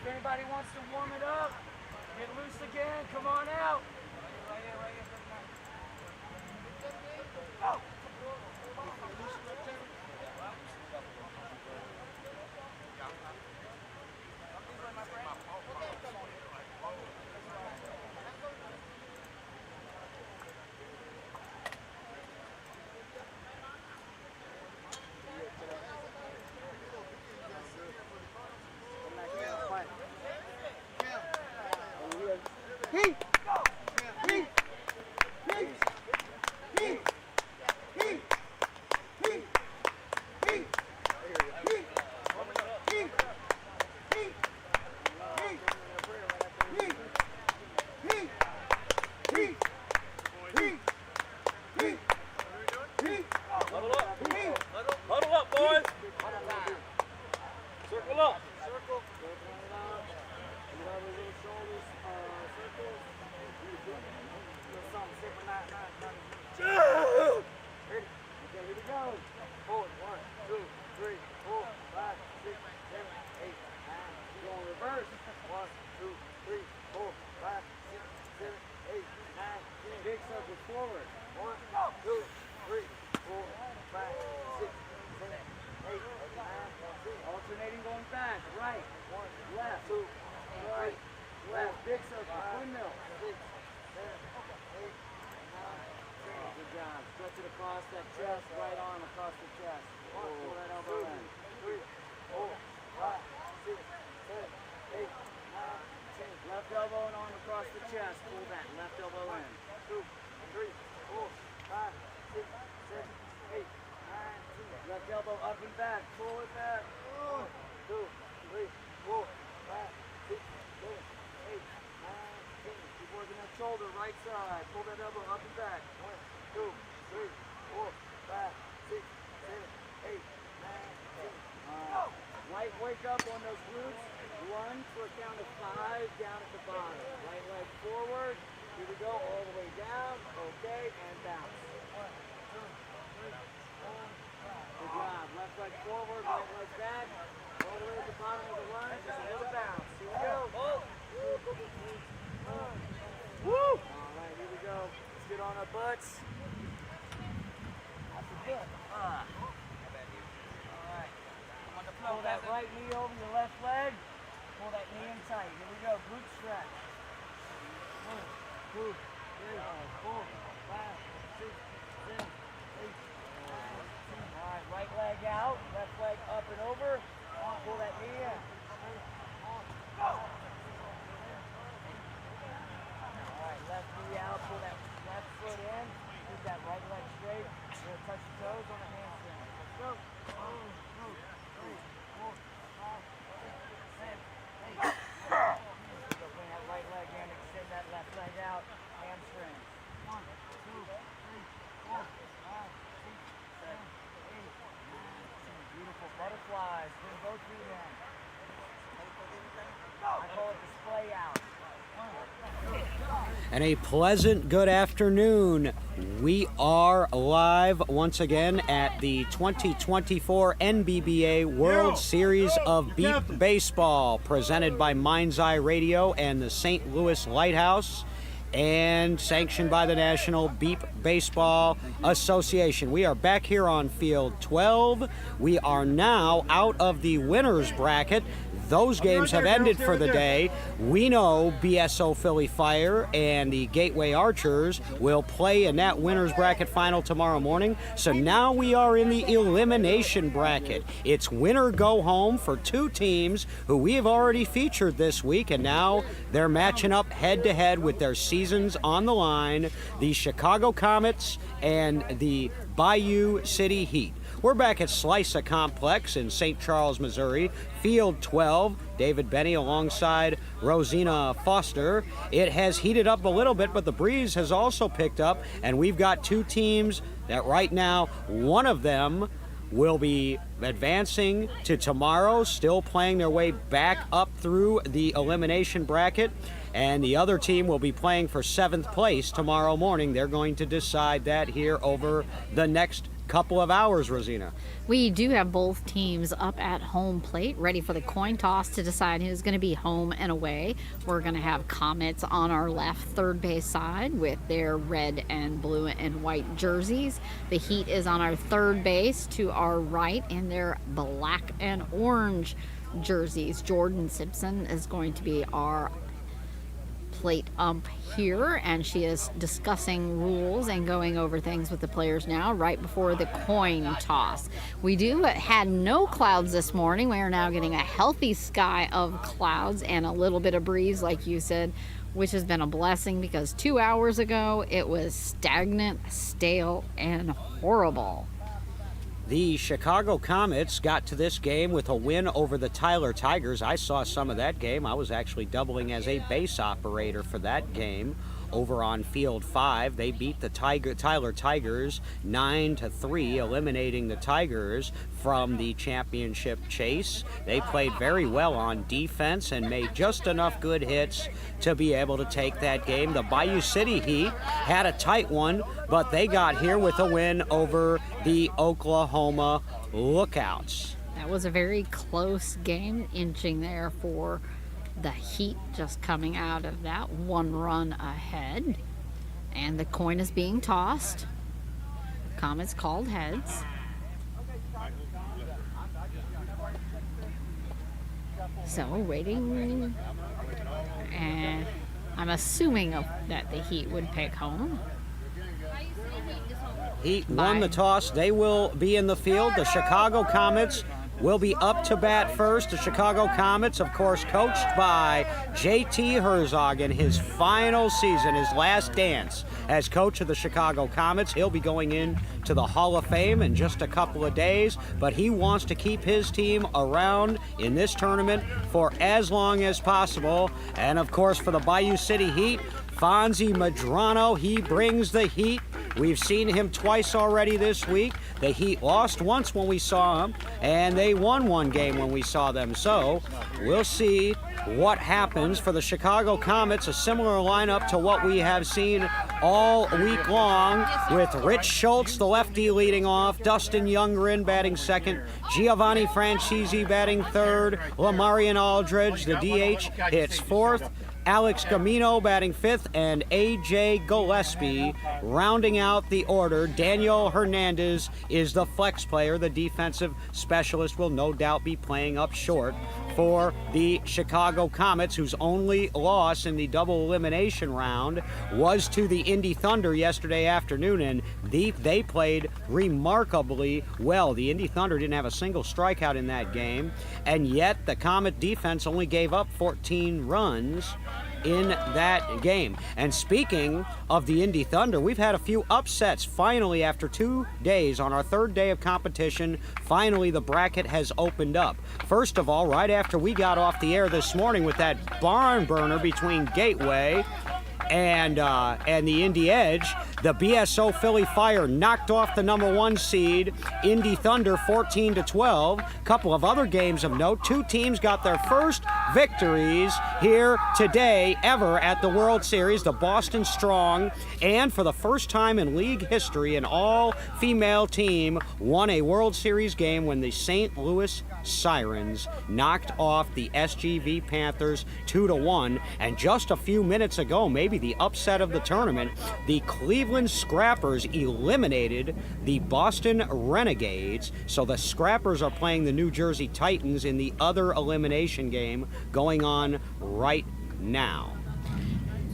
if anybody wants to warm it up, get loose again, come on out. Right here. Oh. Huddle up, boys. Circle up. Circle. Little shoulders, circles. Little something, simple, not. Ready? Okay, here we go. Forward. 1, 2, 3, 4, 5, 6, 7, 8, 9. Go in reverse. 1, 2, 3, 4, 5, 6, 7, 8, 9, 10. Big circles forward. 1, 2, 3, 4, 5, 6, 7, 8, 9, 10. Alternating going back. Right. 1, left. 2, right. Left. Big circle. Windmill. 6, 7, 8, 9, 10. Good job. Stretch it across that chest. Right arm across the chest. Pull that elbow in. 3, 4, 5, 6, 7, 8, 9, 10. Left elbow and arm across the chest. Pull that. Left elbow in. 2, 3, 4, 5, 6, 7, 8, 9, 10. Left elbow up and back. Pull it back. 2, 3, 4, 5, 6, 7, 8, 9, 10. Keep working that shoulder. Right side. Pull that elbow up and back. 1, 2, 3, 4, 5, 6, 7, 8, 9, 10. Right wake up on those glutes. Lunge for a count of 5 down at the bottom. Right leg forward. Here we go. All the way down. Okay. And bounce. 1, 2, 3, 4, 5. Good job. Left leg forward. Right leg back. All the way at the bottom of the lunge. Just a little bounce. Here we go. Woo! All right. Here we go. Let's get on our butts. All right. Pull that right knee over your left leg. Pull that knee in tight. Here we go. Glute stretch. 1, 2, 3, 4, 5, 6, 7, 8, 9, 10. All right. Right leg out. Left leg up and over. Pull that knee in. All right. Left knee out. Pull that left foot in. Keep that right leg straight. You're going to touch your toes on the hamstring. Let's go. 1, 2, 3, 4, 5, 6, 7, 8. Bring that right leg in. Extend that left leg out. Hamstring. 1, 2, 3, 4, 5, 6, 7, 8, 9, 10. Beautiful. Butterflies. Bring both feet in. I call it display out. And a pleasant good afternoon. We are live once again at the 2024 NBBA World Series of Beep Baseball, presented by Mind's Eye Radio and the St. Louis Lighthouse, and sanctioned by the National Beep Baseball Association. We are back here on field 12. We are now out of the winner's bracket. Those games have ended for the day. We know BSO Philly Fire and the Gateway Archers will play in that winner's bracket final tomorrow morning. So now we are in the elimination bracket. It's winner go home for 2 teams who we have already featured this week, and now they're matching up head-to-head with their seasons on the line, the Chicago Comets and the Bayou City Heat. We're back at Slicer Complex in St. Charles, Missouri, Field 12. David Benny alongside Rosina Foster. It has heated up a little bit, but the breeze has also picked up, and we've got 2 teams that right now, one of them will be advancing to tomorrow, still playing their way back up through the elimination bracket, and the other team will be playing for 7th place tomorrow morning. They're going to decide that here over the next couple of hours, Rosina. We do have both teams up at home plate, ready for the coin toss to decide who's going to be home and away. We're going to have Comets on our left third base side with their red and blue and white jerseys. The Heat is on our third base to our right in their black and orange jerseys. Jordan Simpson is going to be our plate ump here, and she is discussing rules and going over things with the players now right before the coin toss. We had no clouds this morning. We are now getting a healthy sky of clouds and a little bit of breeze, like you said, which has been a blessing because 2 hours ago it was stagnant, stale, and horrible. The Chicago Comets got to this game with a win over the Tyler Tigers. I saw some of that game. I was actually doubling as a base operator for that game over on Field 5. They beat the Tyler Tigers 9-3, eliminating the Tigers from the championship chase. They played very well on defense and made just enough good hits to be able to take that game. The Bayou City Heat had a tight one, but they got here with a win over the Oklahoma Lookouts. That was a very close game, inching there for the Heat, just coming out of that one run ahead. And the coin is being tossed. Comets called heads. So waiting, and I'm assuming that the Heat would pick home. Heat won the toss. They will be in the field. The Chicago Comets will be up to bat first. The Chicago Comets, of course, coached by J.T. Herzog in his final season, his last dance as coach of the Chicago Comets. He'll be going in to the Hall of Fame in just a couple of days, but he wants to keep his team around in this tournament for as long as possible. And, of course, for the Bayou City Heat, Fonzie Madrano, he brings the heat. We've seen him twice already this week. The Heat lost once when we saw him, and they won one game when we saw them. So we'll see what happens for the Chicago Comets. A similar lineup to what we have seen all week long, with Rich Schultz, the lefty, leading off, Dustin Youngren batting second, Giovanni Francisi batting third, Lamarian Aldridge, the DH, hits fourth, Alex Gamino batting fifth, and A.J. Gillespie rounding out the order. Daniel Hernandez is the flex player. The defensive specialist will no doubt be playing up short for the Chicago Comets, whose only loss in the double elimination round was to the Indy Thunder yesterday afternoon, and they played remarkably well. The Indy Thunder didn't have a single strikeout in that game, and yet the Comet defense only gave up 14 runs in that game. And speaking of the Indy Thunder, we've had a few upsets. Finally, after 2 days, on our third day of competition, finally the bracket has opened up. First of all, right after we got off the air this morning with that barn burner between Gateway and the Indy Edge, the BSO Philly Fire knocked off the number 1 seed, Indy Thunder, 14-12. Couple of other games of note. 2 teams got their first victories here today ever at the World Series. The Boston Strong, and for the first time in league history, an all-female team won a World Series game when the St. Louis Sirens knocked off the SGV Panthers 2-1. And just a few minutes ago, maybe the upset of the tournament, the Cleveland Scrappers eliminated the Boston Renegades. So the Scrappers are playing the New Jersey Titans in the other elimination game going on right now.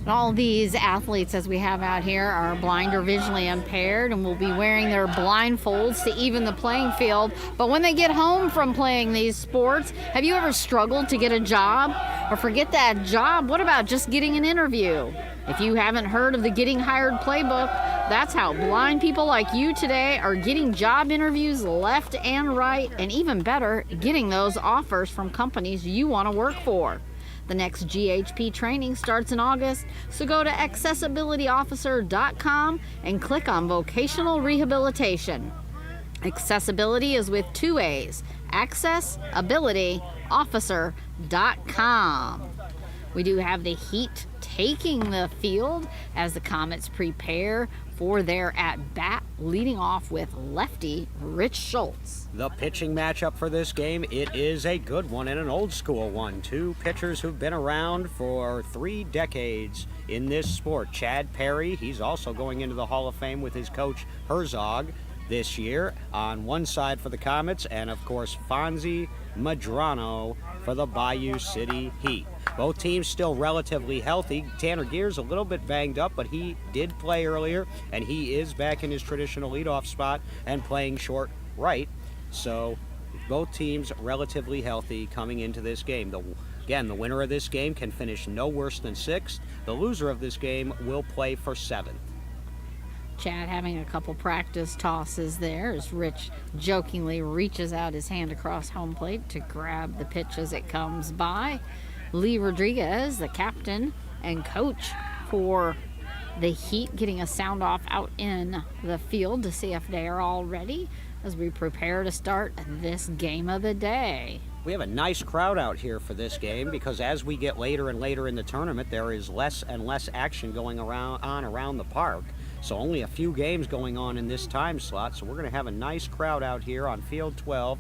All these athletes, as we have out here, are blind or visually impaired and will be wearing their blindfolds to even the playing field. But when they get home from playing these sports, have you ever struggled to get a job? Or forget that job, what about just getting an interview? If you haven't heard of the Getting Hired Playbook, that's how blind people like you today are getting job interviews left and right, and even better, getting those offers from companies you want to work for. The next GHP training starts in August, so go to accessibilityofficer.com and click on Vocational Rehabilitation. Accessibility is with 2 A's, accessibilityofficer.com. We do have the Heat taking the field as the Comets prepare for their at-bat, leading off with lefty Rich Schultz. The pitching matchup for this game, it is a good one and an old school one. Two pitchers who've been around for 3 decades in this sport. Chad Perry, he's also going into the Hall of Fame with his coach Herzog this year on one side for the Comets, and of course Fonzie Madrano for the Bayou City Heat. Both teams still relatively healthy. Tanner Gear's a little bit banged up, but he did play earlier, and he is back in his traditional leadoff spot and playing short right. So both teams relatively healthy coming into this game. Again, the winner of this game can finish no worse than 6th. The loser of this game will play for 7th. Chad having a couple practice tosses there as Rich jokingly reaches out his hand across home plate to grab the pitch as it comes by. Lee Rodriguez, the captain and coach for the Heat, getting a sound off out in the field to see if they are all ready as we prepare to start this game of the day. We have a nice crowd out here for this game because as we get later and later in the tournament, there is less and less action going around the park. So only a few games going on in this time slot. So we're going to have a nice crowd out here on Field 12,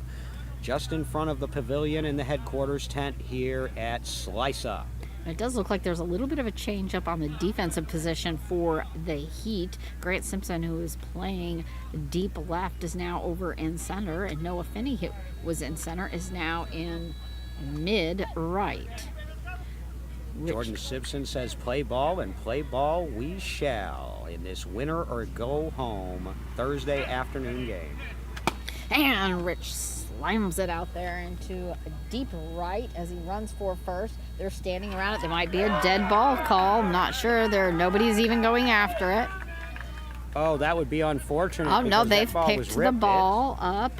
just in front of the pavilion in the headquarters tent here at Slica. It does look like there's a little bit of a change up on the defensive position for the Heat. Grant Simpson, who is playing deep left, is now over in center, and Noah Finney, who was in center, is now in mid right. Jordan Simpson says play ball, and play ball we shall in this winner or go home Thursday afternoon game. And Rich slams it out there into a deep right as he runs for first. They're standing around it. There might be a dead ball call. I'm not sure. Nobody's even going after it. Oh, that would be unfortunate. Oh, no, they've picked the ripped. ball up,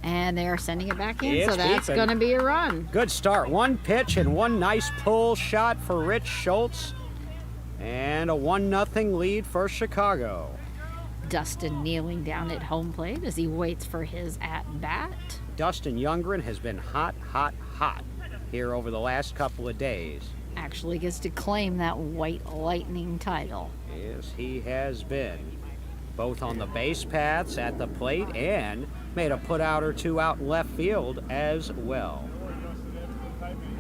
and they are sending it back in, so that's going to be a run. Good start. One pitch and one nice pull shot for Rich Schultz, and a 1-0 lead for Chicago. Dustin kneeling down at home plate as he waits for his at-bat. Dustin Youngren has been hot, hot, hot here over the last couple of days. Actually gets to claim that White Lightning title. Yes, he has been. Both on the base paths at the plate and made a put-out or two out in left field as well.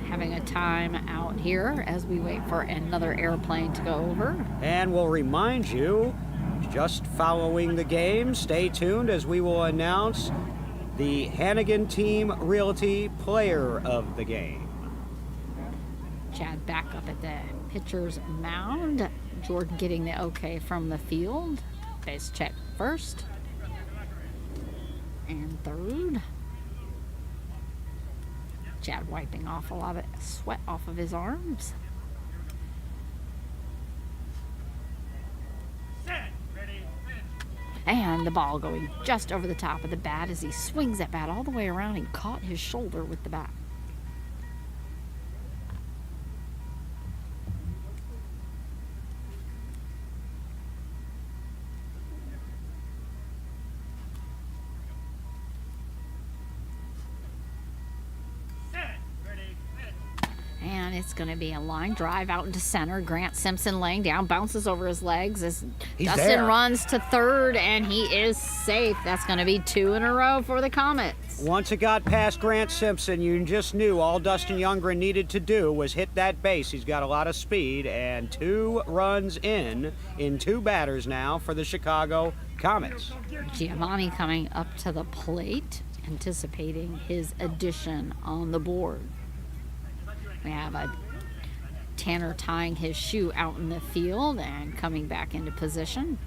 Having a time out here as we wait for another airplane to go over. And we'll remind you, just following the game, stay tuned as we will announce the Hannigan Team Realty Player of the Game. Chad back up at the pitcher's mound. Jordan getting the okay from the field. Base check first and third. Chad wiping off a lot of sweat off of his arms. And the ball going just over the top of the bat as he swings that bat all the way around and caught his shoulder with the bat. And it's going to be a line drive out into center. Grant Simpson laying down, bounces over his legs as Dustin runs to third, and he is safe. That's going to be 2 in a row for the Comets. Once it got past Grant Simpson, you just knew all Dustin Youngren needed to do was hit that base. He's got a lot of speed, and 2 runs in 2 batters now for the Chicago Comets. Giovanni coming up to the plate, anticipating his addition on the board. We have a Tanner tying his shoe out in the field and coming back into position.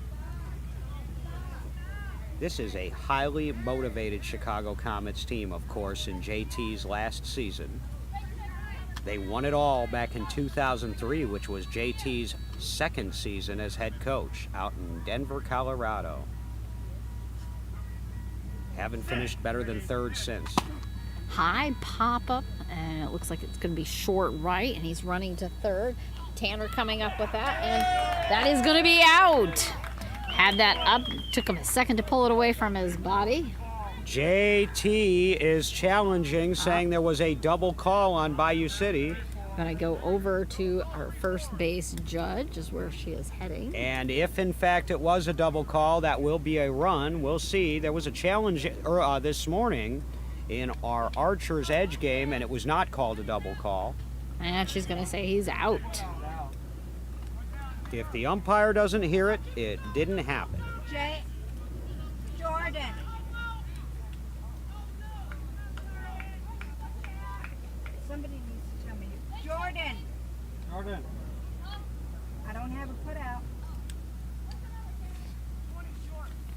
This is a highly motivated Chicago Comets team, of course, in JT's last season. They won it all back in 2003, which was JT's second season as head coach out in Denver, Colorado. Haven't finished better than third since. High pop-up, and it looks like it's going to be short right, and he's running to third. Tanner coming up with that, and that is going to be out. Had that up, took him a second to pull it away from his body. JT is challenging, saying there was a double call on Bayou City, Gonna go over to our first base judge, is where she is heading. And if in fact it was a double call, that will be a run. We'll see. There was a challenge this morning in our Archer's Edge game, and it was not called a double call. And she's gonna say he's out. If the umpire doesn't hear it, it didn't happen. Jordan. Somebody needs to tell me. Jordan. Jordan. I don't have a put out.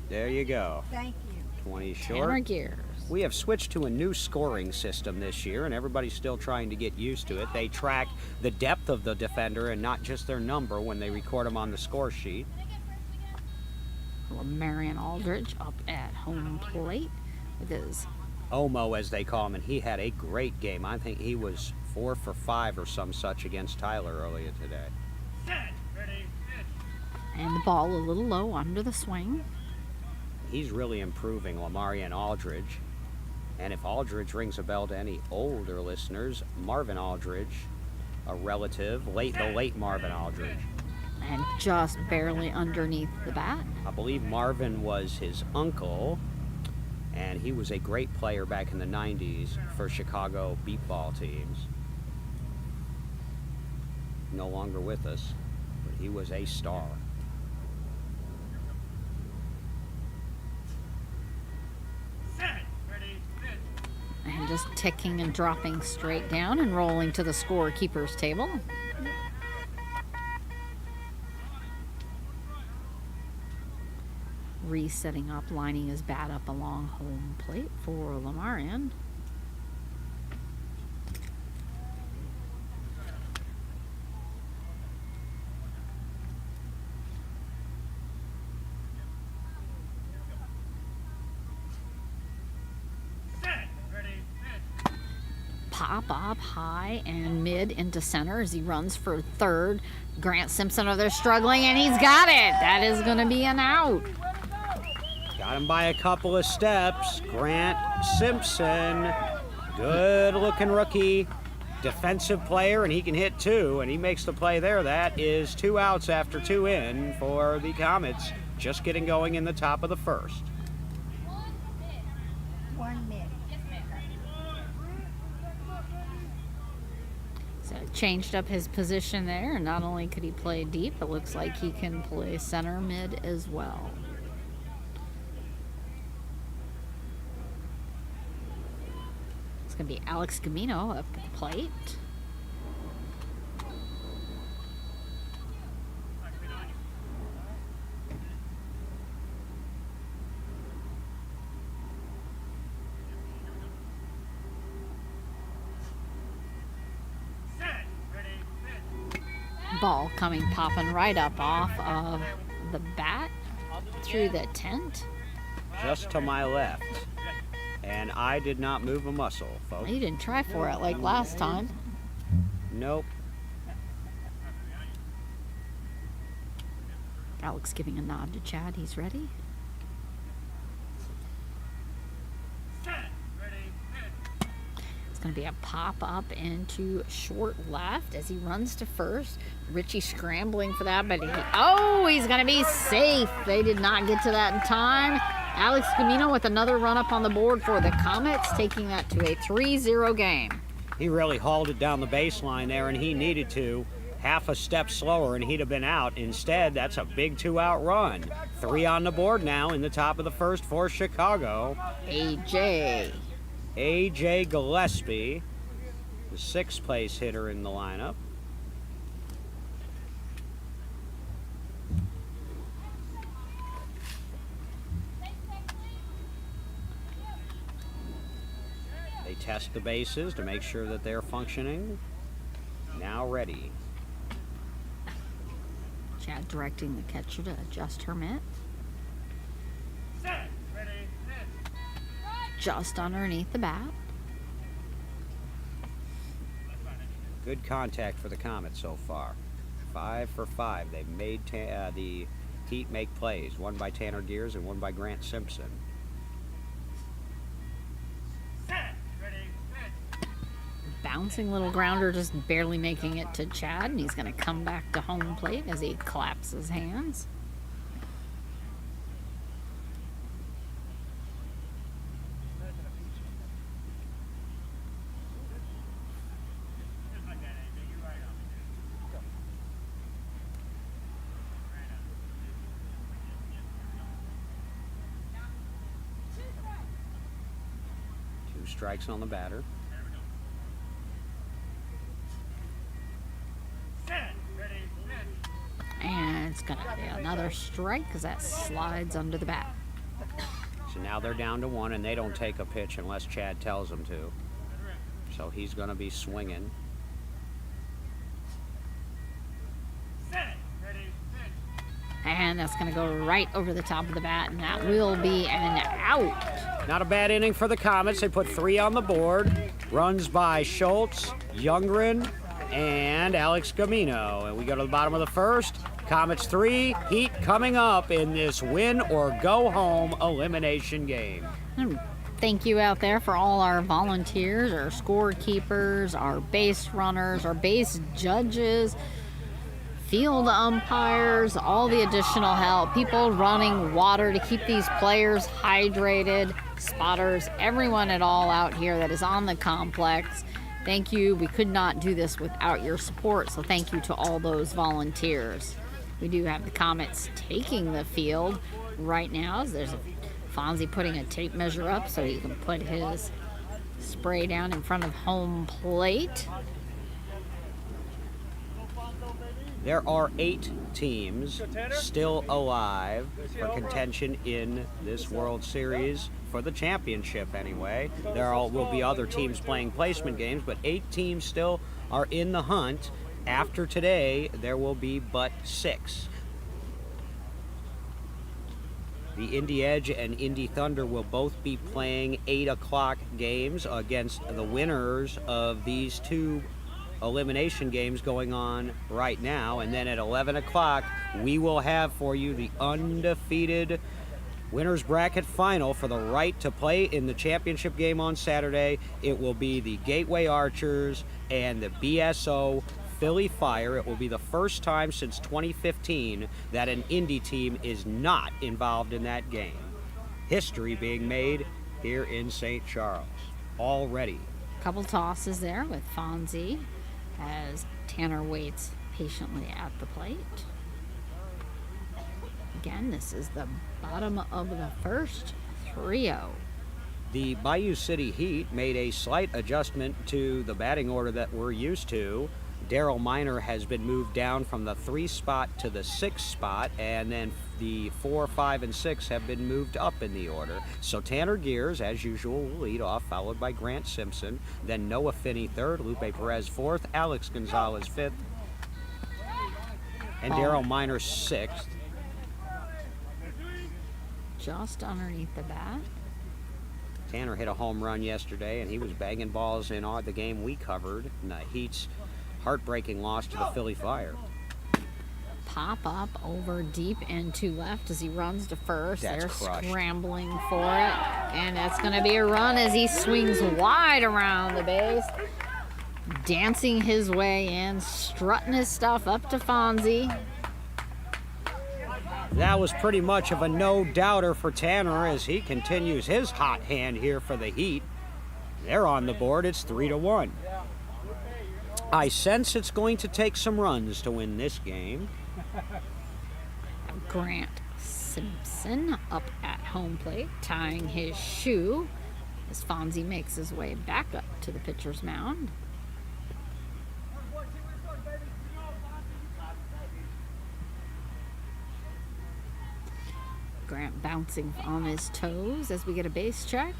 There you go. Thank you. 20 Tanner short. Gears. We have switched to a new scoring system this year, and everybody's still trying to get used to it. They track the depth of the defender and not just their number when they record them on the score sheet. Marion Aldridge up at home plate with his Omo, as they call him, and he had a great game. I think he was 4 for 5 or some such against Tyler earlier today. and the ball a little low under the swing. He's really improving, Lamarian Aldridge. And if Aldridge rings a bell to any older listeners, Marvin Aldridge, a relative, the late Marvin Aldridge. And just barely underneath the bat. I believe Marvin was his uncle, and he was a great player back in the 90s for Chicago beat ball teams. No longer with us, but he was a star. And just ticking and dropping straight down and rolling to the scorekeeper's table. Resetting up, lining his bat up along home plate for Lamarian. Pop up high and mid into center as he runs for third. Grant Simpson over there struggling, and he's got it. That is going to be an out. Got him by a couple of steps. Grant Simpson, good-looking rookie, defensive player, and he can hit two, and he makes the play there. That is 2 outs after 2 in for the Comets, just getting going in the top of the first. 1 minute. So changed up his position there, and not only could he play deep, it looks like he can play center mid as well. It's going to be Alex Gamino up at the plate. Ball coming popping right up off of the bat through the tent. Just to my left. And I did not move a muscle, folks. You didn't try for it like last time. Nope. Alex giving a nod to Chad. He's ready. It's going to be a pop up into short left as he runs to first. Richie scrambling for that, but he's going to be safe. They did not get to that in time. Alex Gamino with another run up on the board for the Comets, taking that to a 3-0 game. He really hauled it down the baseline there, and he needed to. Half a step slower, and he'd have been out. Instead, that's a big 2-out run. 3 on the board now in the top of the first for Chicago. A.J. Gillespie, the 6th place hitter in the lineup. They test the bases to make sure that they're functioning. Now ready. Chad directing the catcher to adjust her mitt. Just underneath the bat. Good contact for the Comets so far. 5 for 5. They've made the Heat make plays. One by Tanner Gears and one by Grant Simpson. bouncing little grounder, just barely making it to Chad, and he's going to come back to home plate as he claps his hands. Strikes on the batter. And it's going to be another strike because that slides under the bat. So now they're down to 1, and they don't take a pitch unless Chad tells them to. So he's going to be swinging. And that's going to go right over the top of the bat, and that will be an out. Not a bad inning for the Comets. They put 3 on the board. Runs by Schultz, Youngren, and Alex Gamino. And we go to the bottom of the first. Comets 3, Heat coming up in this win or go home elimination game. Thank you out there for all our volunteers, our scorekeepers, our base runners, our base judges, field umpires, all the additional help, people running water to keep these players hydrated, spotters, everyone at all out here that is on the complex. Thank you. We could not do this without your support, so thank you to all those volunteers. We do have the Comets taking the field right now. There's Fonzie putting a tape measure up so he can put his spray down in front of home plate. There are 8 teams still alive for contention in this World Series, for the championship anyway. There will be other teams playing placement games, but 8 teams still are in the hunt. After today, there will be but 6. The Indy Edge and Indy Thunder will both be playing 8 o'clock games against the winners of these 2 elimination games going on right now. And then at 11 o'clock, we will have for you the undefeated winners bracket final for the right to play in the championship game on Saturday. It will be the Gateway Archers and the BSO Philly Fire. It will be the first time since 2015 that an Indy team is not involved in that game. History being made here in St. Charles already. Couple tosses there with Fonzie as Tanner waits patiently at the plate. Again, this is the bottom of the first, 3-0. The Bayou City Heat made a slight adjustment to the batting order that we're used to. Daryl Miner has been moved down from the 3 spot to the 6 spot, and then the 4, 5, and 6 have been moved up in the order. So Tanner Gears, as usual, will lead off, followed by Grant Simpson, then Noah Finney 3rd, Lupe Perez 4th, Alex Gonzalez 5th, and Daryl Miner 6th. Just underneath the bat. Tanner hit a home run yesterday, and he was banging balls in the game we covered in the Heat's heartbreaking loss to the Philly Fire. Pop up over deep into left as he runs to first. That's They're crushed. Scrambling for it, and that's going to be a run as he swings wide around the base, dancing his way in, strutting his stuff up to Fonzie. That was pretty much of a no-doubter for Tanner as he continues his hot hand here for the Heat. They're on the board. It's 3-1. I sense it's going to take some runs to win this game. Grant Simpson up at home plate, tying his shoe as Fonzie makes his way back up to the pitcher's mound. Grant bouncing on his toes as we get a base check.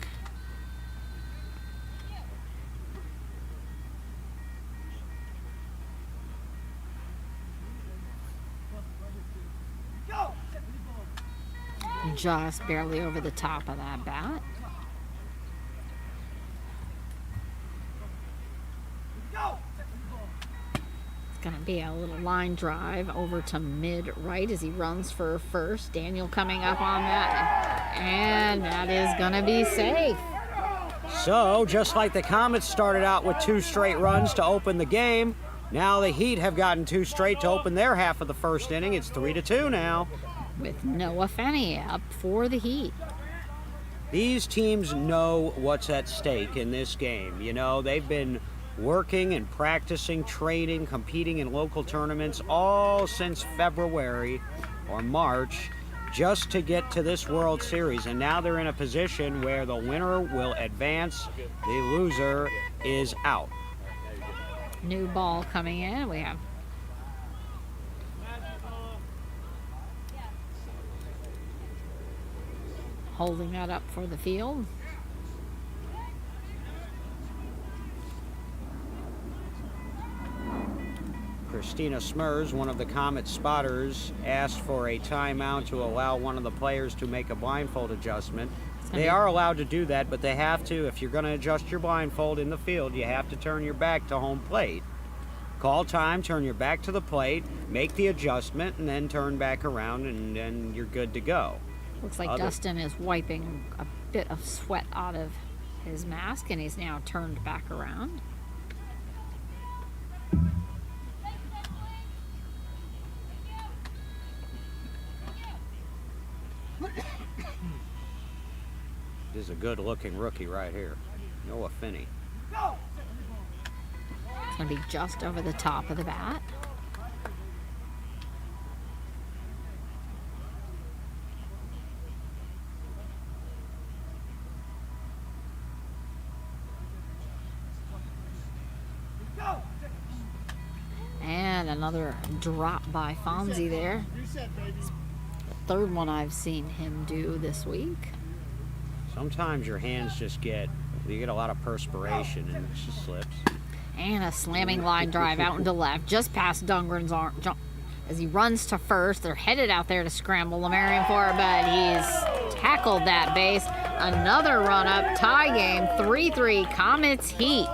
Just barely over the top of that bat. It's going to be a little line drive over to mid-right as he runs for first. Daniel coming up on that. And that is going to be safe. So, just like the Comets started out with 2 straight runs to open the game, now the Heat have gotten 2 straight to open their half of the first inning. It's 3-2 now. With Noah Fenney up for the Heat. These teams know what's at stake in this game. You know, they've been working and practicing, training, competing in local tournaments all since February or March just to get to this World Series. And now they're in a position where the winner will advance, the loser is out. New ball coming in. We have holding that up for the field. Christina Smers, one of the Comet spotters, asked for a timeout to allow one of the players to make a blindfold adjustment. They are allowed to do that, but they have to, if you're going to adjust your blindfold in the field, you have to turn your back to home plate. Call time, turn your back to the plate, make the adjustment, and then turn back around, and then you're good to go. Looks like Dustin is wiping a bit of sweat out of his mask, and he's now turned back around. This is a good-looking rookie right here, Noah Fenney. It's going to be just over the top of the bat. And another drop by Fonzie there. Third one I've seen him do this week. Sometimes your hands just you get a lot of perspiration and it just slips. And a slamming line drive out into left, just past Dungren's arm. As he runs to first, they're headed out there to scramble Lemarian for it, but he's tackled that base. Another run up, tie game, 3-3, Comets Heat.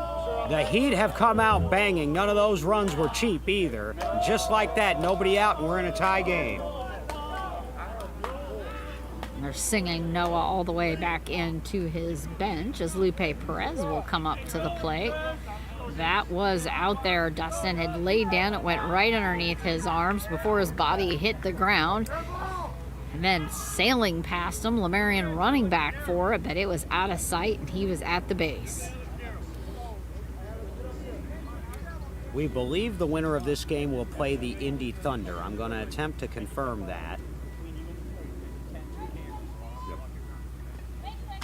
The Heat have come out banging. None of those runs were cheap either. Just like that, nobody out, and we're in a tie game. They're singing Noah all the way back into his bench as Lupe Perez will come up to the plate. That was out there. Dustin had laid down. It went right underneath his arms before his body hit the ground. And then sailing past him, Lemarian running back for it, but it was out of sight and he was at the base. We believe the winner of this game will play the Indy Thunder. I'm going to attempt to confirm that.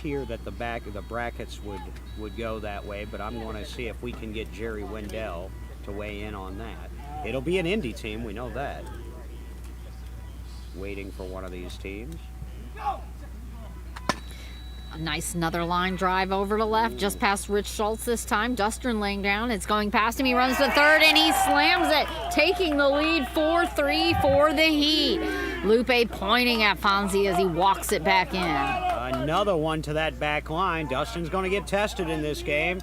Here that the brackets would go that way, but I'm going to see if we can get Jerry Wendell to weigh in on that. It'll be an Indy team, we know that. Waiting for one of these teams. A nice another line drive over to left, just past Rich Schultz this time. Dustin laying down, it's going past him, he runs to third and he slams it, taking the lead 4-3 for the Heat. Lupe pointing at Fonzie as he walks it back in. Another one to that back line. Dustin's going to get tested in this game.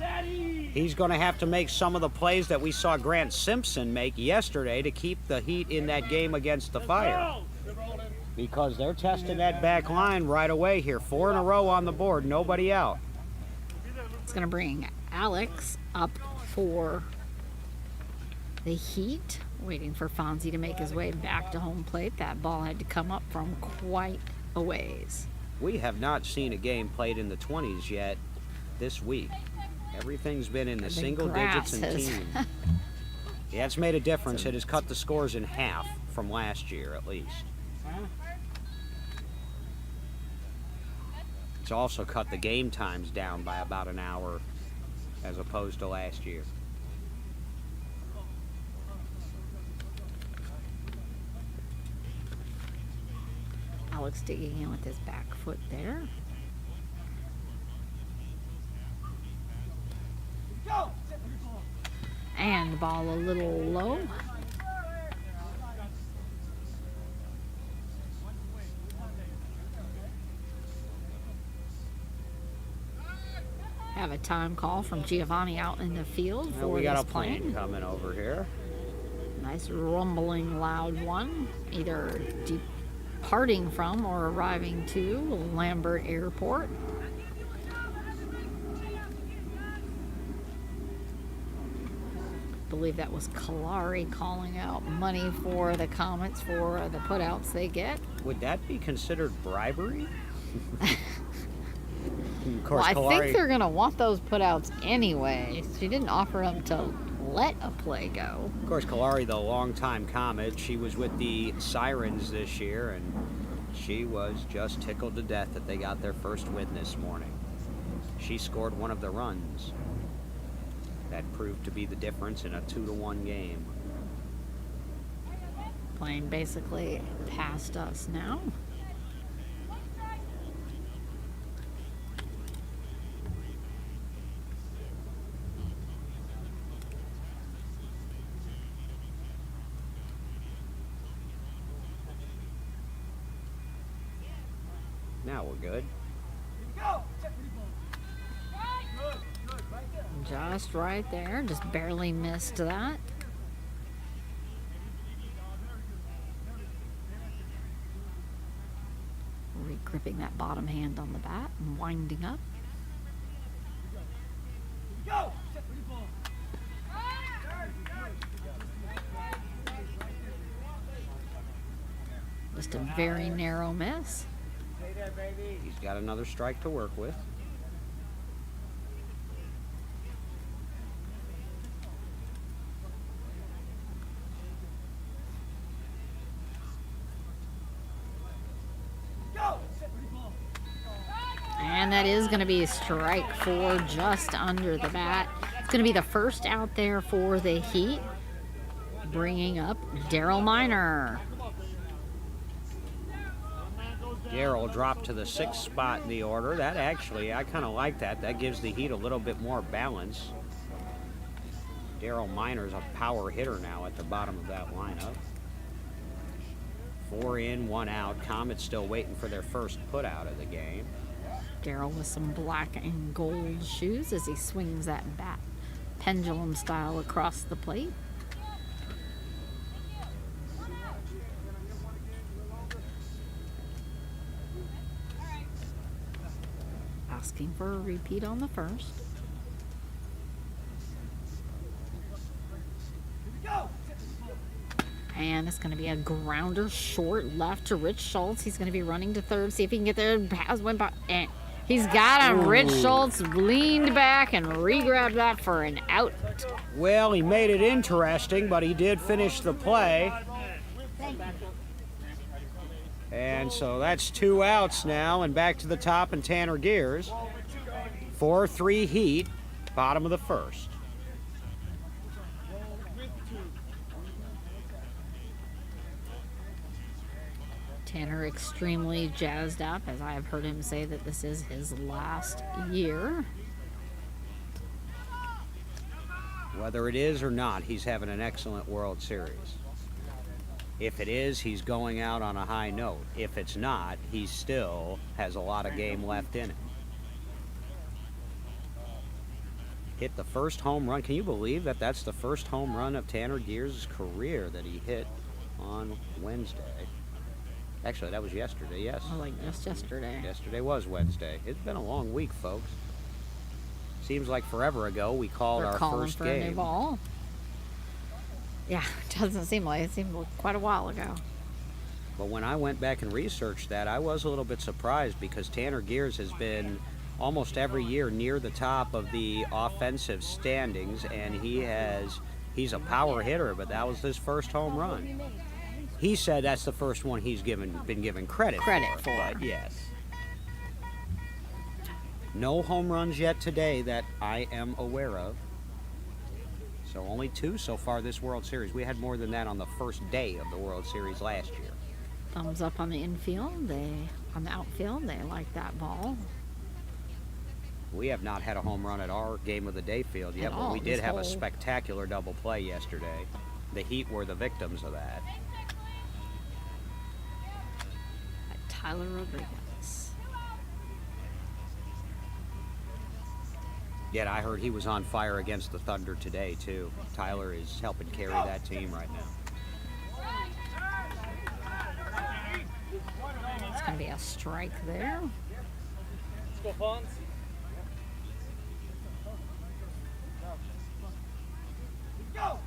He's going to have to make some of the plays that we saw Grant Simpson make yesterday to keep the Heat in that game against the Fire. Because they're testing that back line right away here. 4 in a row on the board, nobody out. It's going to bring Alex up for the Heat. Waiting for Fonzie to make his way back to home plate. That ball had to come up from quite a ways. We have not seen a game played in the 20s yet this week. Everything's been in the single digits and teens. Yeah, it's made a difference. It has cut the scores in half from last year, at least. It's also cut the game times down by about an hour as opposed to last year. Alex digging in with his back foot there. And the ball a little low. Have a time call from Giovanni out in the field for we got this a plane coming over here. Nice rumbling loud one, either departing from or arriving to Lambert Airport. believe that was Kalari calling out money for the Comets for the putouts they get. Would that be considered bribery? Of course, Well, I Kalari, think they're going to want those putouts anyway. She didn't offer them to let a play go. Of course, Kalari, the longtime Comet, she was with the Sirens this year, and she was just tickled to death that they got their first win this morning. She scored one of the runs that proved to be the difference in a 2-1 game. Playing basically past us now. Now we're good. Just right there. Just barely missed that. Re-gripping that bottom hand on the bat and winding up. Just a very narrow miss. He's got another strike to work with. And that is going to be strike 4 just under the bat. It's going to be the first out there for the Heat, bringing up Daryl Miner. Daryl dropped to the 6th spot in the order. That actually, I kind of like that. That gives the Heat a little bit more balance. Daryl Miner's a power hitter now at the bottom of that lineup. 4 in, 1 out. Comets still waiting for their first put out of the game. Daryl with some black and gold shoes as he swings that bat pendulum style across the plate. Asking for a repeat on the first. And it's going to be a grounder short left to Rich Schultz. He's going to be running to third. See if he can get there. Pass went by. And he's got him. Rich Schultz leaned back and re-grabbed that for an out. Well, he made it interesting, but he did finish the play. And so that's 2 outs now, and back to the top and Tanner Gears. 4-3 Heat, bottom of the first. Tanner extremely jazzed up, as I have heard him say that this is his last year. Whether it is or not, he's having an excellent World Series. If it is, he's going out on a high note. If it's not, he still has a lot of game left in him. Hit the first home run. Can you believe that that's the first home run of Tanner Gears' career that he hit on Wednesday? Actually, that was yesterday, yes. Oh, like just yesterday. Yesterday was Wednesday. It's been a long week, folks. Seems like forever ago we called We're our calling first for game. a new ball. Yeah, it doesn't seem like it. Seemed like quite a while ago. But when I went back and researched that, I was a little bit surprised because Tanner Gears has been almost every year near the top of the offensive standings, and he's a power hitter, but that was his first home run. He said that's the first one he's been given credit for. But yes. No home runs yet today that I am aware of. So only 2 so far this World Series. We had more than that on the first day of the World Series last year. Thumbs up on the infield. On the outfield, they like that ball. We have not had a home run at our Game of the Day field yet, At but all, we did this have a whole- spectacular double play yesterday. The Heat were the victims of that. Tyler Rodriguez. Yet I heard he was on fire against the Thunder today, too. Tyler is helping carry that team right now. It's going to be a strike there. Let's go, Fonz. Go!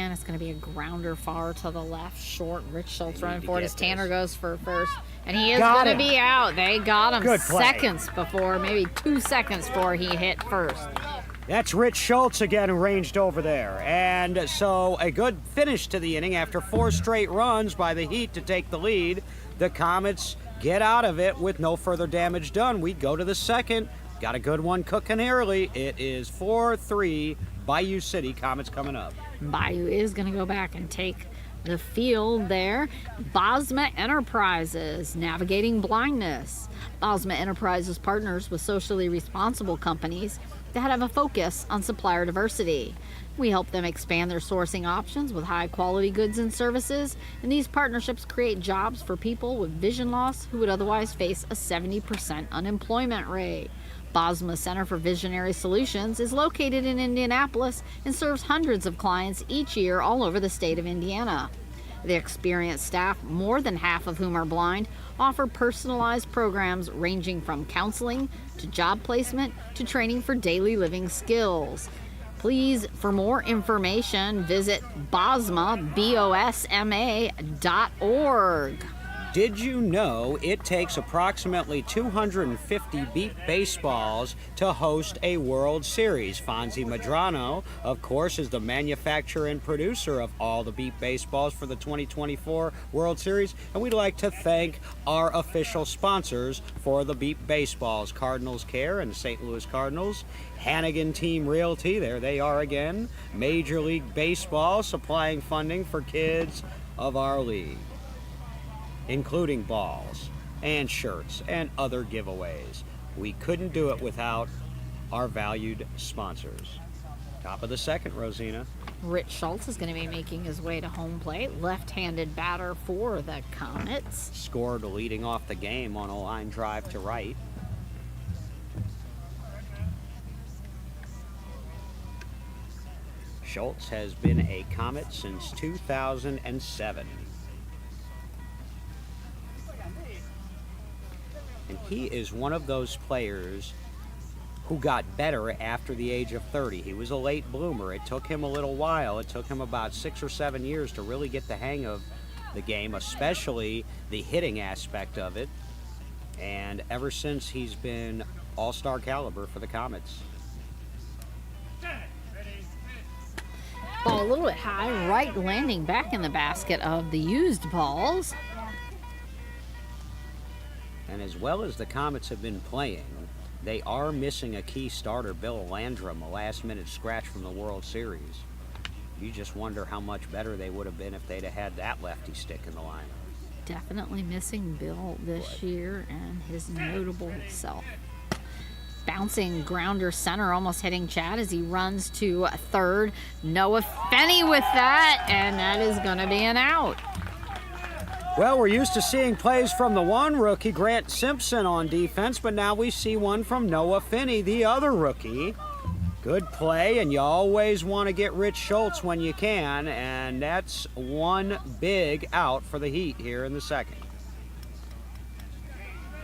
And it's going to be a grounder far to the left, short. Rich Schultz They need running to for it get as Tanner this. goes for first. And he is Got going to him. be out. They got him Good play. seconds before, maybe 2 seconds before he hit first. That's Rich Schultz again who ranged over there. And so a good finish to the inning after 4 straight runs by the Heat to take the lead. The Comets get out of it with no further damage done. We go to the second. Got a good one cooking early. It is 4-3 Bayou City. Comets coming up. Bayou is going to go back and take the field there. Bosma Enterprises, navigating blindness. Bosma Enterprises partners with socially responsible companies that have a focus on supplier diversity. We help them expand their sourcing options with high quality goods and services, and these partnerships create jobs for people with vision loss who would otherwise face a 70% unemployment rate. Bosma Center for Visionary Solutions is located in Indianapolis and serves hundreds of clients each year all over the state of Indiana. The experienced staff, more than half of whom are blind, offer personalized programs ranging from counseling to job placement to training for daily living skills. Please, for more information, visit bosma.org. Did you know it takes approximately 250 beep baseballs to host a World Series? Fonzie Medrano, of course, is the manufacturer and producer of all the beep baseballs for the 2024 World Series, and we'd like to thank our official sponsors for the beep baseballs, Cardinals Care and the St. Louis Cardinals, Hannigan Team Realty, there they are again, Major League Baseball supplying funding for kids of our league, including balls and shirts and other giveaways. We couldn't do it without our valued sponsors. Top of the second, Rosina. Rich Schultz is going to be making his way to home plate. Left-handed batter for the Comets. Scored leading off the game on a line drive to right. Schultz has been a Comet since 2007. And he is one of those players who got better after the age of 30. He was a late bloomer. It took him a little while. It took him about 6 or 7 years to really get the hang of the game, especially the hitting aspect of it. And ever since, he's been all-star caliber for the Comets. Ball a little bit high, right landing back in the basket of the used balls. And as well as the Comets have been playing, they are missing a key starter, Bill Landrum, a last-minute scratch from the World Series. You just wonder how much better they would have been if they'd have had that lefty stick in the lineup. Definitely missing Bill this year and his notable self. Bouncing grounder center, almost hitting Chad as he runs to third. Noah Fenney with that, and that is going to be an out. Well, we're used to seeing plays from the one rookie, Grant Simpson, on defense, but now we see one from Noah Finney, the other rookie. Good play, and you always want to get Rich Schultz when you can, and that's one big out for the Heat here in the second.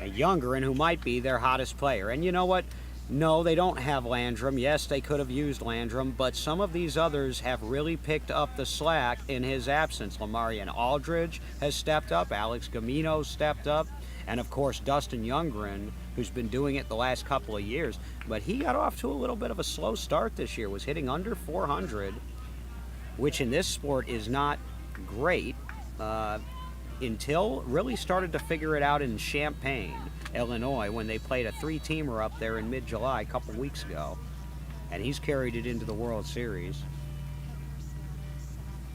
A Youngren, who might be their hottest player. And you know what? No, they don't have Landrum. Yes, they could have used Landrum, but some of these others have really picked up the slack in his absence. Lamarian Aldridge has stepped up, Alex Gamino stepped up, and of course Dustin Youngren, who's been doing it the last couple of years. But he got off to a little bit of a slow start this year, was hitting under 400, which in this sport is not great, until really started to figure it out in Champaign, Illinois, when they played a 3-teamer up there in mid-July a couple weeks ago. And he's carried it into the World Series.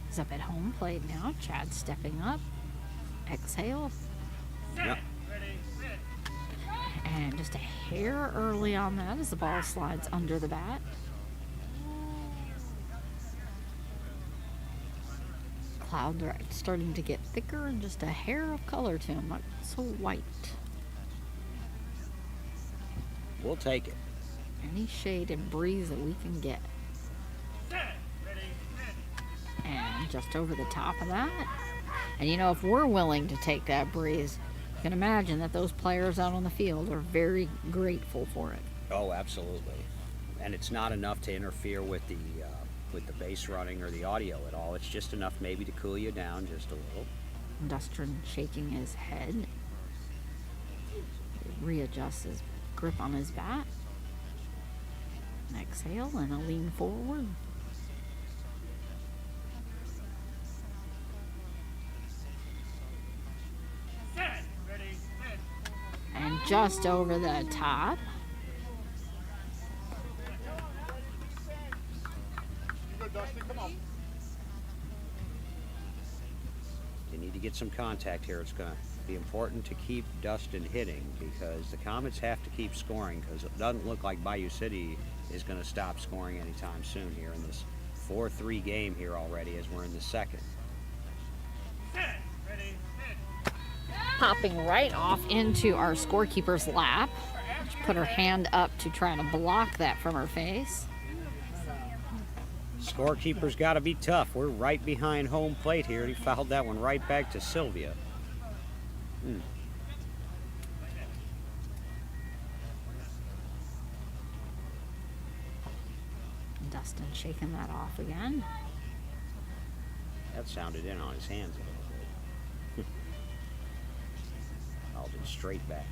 He's up at home plate now. Chad stepping up. Exhale. Yep. And just a hair early on that as the ball slides under the bat. Clouds are starting to get thicker and just a hair of color to them, not so white. We'll take it. Any shade and breeze that we can get. And just over the top of that. And you know, if we're willing to take that breeze, you can imagine that those players out on the field are very grateful for it. Oh, absolutely. And it's not enough to interfere with the with the bass running or the audio at all. It's just enough maybe to cool you down just a little. Dustin shaking his head. He readjusts his grip on his bat. An exhale and a lean forward. And just over the top. You need to get some contact here. It's going to be important to keep Dustin hitting because the Comets have to keep scoring because it doesn't look like Bayou City is going to stop scoring anytime soon here in this 4-3 game here already as we're in the second. Popping right off into our scorekeeper's lap. She put her hand up to try to block that from her face. Scorekeeper's got to be tough. We're right behind home plate here. He fouled that one right back to Sylvia. Dustin shaking that off again. That sounded in on his hands a little bit. Fouled it straight back.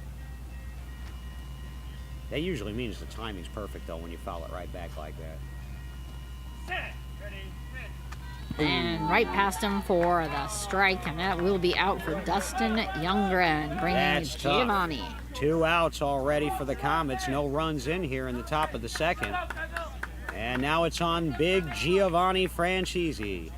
That usually means the timing's perfect though when you foul it right back like that. And right past him for the strike, and that will be out for Dustin Youngren, bringing That's Giovanni. tough. 2 outs already for the Comets. No runs in here in the top of the second. And now it's on big Giovanni Francesi.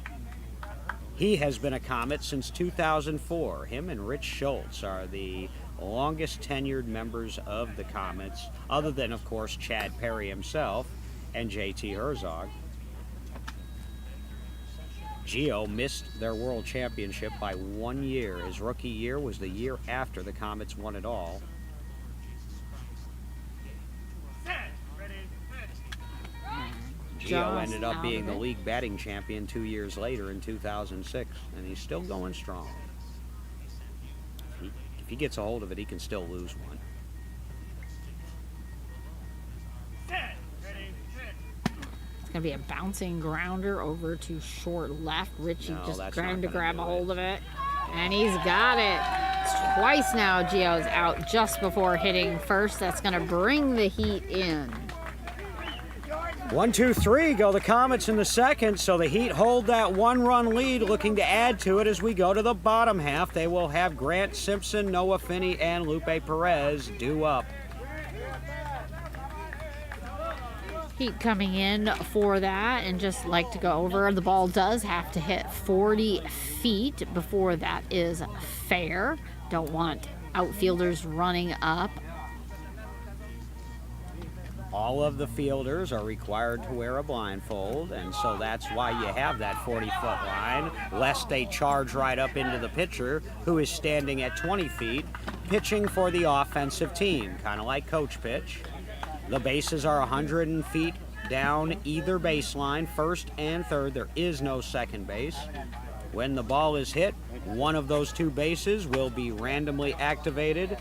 He has been a Comet since 2004. Him and Rich Schultz are the longest tenured members of the Comets, other than, of course, Chad Perry himself and JT Herzog. Gio missed their world championship by 1 year. His rookie year was the year after the Comets won it all. Gio ended up being the league batting champion 2 years later in 2006, and he's still going strong. If he gets a hold of it, he can still lose one. It's going to be a bouncing grounder over to short left. Richie just trying to grab a hold of it. And he's got it. It's twice now Gio's out just before hitting first. That's going to bring the Heat in. 1, 2, 3 go the Comets in the second, so the Heat hold that 1-run lead, looking to add to it as we go to the bottom half. They will have Grant Simpson, Noah Finney, and Lupe Perez due up. Heat coming in for that, and just like to go over, the ball does have to hit 40 feet before that is fair. Don't want outfielders running up. All of the fielders are required to wear a blindfold, and so that's why you have that 40-foot line, lest they charge right up into the pitcher, who is standing at 20 feet, pitching for the offensive team, kind of like coach pitch. The bases are 100 feet down either baseline, first and third. There is no second base. When the ball is hit, one of those two bases will be randomly activated,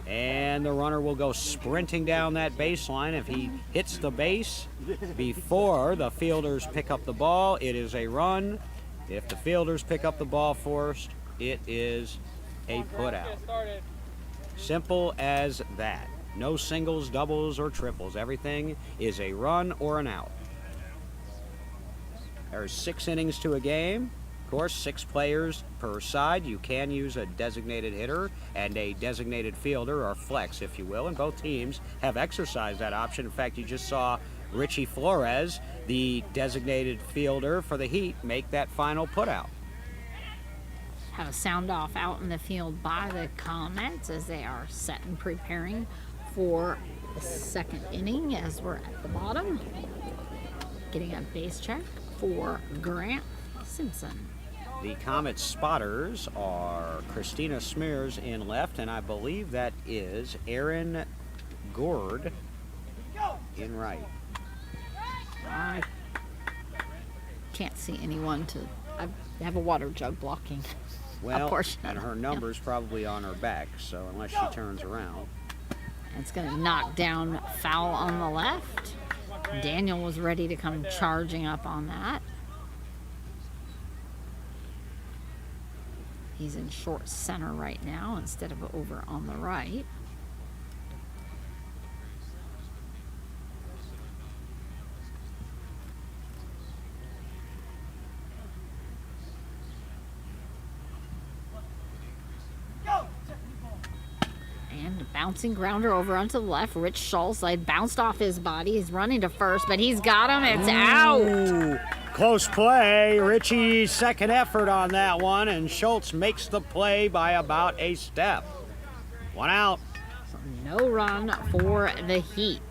and the runner will go sprinting down that baseline. If he hits the base before the fielders pick up the ball, it is a run. If the fielders pick up the ball first, it is a putout. Simple as that. No singles, doubles, or triples. Everything is a run or an out. There's 6 innings to a game. Of course, 6 players per side. You can use a designated hitter and a designated fielder, or flex, if you will, and both teams have exercised that option. In fact, you just saw Richie Flores, the designated fielder for the Heat, make that final putout. Have a sound off out in the field by the Comets as they are set and preparing for the second inning as we're at the bottom. Getting a base check for Grant Simpson. The Comets spotters are Christina Smears in left, and I believe that is Erin Gord in right. I can't see anyone to... I have a water jug blocking a portion. And her number's probably on her back, so unless she turns around. It's going to knock down foul on the left. Daniel was ready to come charging up on that. He's in short center right now instead of over on the right. And bouncing grounder over onto the left. Rich Schultz bounced off his body. He's running to first, but he's got him. It's out. Close play. Richie's second effort on that one, and Schultz makes the play by about a step. One out. So no run for the Heat.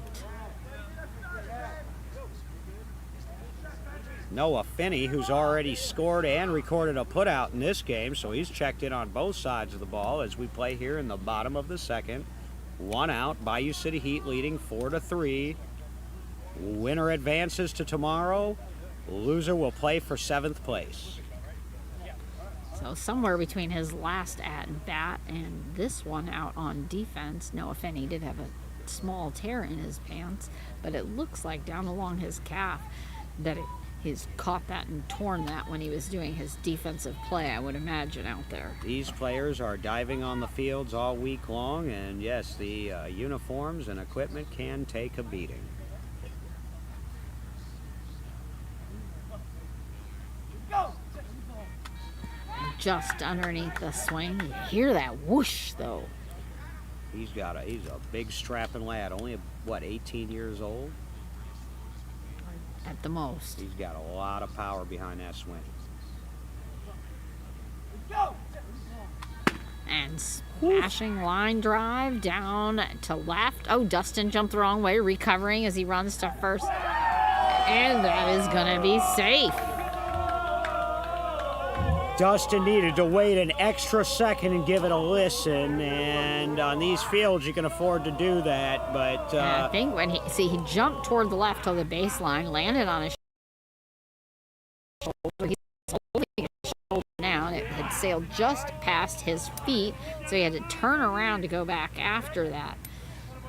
Noah Finney, who's already scored and recorded a putout in this game, so he's checked in on both sides of the ball as we play here in the bottom of the second. One out. Bayou City Heat leading 4-3. Winner advances to tomorrow. Loser will play for 7th place. So somewhere between his last at-bat and this one out on defense, Noah Finney did have a small tear in his pants, but it looks like down along his calf that he's caught that and torn that when he was doing his defensive play, I would imagine, out there. These players are diving on the fields all week long, and yes, the uniforms and equipment can take a beating. Just underneath the swing. You hear that whoosh, though. He's a big strapping lad, only, what, 18 years old? At the most. He's got a lot of power behind that swing. And smashing line drive down to left. Oh, Dustin jumped the wrong way, recovering as he runs to first. And that is going to be safe. Dustin needed to wait an extra second and give it a listen, and on these fields you can afford to do that, but I think when he jumped toward the left of the baseline, landed on his shoulder. He's holding his shoulder now, and it had sailed just past his feet, so he had to turn around to go back after that.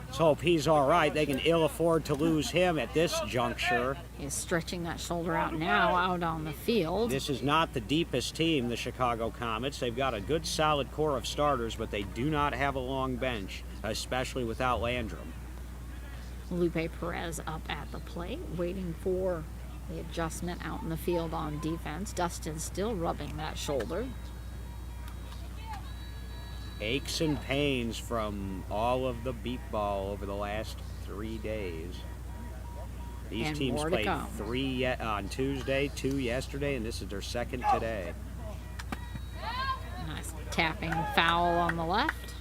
Let's hope he's all right. They can ill afford to lose him at this juncture. He's stretching that shoulder out now out on the field. This is not the deepest team, the Chicago Comets. They've got a good solid core of starters, but they do not have a long bench, especially without Landrum. Lupe Perez up at the plate, waiting for the adjustment out in the field on defense. Dustin's still rubbing that shoulder. Aches and pains from all of the beep ball over the last 3 days. These And teams more to played come. 3 on Tuesday, 2 yesterday, and this is their second today. Nice tapping foul on the left.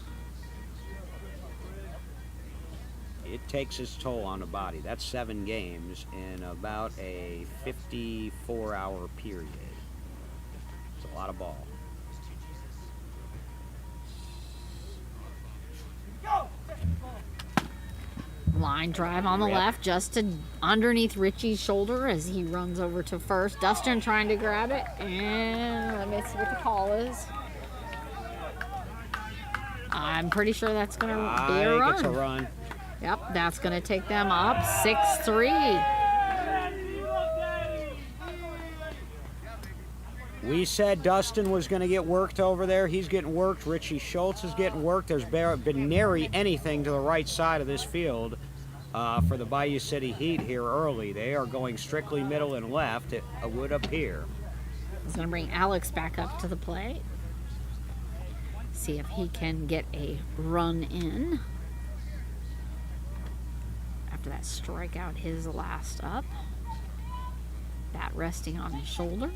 It takes its toll on the body. That's 7 games in about a 54-hour period. It's a lot of ball. Line drive on the left, just to underneath Richie's shoulder as he runs over to first. Dustin trying to grab it, and let me see what the call is. I'm pretty sure that's going to be a run. It's a run. Yep, that's going to take them up 6-3. We said Dustin was going to get worked over there. He's getting worked. Richie Schultz is getting worked. There's been nary anything to the right side of this field for the Bayou City Heat here early. They are going strictly middle and left, it would appear. He's going to bring Alex back up to the plate. See if he can get a run in. After that strikeout, his last up. Bat resting on his shoulder.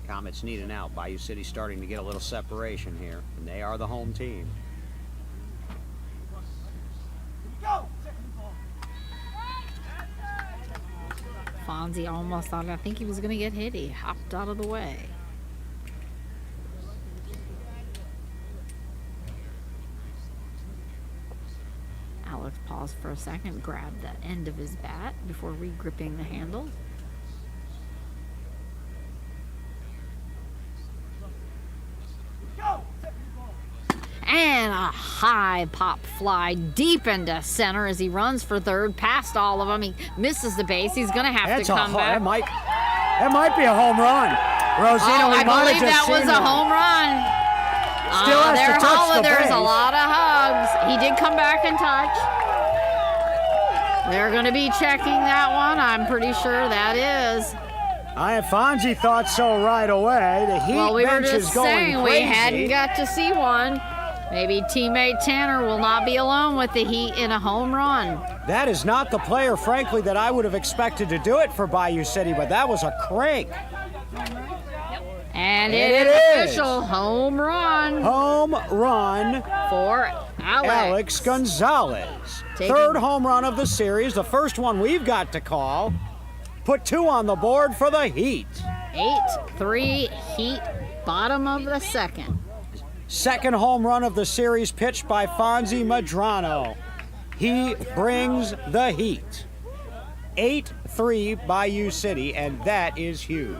Comets need an out. Bayou City starting to get a little separation here, and they are the home team. Fonzie almost thought, I think he was going to get hit. He hopped out of the way. Alex paused for a second, grabbed the end of his bat before re-gripping the handle. And a high pop fly deep into center as he runs for third, past all of them. He misses the base. He's going to have to come back. That might be a home run. Rosino, I believe that was a home run. Still has to touch the there's base. a lot of hugs. He did come back and touch. They're going to be checking that one. I'm pretty sure that is. Fonzie thought so right away. The Heat bench is going saying crazy. we hadn't got to see one. Maybe teammate Tanner will not be alone with the Heat in a home run. That is not the player, frankly, that I would have expected to do it for Bayou City, but that was a crank. And it is official home run. Home run for Alex Gonzalez. Third home run of the series, the first one we've got to call. Put 2 on the board for the Heat. 8-3 Heat, bottom of the second. Second home run of the series pitched by Fonzie Medrano. He brings the Heat. 8-3 Bayou City, and that is huge.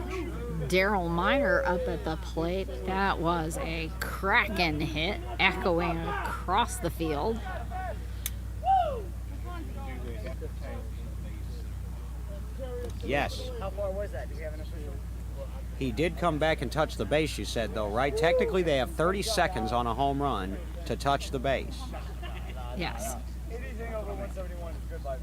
Daryl Miner up at the plate. That was a cracking hit, echoing across the field. Yes. How far was that? Do we have an official? He did come back and touch the base, you said, though, right? Technically, they have 30 seconds on a home run to touch the base. Yes. Anything over 171 is good by me.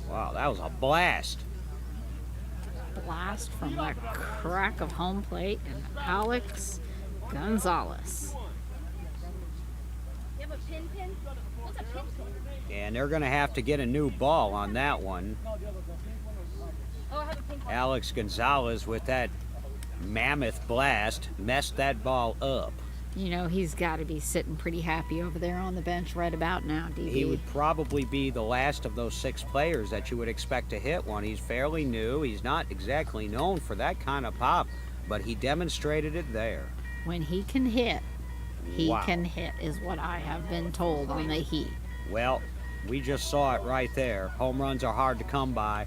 Wow, that was a blast. Blast from the crack of home plate, and Alex Gonzalez. You have a pin? What's a pin? And they're going to have to get a new ball on that one. Oh, I have a pin. Alex Gonzalez, with that mammoth blast, messed that ball up. You know, he's got to be sitting pretty happy over there on the bench right about now, DB. He would probably be the last of those 6 players that you would expect to hit one. He's fairly new. He's not exactly known for that kind of pop, but he demonstrated it there. When he can hit, he Wow. can hit, is what I have been told on the Heat. Well, we just saw it right there. Home runs are hard to come by.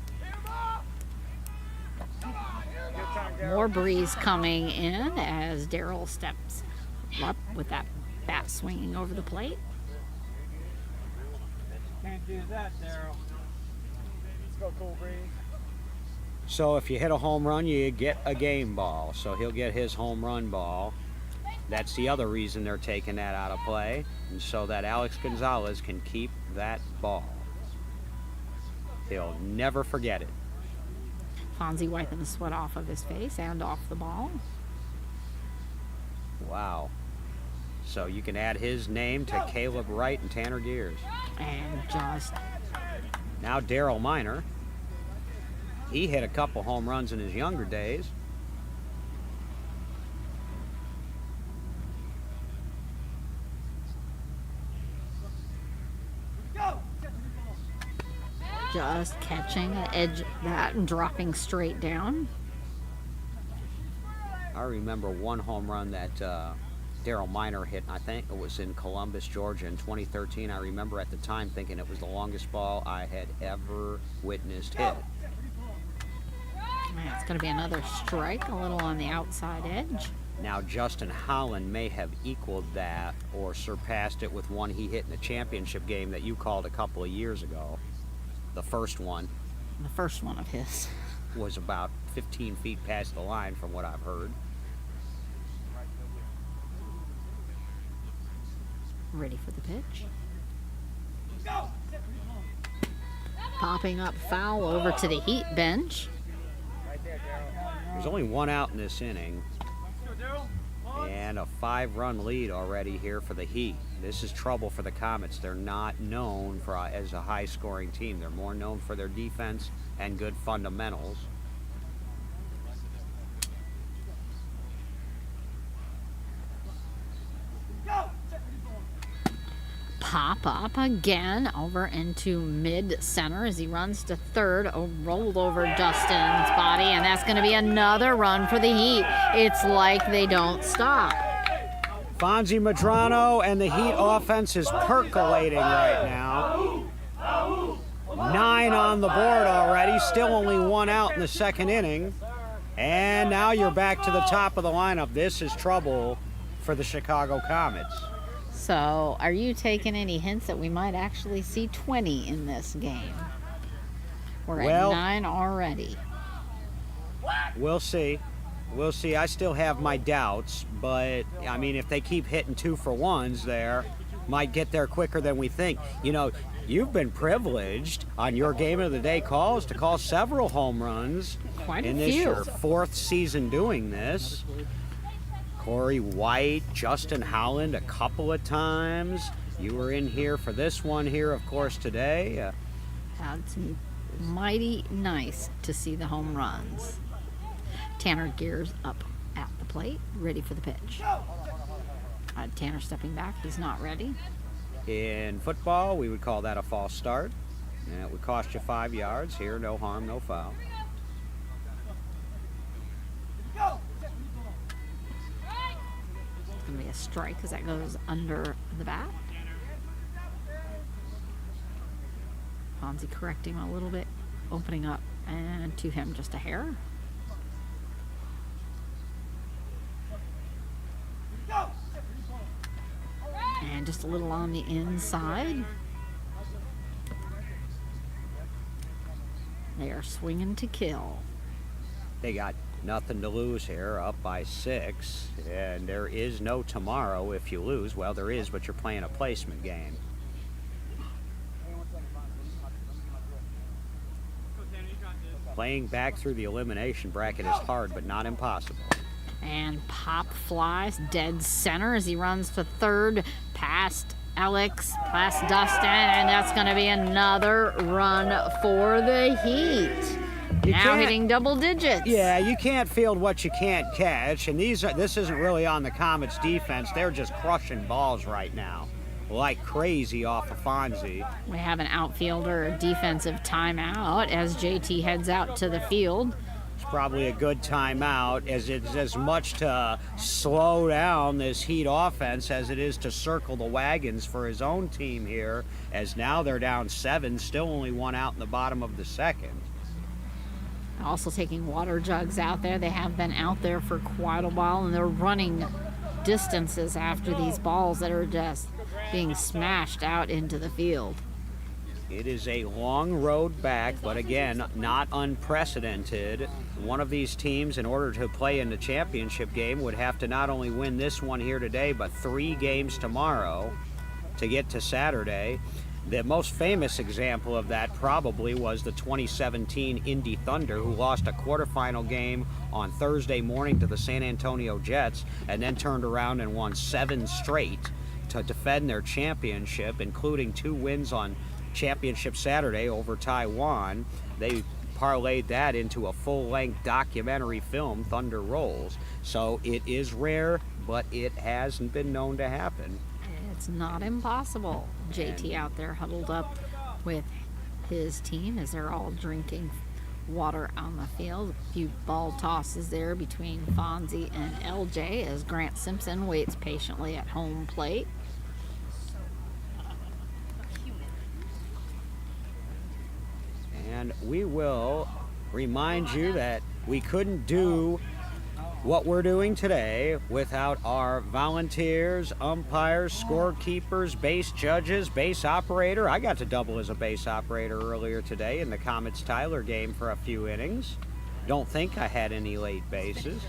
More breeze coming in as Daryl steps up with that bat swinging over the plate. Can't do that, Daryl. Let's go, Cool Breeze. So if you hit a home run, you get a game ball. So he'll get his home run ball. That's the other reason they're taking that out of play, and so that Alex Gonzalez can keep that ball. He'll never forget it. Fonzie wiping the sweat off of his face and off the ball. Wow. So you can add his name to Caleb Wright and Tanner Gears. And just Now Daryl Miner. He hit a couple home runs in his younger days. just catching the edge of that and dropping straight down. I remember one home run that Daryl Miner hit, and I think it was in Columbus, Georgia in 2013. I remember at the time thinking it was the longest ball I had ever witnessed hit. Man, it's going to be another strike, a little on the outside edge. Now, Justin Holland may have equaled that or surpassed it with one he hit in the championship game that you called a couple of years ago. The first one The first one of his. was about 15 feet past the line from what I've heard. Ready for the pitch. Popping up foul over to the Heat bench. There's only one out in this inning. And a 5-run lead already here for the Heat. This is trouble for the Comets. They're not known for as a high-scoring team. They're more known for their defense and good fundamentals. Pop up again over into mid-center as he runs to third. Oh, rolled over Dustin's body, and that's going to be another run for the Heat. It's like they don't stop. Fonzie Medrano and the Heat offense is percolating right now. 9 on the board already. Still only 1 out in the second inning. And now you're back to the top of the lineup. This is trouble for the Chicago Comets. So, are you taking any hints that we might actually see 20 in this game? We're at 9 already. We'll see. We'll see. I still have my doubts, but I mean, if they keep hitting 2-for-1s there, might get there quicker than we think. You know, you've been privileged on your Game of the Day calls to call several home runs. Quite a in this few. your 4th season doing this. Corey White, Justin Howland a couple of times. You were in here for this one here, of course, today. That's mighty nice to see the home runs. Tanner gears up at the plate, ready for the pitch. Tanner stepping back, he's not ready. In football, we would call that a false start. And it would cost you 5 yards. Here, no harm, no foul. It's going to be a strike because that goes under the bat. Fonzie correcting him a little bit, opening up and to him just a hair. And just a little on the inside. They are swinging to kill. They got nothing to lose here, up by 6. And there is no tomorrow if you lose. Well, there is, but you're playing a placement game. Playing back through the elimination bracket is hard, but not impossible. And pop flies dead center as he runs to third, past Alex, past Dustin, and that's going to be another run for the Heat. Now hitting double digits. Yeah, you can't field what you can't catch, and this isn't really on the Comets' defense. They're just crushing balls right now, like crazy off of Fonzie. We have an outfielder defensive timeout as JT heads out to the field. It's probably a good timeout, as it's as much to slow down this Heat offense as it is to circle the wagons for his own team here, as now they're down 7, still only 1 out in the bottom of the second. Also taking water jugs out there. They have been out there for quite a while, and they're running distances after these balls that are just being smashed out into the field. It is a long road back, but again, not unprecedented. One of these teams, in order to play in the championship game, would have to not only win this one here today, but 3 games tomorrow to get to Saturday. The most famous example of that probably was the 2017 Indy Thunder, who lost a quarterfinal game on Thursday morning to the San Antonio Jets and then turned around and won 7 straight to defend their championship, including 2 wins on Championship Saturday over Taiwan. They parlayed that into a full-length documentary film, Thunder Rolls. So it is rare, but it hasn't been known to happen. It's not impossible. JT out there huddled up with his team as they're all drinking water on the field. A few ball tosses there between Fonzie and LJ as Grant Simpson waits patiently at home plate. And we will remind you that we couldn't do what we're doing today without our volunteers, umpires, scorekeepers, base judges, base operator. I got to double as a base operator earlier today in the Comets-Tyler game for a few innings. Don't think I had any late bases.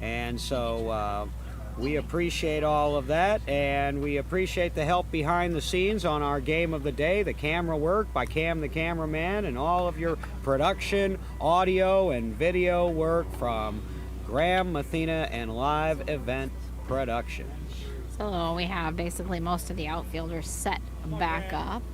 And so we appreciate all of that, and we appreciate the help behind the scenes on our game of the day, the camera work by Cam the cameraman, and all of your production, audio, and video work from Graham, Mathena, and Live Event Productions. So we have basically most of the outfielders set back up.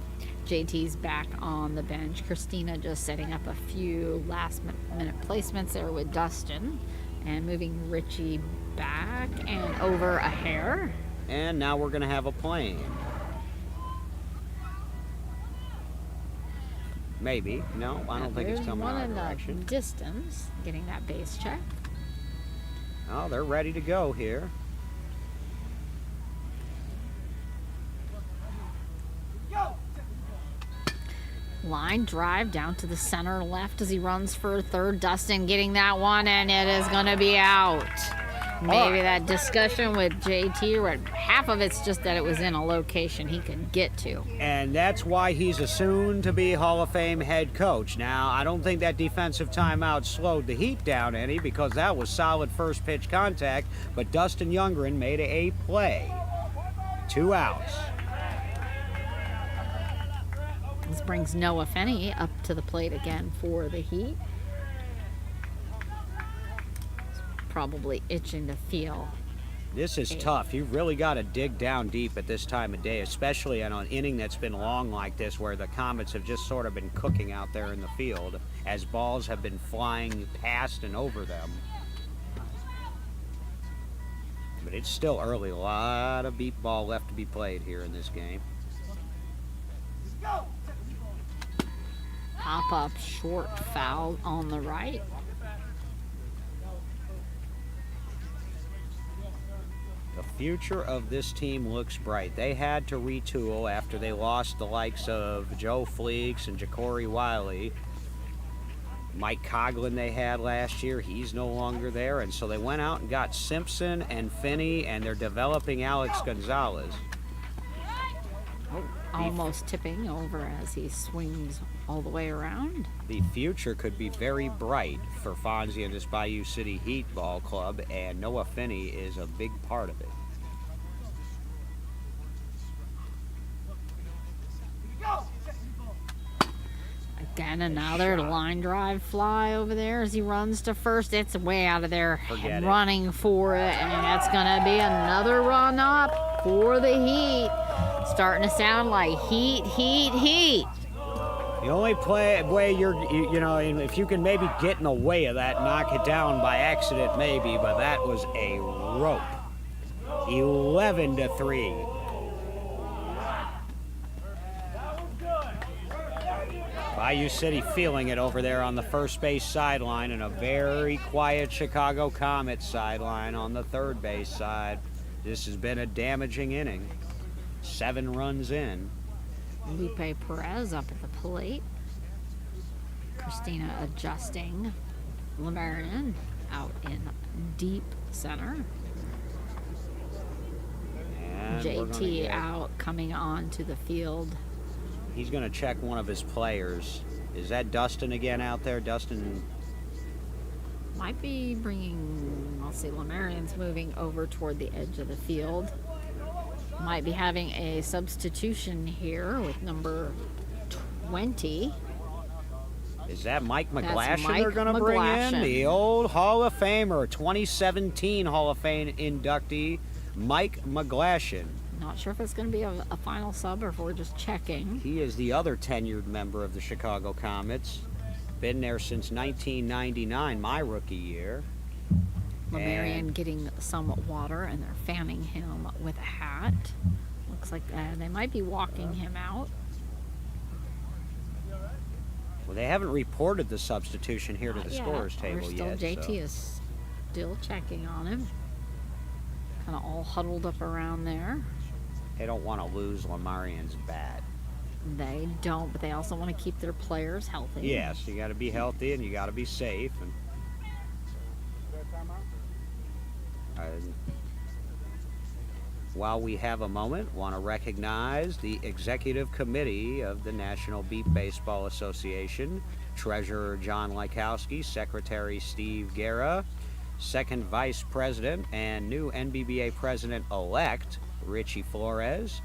JT's back on the bench. Christina just setting up a few last minute placements there with Dustin and moving Richie back and over a hair. And now we're going to have a plane. Maybe. No, I don't think it's coming one our in direction. the distance getting that base check. Oh, they're ready to go here. Line drive down to the center left as he runs for third. Dustin getting that one, and it is going to be out. Maybe that discussion with JT, where half of it's just that it was in a location he could get to. And that's why he's a soon-to-be Hall of Fame head coach. Now, I don't think that defensive timeout slowed the Heat down any, because that was solid first pitch contact, but Dustin Youngren made a play. 2 outs. This brings Noah Fenney up to the plate again for the Heat. Probably itching to feel. This is tough. You've really got to dig down deep at this time of day, especially on an inning that's been long like this, where the Comets have just sort of been cooking out there in the field as balls have been flying past and over them. But it's still early. A lot of beat ball left to be played here in this game. Pop up short foul on the right. The future of this team looks bright. They had to retool after they lost the likes of Joe Fleeks and Ja'Cory Wiley. Mike Coughlin they had last year, he's no longer there, and so they went out and got Simpson and Finney, and they're developing Alex Gonzalez. Almost tipping over as he swings all the way around. The future could be very bright for Fonzie and this Bayou City Heat ball club, and Noah Finney is a big part of it. Again, another line drive fly over there as he runs to first. It's way out of there. Forget it. Running for it, and that's going to be another run up for the Heat. Starting to sound like Heat, Heat, Heat. The only way you know, if you can maybe get in the way of that, knock it down by accident maybe, but that was a rope. 11-3. Bayou City feeling it over there on the first base sideline, and a very quiet Chicago Comets sideline on the third base side. This has been a damaging inning. 7 runs in. Lupe Perez up at the plate. Christina adjusting. Lemarian out in deep center. And JT out coming on to the field. He's going to check one of his players. Is that Dustin again out there? Dustin Might be bringing, I'll see, Lemarian's moving over toward the edge of the field. Might be having a substitution here with number 20. Is that Mike That's McGlashan Mike they're going to bring in? McGlashan. The old Hall of Famer, 2017 Hall of Fame inductee, Mike McGlashan. Not sure if it's going to be a final sub or if we're just checking. He is the other tenured member of the Chicago Comets. Been there since 1999, my rookie year. Lemarian getting some water, and they're fanning him with a hat. Looks like they might be walking him out. Well, they haven't reported the substitution here to the Yeah, scorer's table yet. JT so. is still checking on him. Kind of all huddled up around there. They don't want to lose Lemarian's bat. They don't, but they also want to keep their players healthy. Yes, you got to be healthy and you got to be safe. And while we have a moment, want to recognize the Executive Committee of the National Beat Baseball Association, Treasurer John Lykowski, Secretary Steve Guerra, Second Vice President and new NBBA President-elect Richie Flores,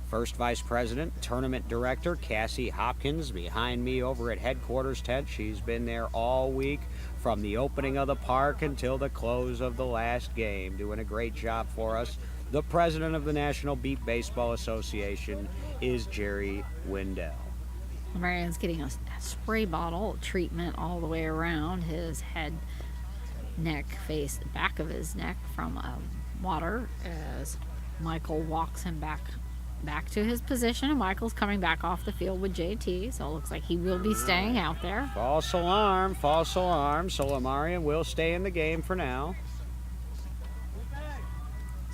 First Vice President, Tournament Director Cassie Hopkins behind me over at headquarters tent. She's been there all week from the opening of the park until the close of the last game, doing a great job for us. The President of the National Beat Baseball Association is Jerry Wendell. Lemarian's getting a spray bottle treatment all the way around his head, neck, face, back of his neck from water as Michael walks him back to his position, and Michael's coming back off the field with JT, so it looks like he will be staying out there. False alarm, false alarm. So Lemarian will stay in the game for now.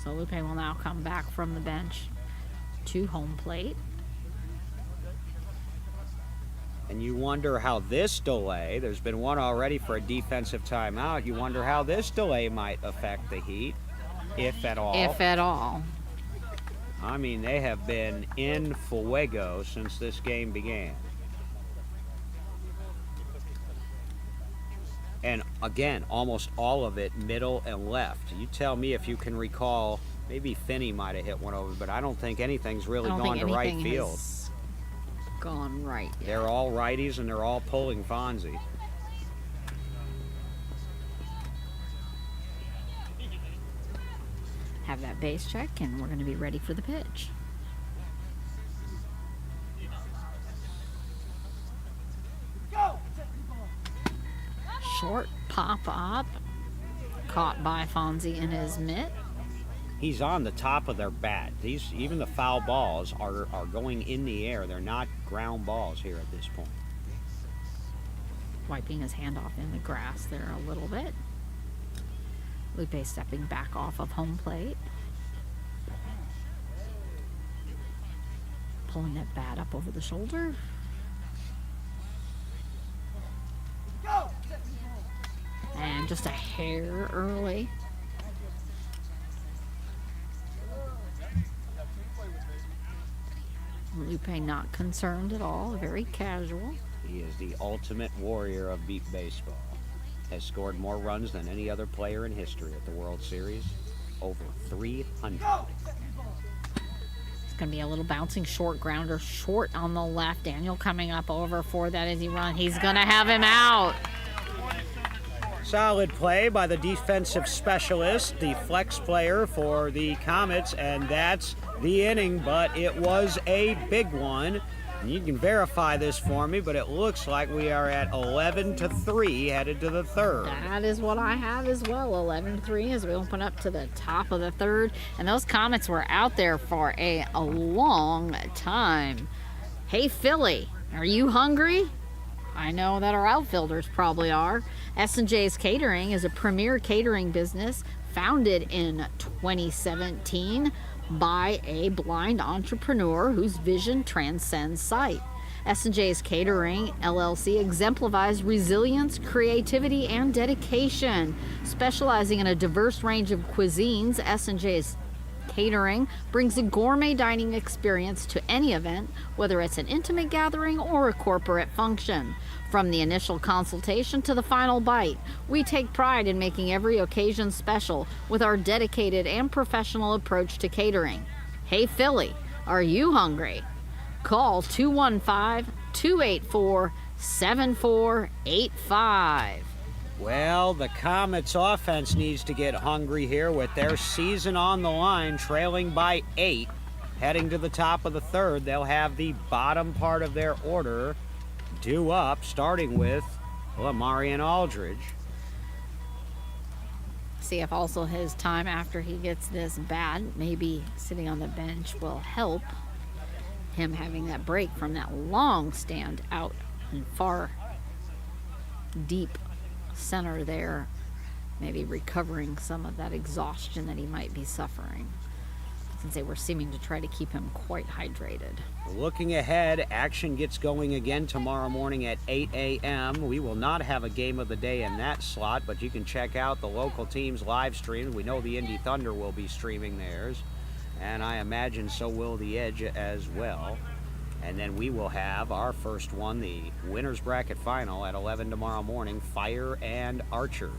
So Lupe will now come back from the bench to home plate. And you wonder how this delay, there's been one already for a defensive timeout, you wonder how this delay might affect the Heat, if at all. If at all. I mean, they have been in fuego since this game began. And again, almost all of it middle and left. You tell me if you can recall, maybe Finney might have hit one over, but I don't think anything's really gone to right field. Gone right. Yeah. They're all righties and they're all pulling Fonzie. Have that base check, and we're going to be ready for the pitch. Short pop up, caught by Fonzie in his mitt. He's on the top of their bat. These, even the foul balls are going in the air. They're not ground balls here at this point. Wiping his hand off in the grass there a little bit. Lupe stepping back off of home plate. Pulling that bat up over the shoulder. And just a hair early. Lupe not concerned at all, very casual. He is the ultimate warrior of beat baseball. Has scored more runs than any other player in history at the World Series. Over 300. It's going to be a little bouncing short grounder, short on the left. Daniel coming up over for that as he runs. He's going to have him out. Solid play by the defensive specialist, the flex player for the Comets, and that's the inning, but it was a big one. And you can verify this for me, but it looks like we are at 11-3 headed to the third. That is what I have as well, 11-3 as we open up to the top of the third. And those Comets were out there for a long time. Hey, Philly, are you hungry? I know that our outfielders probably are. S&J's Catering is a premier catering business founded in 2017 by a blind entrepreneur whose vision transcends sight. S&J's Catering, LLC, exemplifies resilience, creativity, and dedication. Specializing in a diverse range of cuisines, S&J's Catering brings a gourmet dining experience to any event, whether it's an intimate gathering or a corporate function. From the initial consultation to the final bite, we take pride in making every occasion special with our dedicated and professional approach to catering. Hey Philly, are you hungry? Call 215-284-7485. Well, the Comets offense needs to get hungry here with their season on the line, trailing by 8. Heading to the top of the third, they'll have the bottom part of their order due up, starting with Marion Aldridge. See if also his time after he gets this bat, maybe sitting on the bench, will help him having that break from that long stand out and far deep center there, maybe recovering some of that exhaustion that he might be suffering, since they were seeming to try to keep him quite hydrated. Looking ahead, action gets going again tomorrow morning at 8 a.m. We will not have a game of the day in that slot, but you can check out the local team's live stream. We know the Indy Thunder will be streaming theirs, and I imagine so will the Edge as well. And then we will have our first one, the winner's bracket final at 11 tomorrow morning, Fire and Archers.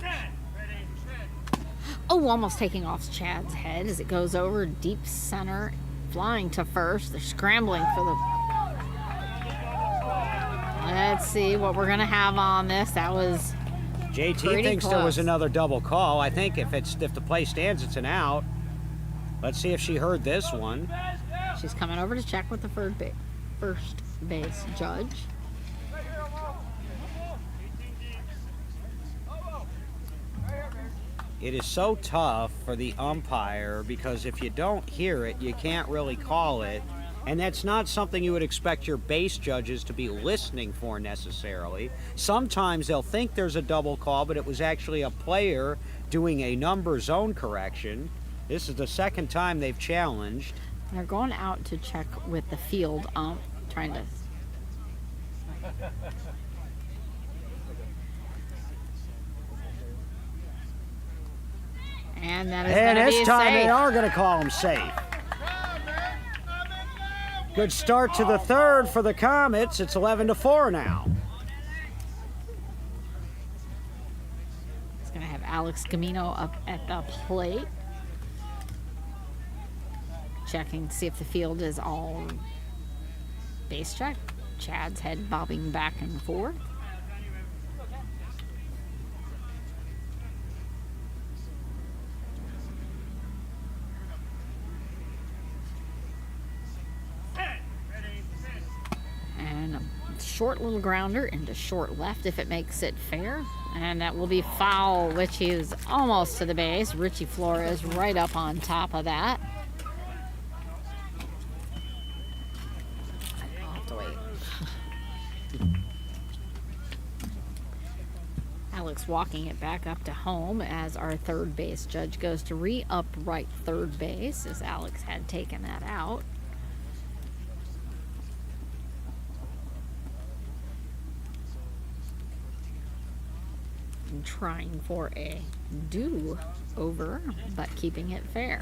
Oh, almost taking off Chad's head as it goes over deep center, flying to first. They're scrambling for the... Let's see what we're going to have on this. That was JT thinks close. There was another double call. I think if the play stands, it's an out. Let's see if she heard this one. She's coming over to check with the first base judge. It is so tough for the umpire because if you don't hear it, you can't really call it. And that's not something you would expect your base judges to be listening for necessarily. Sometimes they'll think there's a double call, but it was actually a player doing a number zone correction. This is the second time they've challenged. They're going out to check with the field ump, trying to And that is going to be this time they safe. are going to call him safe. Good start to the third for the Comets. It's 11-4 now. It's going to have Alex Camino up at the plate. Checking to see if the field is all base check. Chad's head bobbing back and forth. And a short little grounder into short left if it makes it fair. And that will be foul, which is almost to the base. Richie Flores right up on top of that. I'll have to wait. Alex walking it back up to home as our third base judge goes to re-upright third base, as Alex had taken that out. And trying for a do-over, but keeping it fair.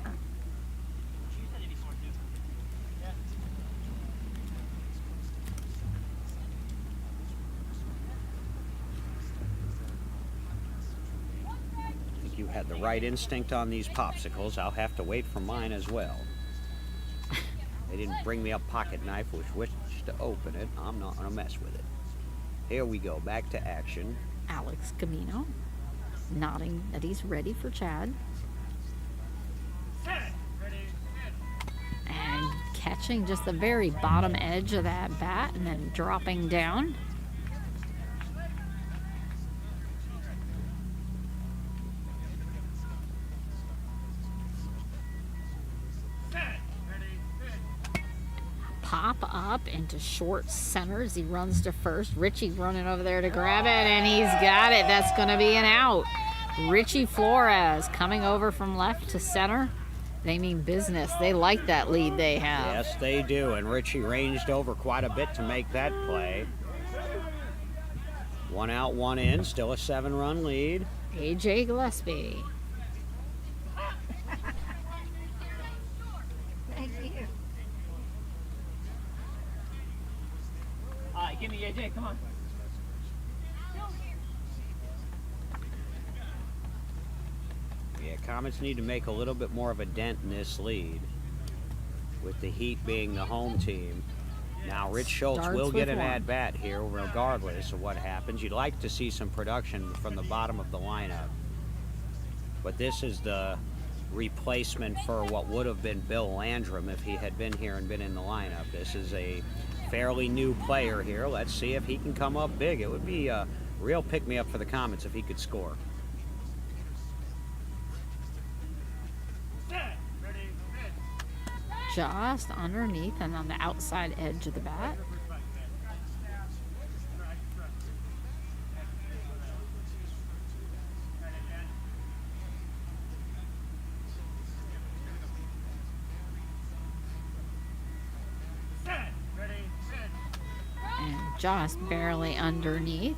You had the right instinct on these popsicles. I'll have to wait for mine as well. They didn't bring me a pocket knife with which to open it. I'm not going to mess with it. Here we go, back to action. Alex Camino nodding that he's ready for Chad. And catching just the very bottom edge of that bat and then dropping down. Pop up into short center as he runs to first. Richie running over there to grab it, and he's got it. That's going to be an out. Richie Flores coming over from left to center. They mean business. They like that lead they have. Yes, they do, and Richie ranged over quite a bit to make that play. One out, one in, still a 7-run lead. A.J. Gillespie. Thank you. All right, give me AJ, come on. Yeah, Comets need to make a little bit more of a dent in this lead, with the Heat being the home team. Now, Rich Schultz Starts will get with an one. at-bat here regardless of what happens. You'd like to see some production from the bottom of the lineup. But this is the replacement for what would have been Bill Landrum if he had been here and been in the lineup. This is a fairly new player here. Let's see if he can come up big. It would be a real pick-me-up for the Comets if he could score. Just underneath and on the outside edge of the bat. And just barely underneath.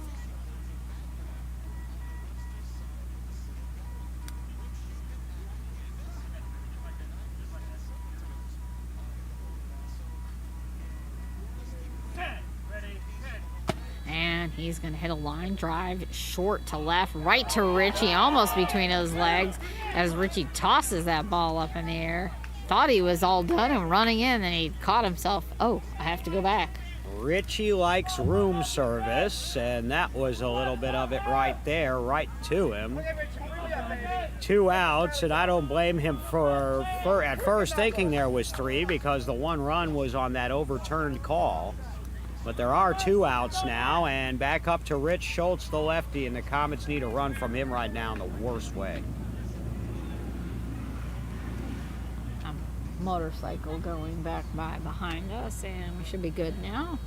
And he's going to hit a line drive short to left, right to Richie, almost between his legs, as Richie tosses that ball up in the air. Thought he was all done and running in, and he caught himself. Oh, I have to go back. Richie likes room service, and that was a little bit of it right there, right to him. 2 outs, and I don't blame him for at first thinking there was 3, because the 1 run was on that overturned call. But there are 2 outs now, and back up to Rich Schultz, the lefty, and the Comets need a run from him right now in the worst way. Motorcycle going back by behind us, and we should be good now.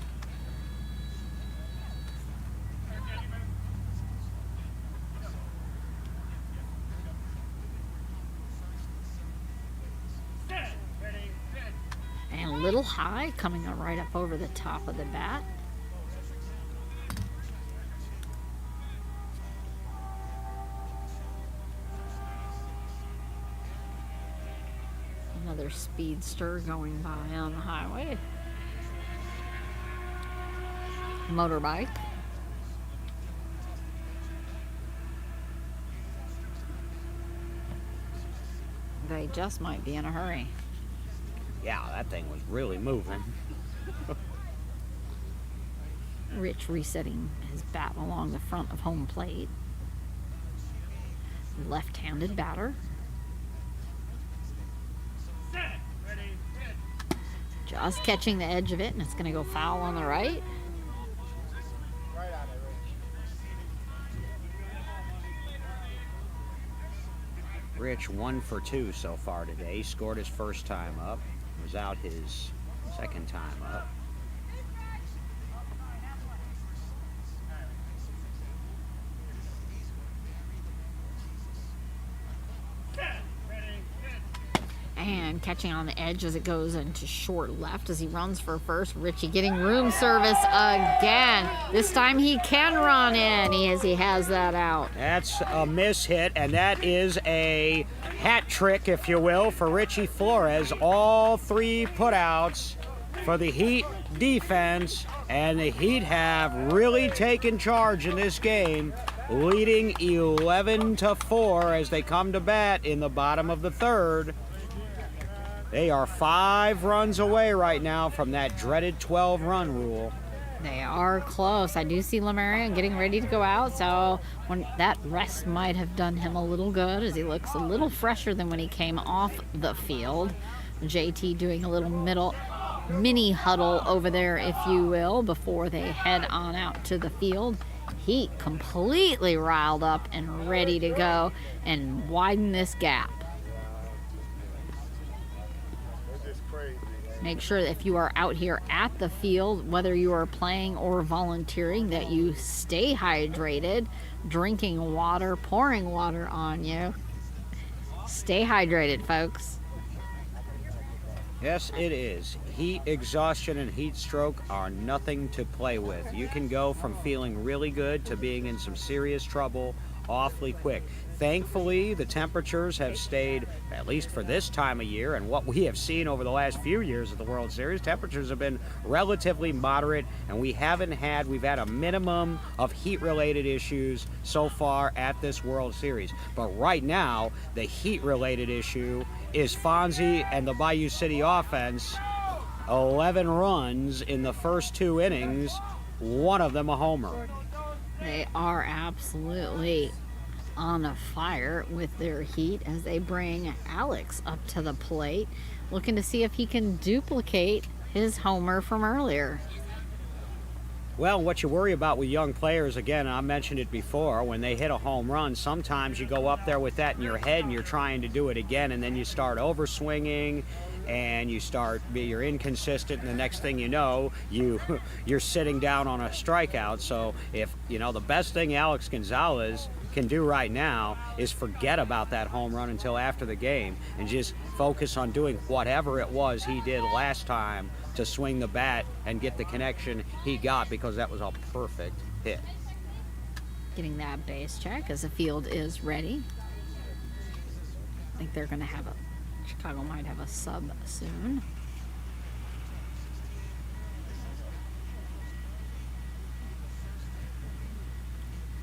And a little high, coming right up over the top of the bat. Another speedster going by on the highway. Motorbike. They just might be in a hurry. Yeah, that thing was really moving. Rich resetting his bat along the front of home plate. Left-handed batter. Just catching the edge of it, and it's going to go foul on the right. Rich 1 for 2 so far today. He scored his first time up. Was out his second time up. And catching on the edge as it goes into short left as he runs for first. Richie getting room service again. This time he can run in as he has that out. That's a miss hit, and that is a hat trick, if you will, for Richie Flores. All 3 putouts for the Heat defense, and the Heat have really taken charge in this game, leading 11-4 as they come to bat in the bottom of the third. They are 5 runs away right now from that dreaded 12-run rule. They are close. I do see Lemarion getting ready to go out, so that rest might have done him a little good as he looks a little fresher than when he came off the field. JT doing a little mini huddle over there, if you will, before they head on out to the field. Heat completely riled up and ready to go and widen this gap. Make sure that if you are out here at the field, whether you are playing or volunteering, that you stay hydrated, drinking water, pouring water on you. Stay hydrated, folks. Yes, it is. Heat exhaustion and heat stroke are nothing to play with. You can go from feeling really good to being in some serious trouble awfully quick. Thankfully, the temperatures have stayed, at least for this time of year, and what we have seen over the last few years of the World Series, temperatures have been relatively moderate, and we've had a minimum of heat-related issues so far at this World Series. But right now, the heat-related issue is Fonzie and the Bayou City offense. 11 runs in the first 2 innings, one of them a homer. They are absolutely on a fire with their heat as they bring Alex up to the plate, looking to see if he can duplicate his homer from earlier. Well, what you worry about with young players, again, I mentioned it before, when they hit a home run, sometimes you go up there with that in your head and you're trying to do it again, and then you start overswinging and you're inconsistent, and the next thing you know, you're sitting down on a strikeout. So if, the best thing Alex Gonzalez can do right now is forget about that home run until after the game and just focus on doing whatever it was he did last time to swing the bat and get the connection he got, because that was a perfect hit. Getting that base check as the field is ready. I think they're going to have Chicago might have a sub soon.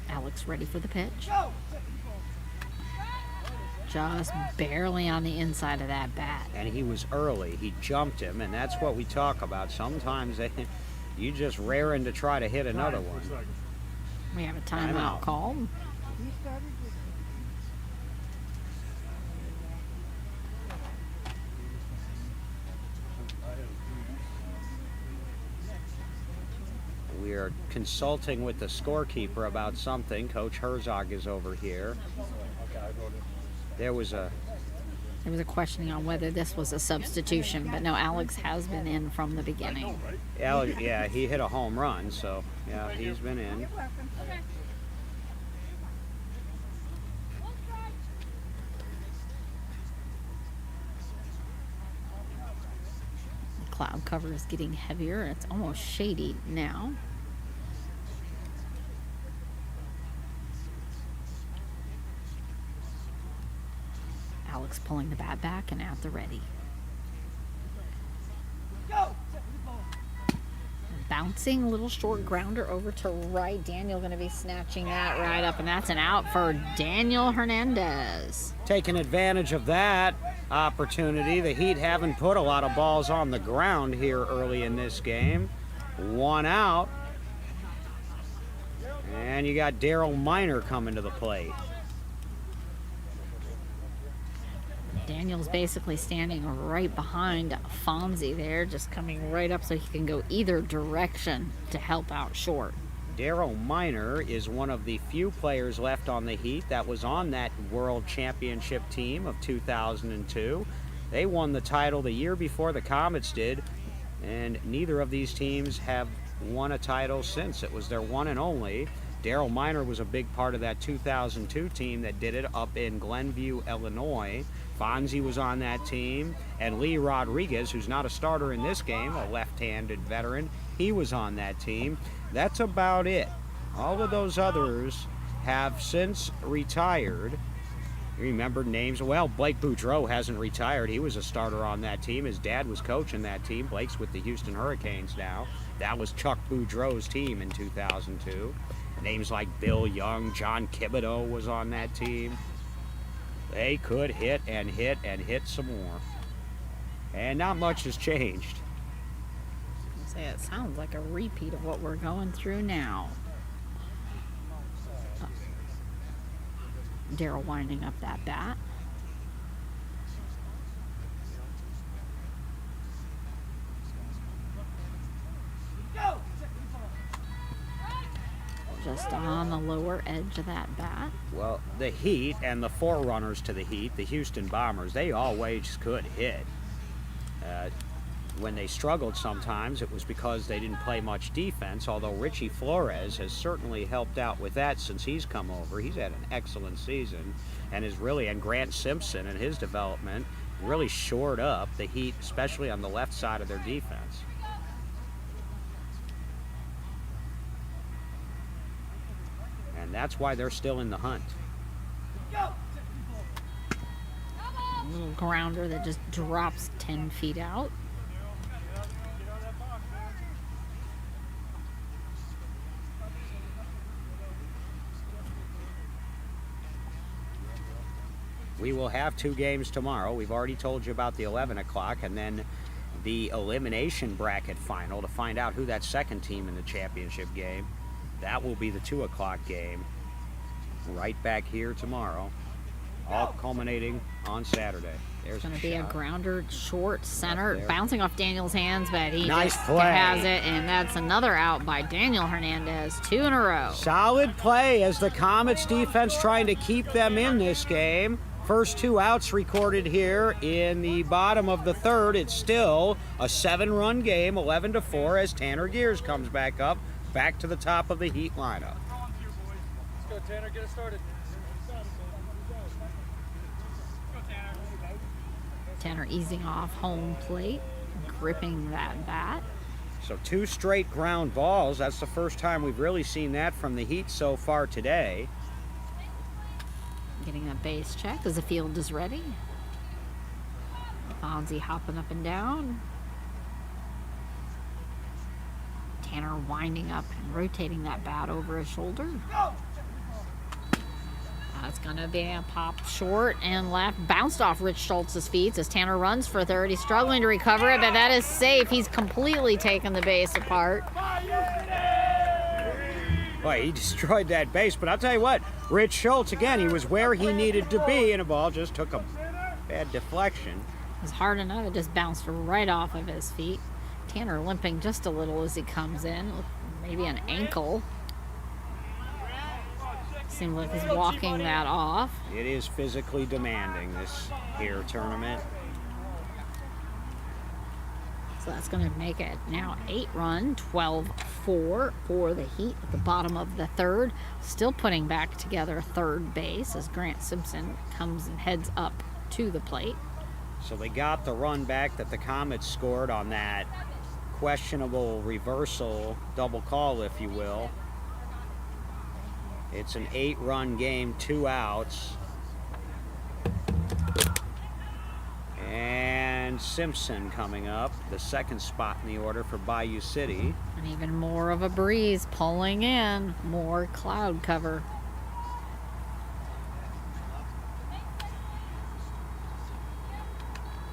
Alex ready for the pitch. Just barely on the inside of that bat. And he was early. He jumped him, and that's what we talk about. Sometimes you just raring to try to hit another one. We have a timeout called. We are consulting with the scorekeeper about something. Coach Herzog is over here. There was a questioning on whether this was a substitution, but no, Alex has been in from the beginning. Yeah, he hit a home run, so yeah, he's been in. The cloud cover is getting heavier. It's almost shady now. Alex pulling the bat back and at the ready. bouncing little short grounder over to right. Daniel going to be snatching that right up, and that's an out for Daniel Hernandez. Taking advantage of that opportunity, the Heat haven't put a lot of balls on the ground here early in this game. One out. And you got Daryl Miner coming to the plate. Daniel's basically standing right behind Fonzie there, just coming right up so he can go either direction to help out short. Daryl Miner is one of the few players left on the Heat that was on that World Championship team of 2002. They won the title the year before the Comets did, and neither of these teams have won a title since. It was their one and only. Daryl Miner was a big part of that 2002 team that did it up in Glenview, Illinois. Fonzie was on that team, and Lee Rodriguez, who's not a starter in this game, a left-handed veteran, he was on that team. That's about it. All of those others have since retired. You remember names? Well, Blake Boudreau hasn't retired. He was a starter on that team. His dad was coaching that team. Blake's with the Houston Hurricanes now. That was Chuck Boudreau's team in 2002. Names like Bill Young, John Thibodeau was on that team. They could hit and hit and hit some more. And not much has changed. It sounds like a repeat of what we're going through now. Daryl winding up that bat. Just on the lower edge of that bat. Well, the Heat and the forerunners to the Heat, the Houston Bombers, they always could hit. When they struggled sometimes, it was because they didn't play much defense, although Richie Flores has certainly helped out with that since he's come over. He's had an excellent season and Grant Simpson and his development really shored up the Heat, especially on the left side of their defense. And that's why they're still in the hunt. A little grounder that just drops 10 feet out. We will have 2 games tomorrow. We've already told you about the 11 o'clock, and then the elimination bracket final to find out who that second team in the championship game. That will be the 2 o'clock game right back here tomorrow, all culminating on Saturday. There's going to be a grounder short center, there, bouncing off Daniel's hands, but he nice just play. has it, and that's another out by Daniel Hernandez, 2 in a row. Solid play as the Comets defense trying to keep them in this game. First 2 outs recorded here in the bottom of the third. It's still a 7-run game, 11-4, as Tanner Gears comes back up, back to the top of the Heat lineup. Let's go, Tanner. Get it started. Tanner easing off home plate, gripping that bat. So 2 straight ground balls. That's the first time we've really seen that from the Heat so far today. Getting a base check as the field is ready. Fonzie hopping up and down. Tanner winding up and rotating that bat over his shoulder. That's going to be a pop short and left. Bounced off Rich Schultz's feet as Tanner runs for third. He's struggling to recover it, but that is safe. He's completely taken the base apart. Boy, he destroyed that base, but I'll tell you what, Rich Schultz, again, he was where he needed to be, and the ball just took a bad deflection. It was hard enough. It just bounced right off of his feet. Tanner limping just a little as he comes in, maybe an ankle. Seems like he's walking that off. It is physically demanding, this here tournament. So that's going to make it now 8-run, 12-4 for the Heat at the bottom of the third. Still putting back together third base as Grant Simpson comes and heads up to the plate. So they got the run back that the Comets scored on that questionable reversal double call, if you will. It's an 8-run game, 2 outs. And and Simpson coming up, the second spot in the order for Bayou City. And even more of a breeze pulling in, more cloud cover.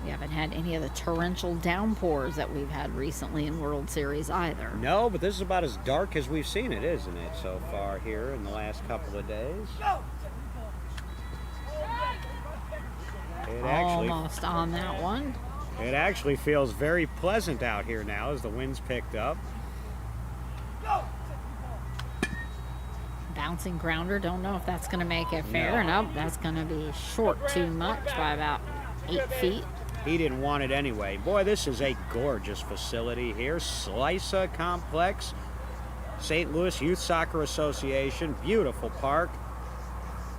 We haven't had any of the torrential downpours that we've had recently in World Series either. No, but this is about as dark as we've seen it, isn't it, so far here in the last couple of days? Almost on that one. It actually feels very pleasant out here now as the wind's picked up. Bouncing grounder, don't know if that's going to make it fair. No. Nope, that's going to be short too much by about 8 feet. He didn't want it anyway. Boy, this is a gorgeous facility here. Slica Complex, St. Louis Youth Soccer Association, beautiful park.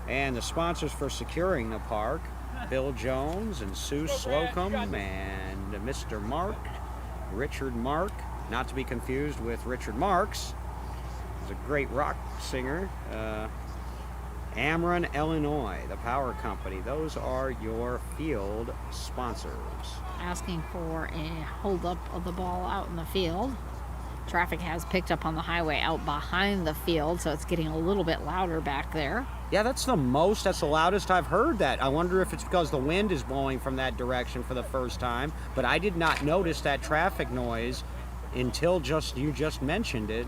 And the sponsors for securing the park, Bill Jones and Sue Slocum and Mr. Mark, Richard Mark, not to be confused with Richard Marx. He's a great rock singer. Ameren, Illinois, the power company. Those are your field sponsors. Asking for a hold-up of the ball out in the field. Traffic has picked up on the highway out behind the field, so it's getting a little bit louder back there. Yeah, that's the loudest I've heard that. I wonder if it's because the wind is blowing from that direction for the first time, but I did not notice that traffic noise until you just mentioned it.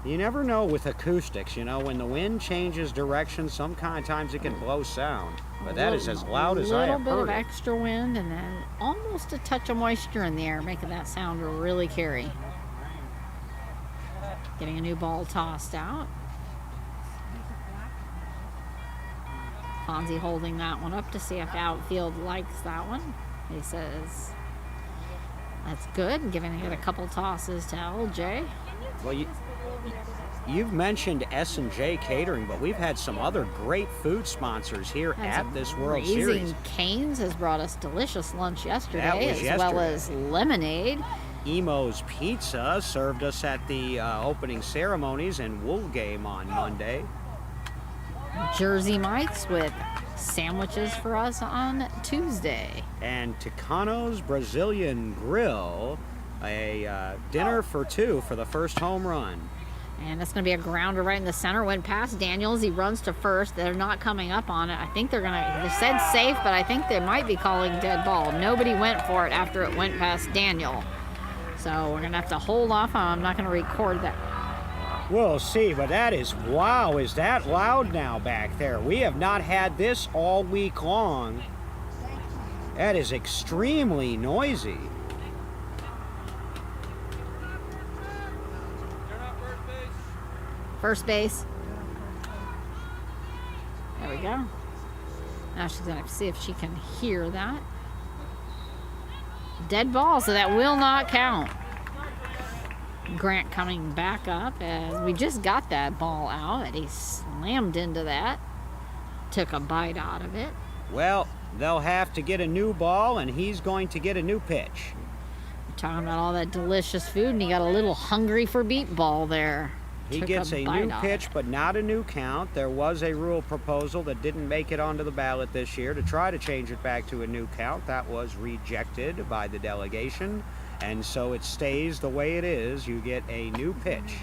You never know with acoustics, you know, when the wind changes direction, sometimes it can blow sound. But that is as loud as I have heard it. A little bit of extra wind and then almost a touch of moisture in the air, making that sound really carry. Getting a new ball tossed out. Fonzie holding that one up to see if the outfield likes that one. He says that's good, and giving it a couple tosses to LJ. Well, you've mentioned S&J Catering, but we've had some other great food sponsors here at this World Series. Cane's has brought us delicious lunch yesterday, as well as lemonade. Emo's Pizza served us at the opening ceremonies and Wool Game on Monday. Jersey Mike's with sandwiches for us on Tuesday. And Tucano's Brazilian Grill, a dinner for two for the first home run. And it's going to be a grounder right in the center. Went past Daniels. He runs to first. They're not coming up on it. I think they said safe, but I think they might be calling dead ball. Nobody went for it after it went past Daniel. So we're going to have to hold off. I'm not going to record that. We'll see, but that is, wow, is that loud now back there? We have not had this all week long. That is extremely noisy. First base. There we go. Now she's going to see if she can hear that. Dead ball, so that will not count. Grant coming back up as we just got that ball out, and he slammed into that. Took a bite out of it. Well, they'll have to get a new ball, and he's going to get a new pitch. Talking about all that delicious food, and he got a little hungry for beat ball there. He gets a new pitch, but not a new count. There was a rule proposal that didn't make it onto the ballot this year to try to change it back to a new count. That was rejected by the delegation, and so it stays the way it is. You get a new pitch,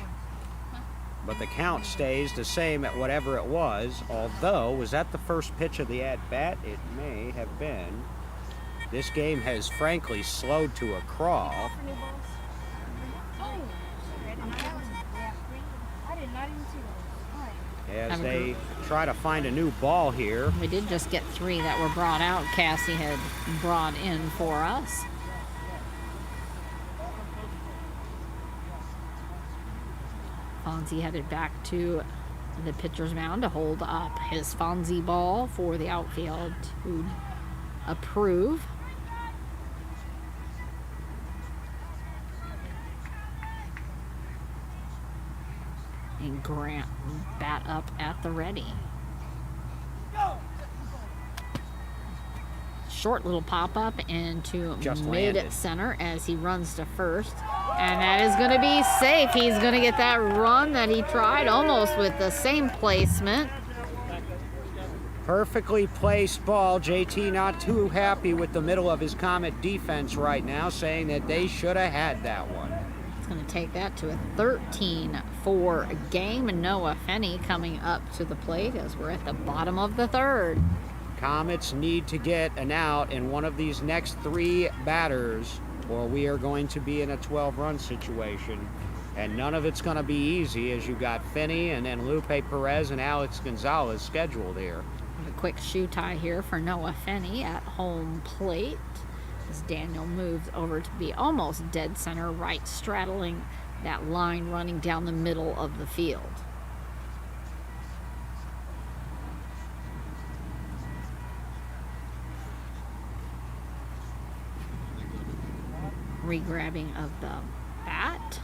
but the count stays the same at whatever it was, although, was that the first pitch of the at-bat? It may have been. This game has frankly slowed to a crawl. As they try to find a new ball here. We did just get 3 that were brought out. Cassie had brought in for us. Fonzie headed back to the pitcher's mound to hold up his Fonzie ball for the outfield to approve. And Grant bat up at the ready. Short little pop-up into mid-center as he runs to first. And that is going to be safe. He's going to get that run that he tried almost with the same placement. Perfectly placed ball. JT not too happy with the middle of his Comet defense right now, saying that they should have had that one. It's going to take that to a 13-4 game. And Noah Fenney coming up to the plate as we're at the bottom of the third. Comets need to get an out in one of these next 3 batters, or we are going to be in a 12-run situation. And none of it's going to be easy, as you've got Finney and then Lupe Perez and Alex Gonzalez scheduled here. A quick shoe tie here for Noah Fenney at home plate as Daniel moves over to be almost dead center right, straddling that line running down the middle of the field. Re-grabbing of the bat,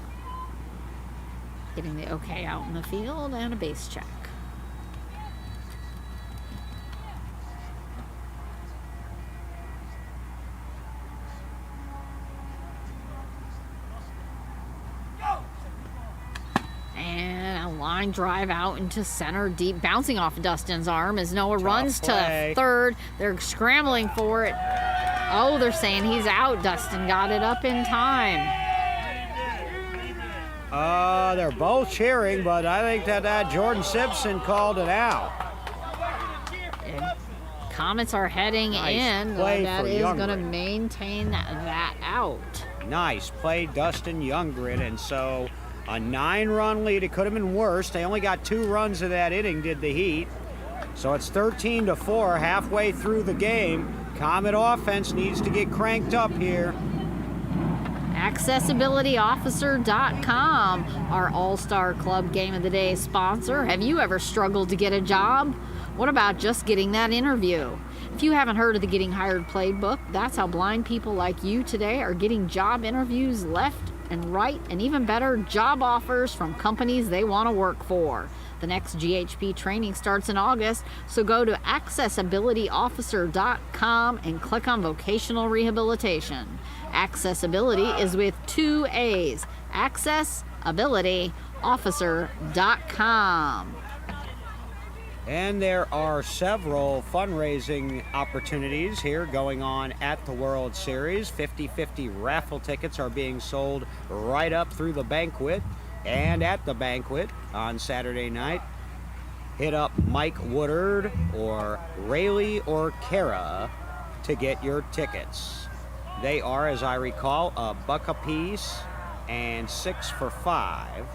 getting the okay out in the field, and a base check. And a line drive out into center deep, bouncing off Dustin's arm as Noah runs to third. They're scrambling for it. Oh, they're saying he's out. Dustin got it up in time. They're both cheering, but I think that Jordan Simpson called it out. And Comets are heading in. That is going to maintain that out. Nice play, Dustin Youngren. And so a 9-run lead. It could have been worse. They only got 2 runs of that inning, did the Heat. So it's 13-4 halfway through the game. Comet offense needs to get cranked up here. AccessibilityOfficer.com, our All-Star Club Game of the Day sponsor. Have you ever struggled to get a job? What about just getting that interview? If you haven't heard of the Getting Hired Playbook, that's how blind people like you today are getting job interviews left and right, and even better, job offers from companies they want to work for. The next GHP training starts in August, so go to accessibilityofficer.com and click on vocational rehabilitation. Accessibility is with 2 A's. Accessibilityofficer.com. And there are several fundraising opportunities here going on at the World Series. 50-50 raffle tickets are being sold right up through the banquet. And at the banquet on Saturday night, hit up Mike Woodard or Rayleigh or Kara to get your tickets. They are, as I recall, $1 a piece and 6 for $5.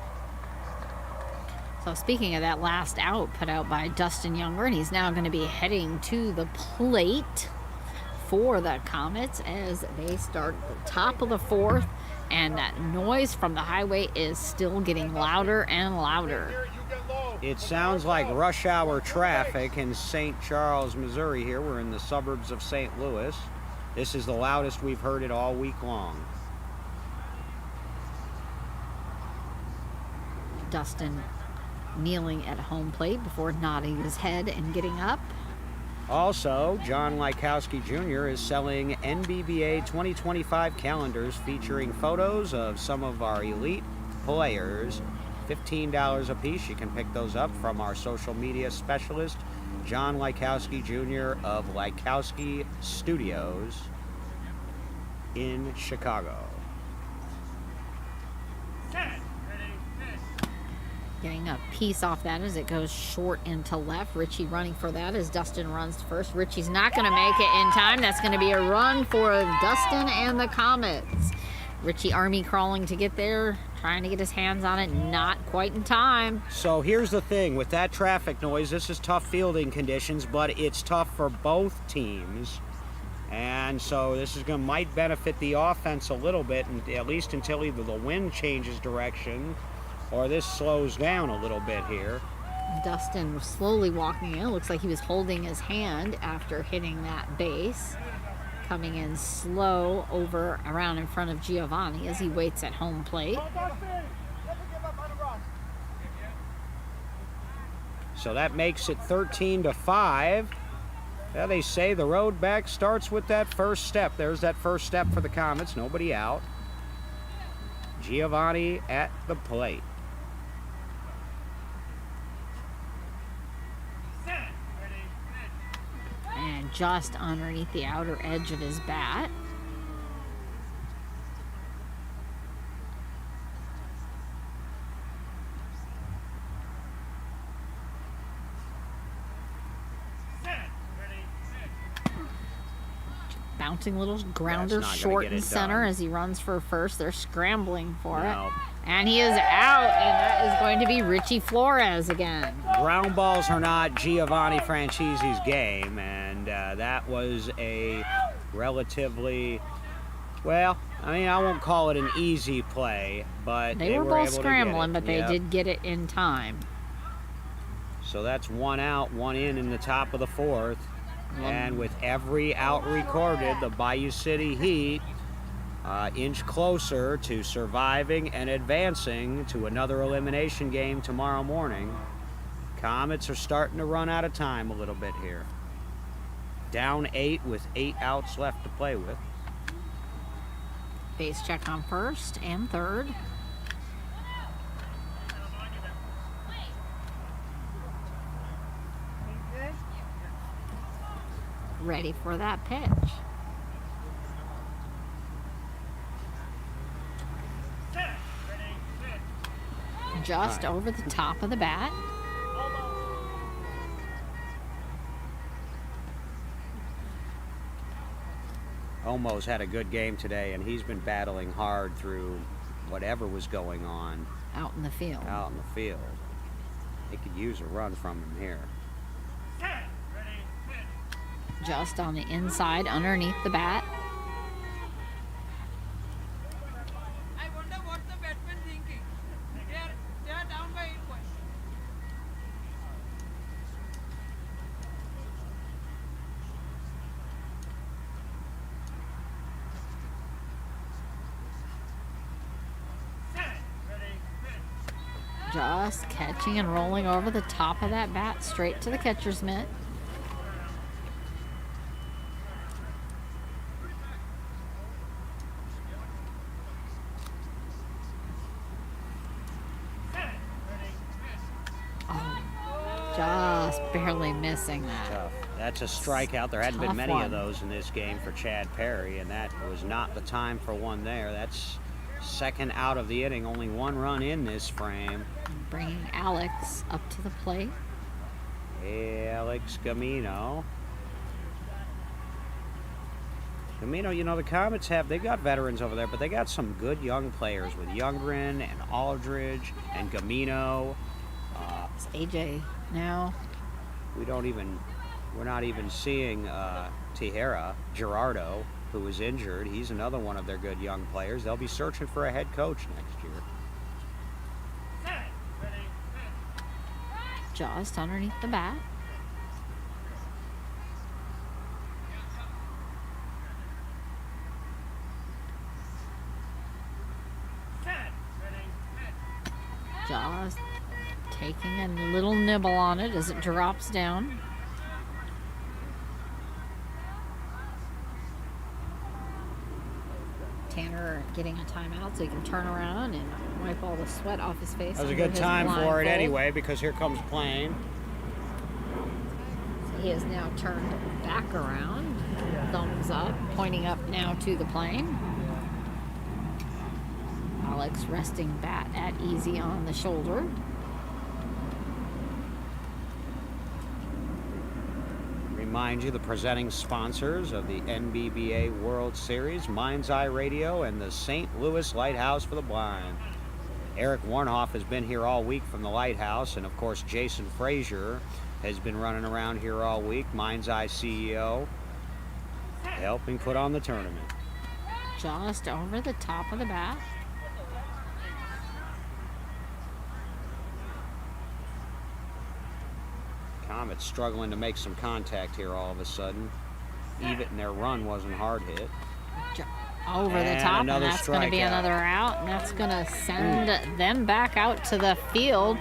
So speaking of that last out put out by Dustin Youngren, he's now going to be heading to the plate for the Comets as they start the top of the 4th, and that noise from the highway is still getting louder and louder. It sounds like rush hour traffic in St. Charles, Missouri here. We're in the suburbs of St. Louis. This is the loudest we've heard it all week long. Dustin kneeling at home plate before nodding his head and getting up. Also, John Lykowski Jr. is selling NBBA 2025 calendars featuring photos of some of our elite players. $15 a piece. You can pick those up from our social media specialist, John Lykowski Jr. of Lykowski Studios in Chicago. Getting a piece off that as it goes short into left. Richie running for that as Dustin runs first. Richie's not going to make it in time. That's going to be a run for Dustin and the Comets. Richie army crawling to get there, trying to get his hands on it, not quite in time. So here's the thing, with that traffic noise, this is tough fielding conditions, but it's tough for both teams. And so this is might benefit the offense a little bit, and at least until either the wind changes direction or this slows down a little bit here. Dustin was slowly walking in. It looks like he was holding his hand after hitting that base. Coming in slow over around in front of Giovanni as he waits at home plate. So that makes it 13-5. Yeah, they say the road back starts with that first step. There's that first step for the Comets. Nobody out. Giovanni at the plate. just underneath the outer edge of his bat. Bouncing little grounder short and center as he runs for first. They're scrambling for it. And he is out, and that is going to be Richie Flores again. Ground balls are not Giovanni Francise's game, and that was a relatively, well, I mean, I won't call it an easy play, but they were able both to get scrambling, it. but they did get it in time. So that's one out, one in the top of the fourth. And with every out recorded, the Bayou City Heat inch closer to surviving and advancing to another elimination game tomorrow morning. Comets are starting to run out of time a little bit here. Down 8 with 8 outs left to play with. Base check on first and third. Ready for that pitch. Just over the top of the bat. Omo's had a good game today, and he's been battling hard through whatever was going on Out in the field. out in the field. They could use a run from him here. Just on the inside, underneath the bat. I wonder what the batsman thinking. They are down by 8 points. Just catching and rolling over the top of that bat, straight to the catcher's mitt. Just barely missing that. Tough. That's a strikeout. There hadn't been Tough many one. of those in this game for Chad Perry, and that was not the time for one there. That's second out of the inning. Only one run in this frame. Bringing Alex up to the plate. Alex Gamino. Gamino, you know, the Comets they've got veterans over there, but they got some good young players with Youngren and Aldridge and Gamino. It's AJ now. We're not even seeing Tejera, Gerardo, who was injured. He's another one of their good young players. They'll be searching for a head coach next year. Just underneath the bat. Just taking a little nibble on it as it drops down. Tanner getting a timeout so he can turn around and wipe all the sweat off his face. That was a under good his time for it blindfold. anyway, because here comes Plain. He is now turned back around, thumbs up, pointing up now to the plane. Alex resting bat at easy on the shoulder. Remind you, the presenting sponsors of the NBBA World Series, Mind's Eye Radio and the St. Louis Lighthouse for the Blind. Eric Warnhoff has been here all week from the Lighthouse, and of course Jason Frazier has been running around here all week, Mind's Eye CEO, helping put on the tournament. Just over the top of the bat. Comets struggling to make some contact here all of a sudden. Even their run wasn't hard hit. Over the And top, and another that's going to be strikeout. another out, and that's going to send them back out to the field.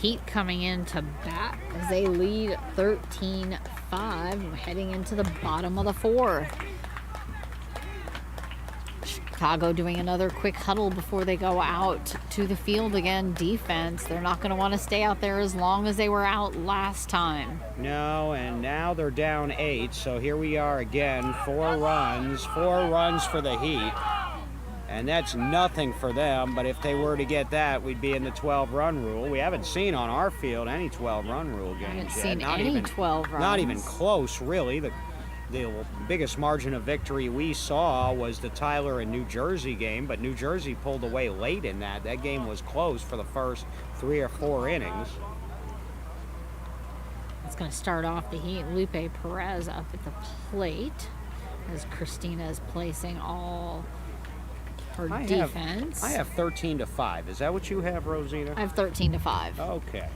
Heat coming in to bat as they lead 13-5, heading into the bottom of the fourth. Chicago doing another quick huddle before they go out to the field again. Defense, they're not going to want to stay out there as long as they were out last time. No, and now they're down 8, so here we are again. 4 runs for the Heat. And that's nothing for them, but if they were to get that, we'd be in the 12-run rule. We haven't seen on our field any 12-run rule games I haven't yet. seen Not any even, 12 runs. Not even close, really. The biggest margin of victory we saw was the Tyler and New Jersey game, but New Jersey pulled away late in that. That game was close for the first 3 or 4 innings. It's going to start off the Heat. Lupe Perez up at the plate as Christina is placing all her defense. I have 13-5. Is that what you have, Rosita? I have 13-5. Okay.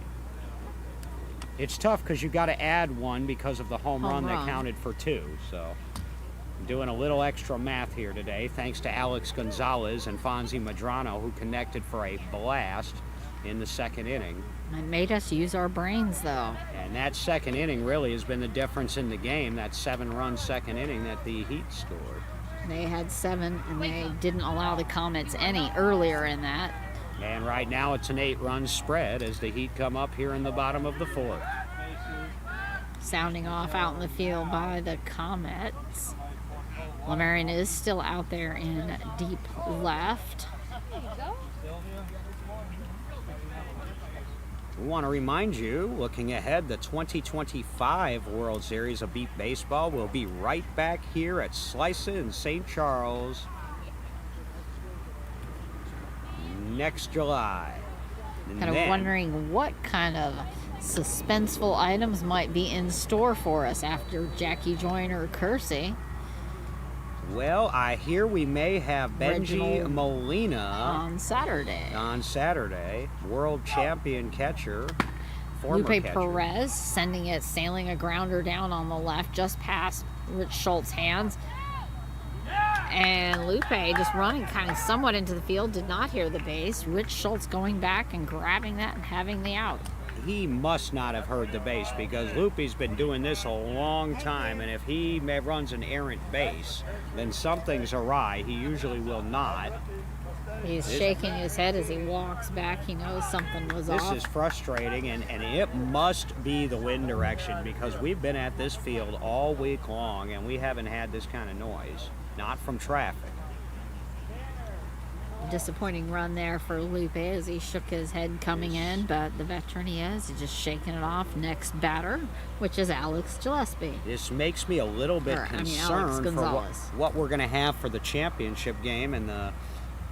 It's tough because you got to add 1 because of the home run that counted for 2. So I'm doing a little extra math here today, thanks to Alex Gonzalez and Fonzie Madrano, who connected for a blast in the second inning. It made us use our brains, though. And that second inning really has been the difference in the game, that 7-run second inning that the Heat scored. They had 7, and they didn't allow the Comets any earlier in that. And right now it's an 8-run spread as the Heat come up here in the bottom of the 4th. Sounding off out in the field by the Comets. Lemarian is still out there in deep left. We want to remind you, looking ahead, the 2025 World Series of Beep Baseball will be right back here at Slice in St. Charles next July. And Kind of wondering what kind of suspenseful items might be in store for us after Jackie Joyner Kersey. Well, I hear we may have Benji Reginald Molina on Saturday. World champion catcher, former Lupe catcher. Perez sailing a grounder down on the left, just past Rich Schultz's hands. And Lupe just running kind of somewhat into the field, did not hear the base. Rich Schultz going back and grabbing that and having the out. He must not have heard the base because Lupe's been doing this a long time, and if he runs an errant base, then something's awry. He usually will not. He's shaking his head as he walks back. He knows something was off. This is frustrating, and it must be the wind direction because we've been at this field all week long, and we haven't had this kind of noise. Not from traffic. Disappointing run there for Lupe as he shook his head coming in, but the veteran he is, he's just shaking it off. Next batter, which is Alex Gillespie. This makes me a little bit concerned for what we're going to have for the championship game and the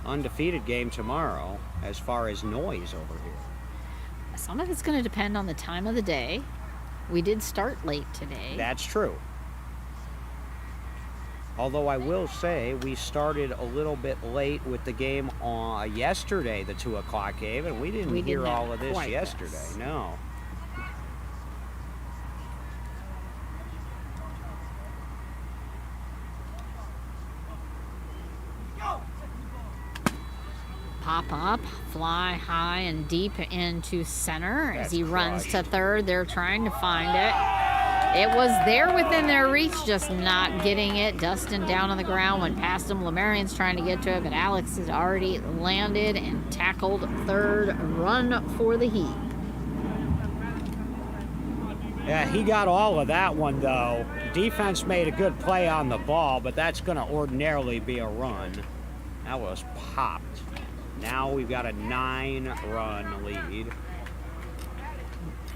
undefeated game tomorrow as far as noise over here. Some of it's going to depend on the time of the day. We did start late today. That's true. Although I will say we started a little bit late with the game on yesterday, the 2 o'clock game, and we didn't hear all of this yesterday. No. Pop up, fly high and deep into center as he runs to third. They're trying to find it. It was there within their reach, just not getting it. Dustin down on the ground, went past him. Lemarian's trying to get to it, but Alex has already landed and tackled third. Run for the Heat. Yeah, he got all of that one, though. Defense made a good play on the ball, but that's going to ordinarily be a run. That was popped. Now we've got a 9-run lead.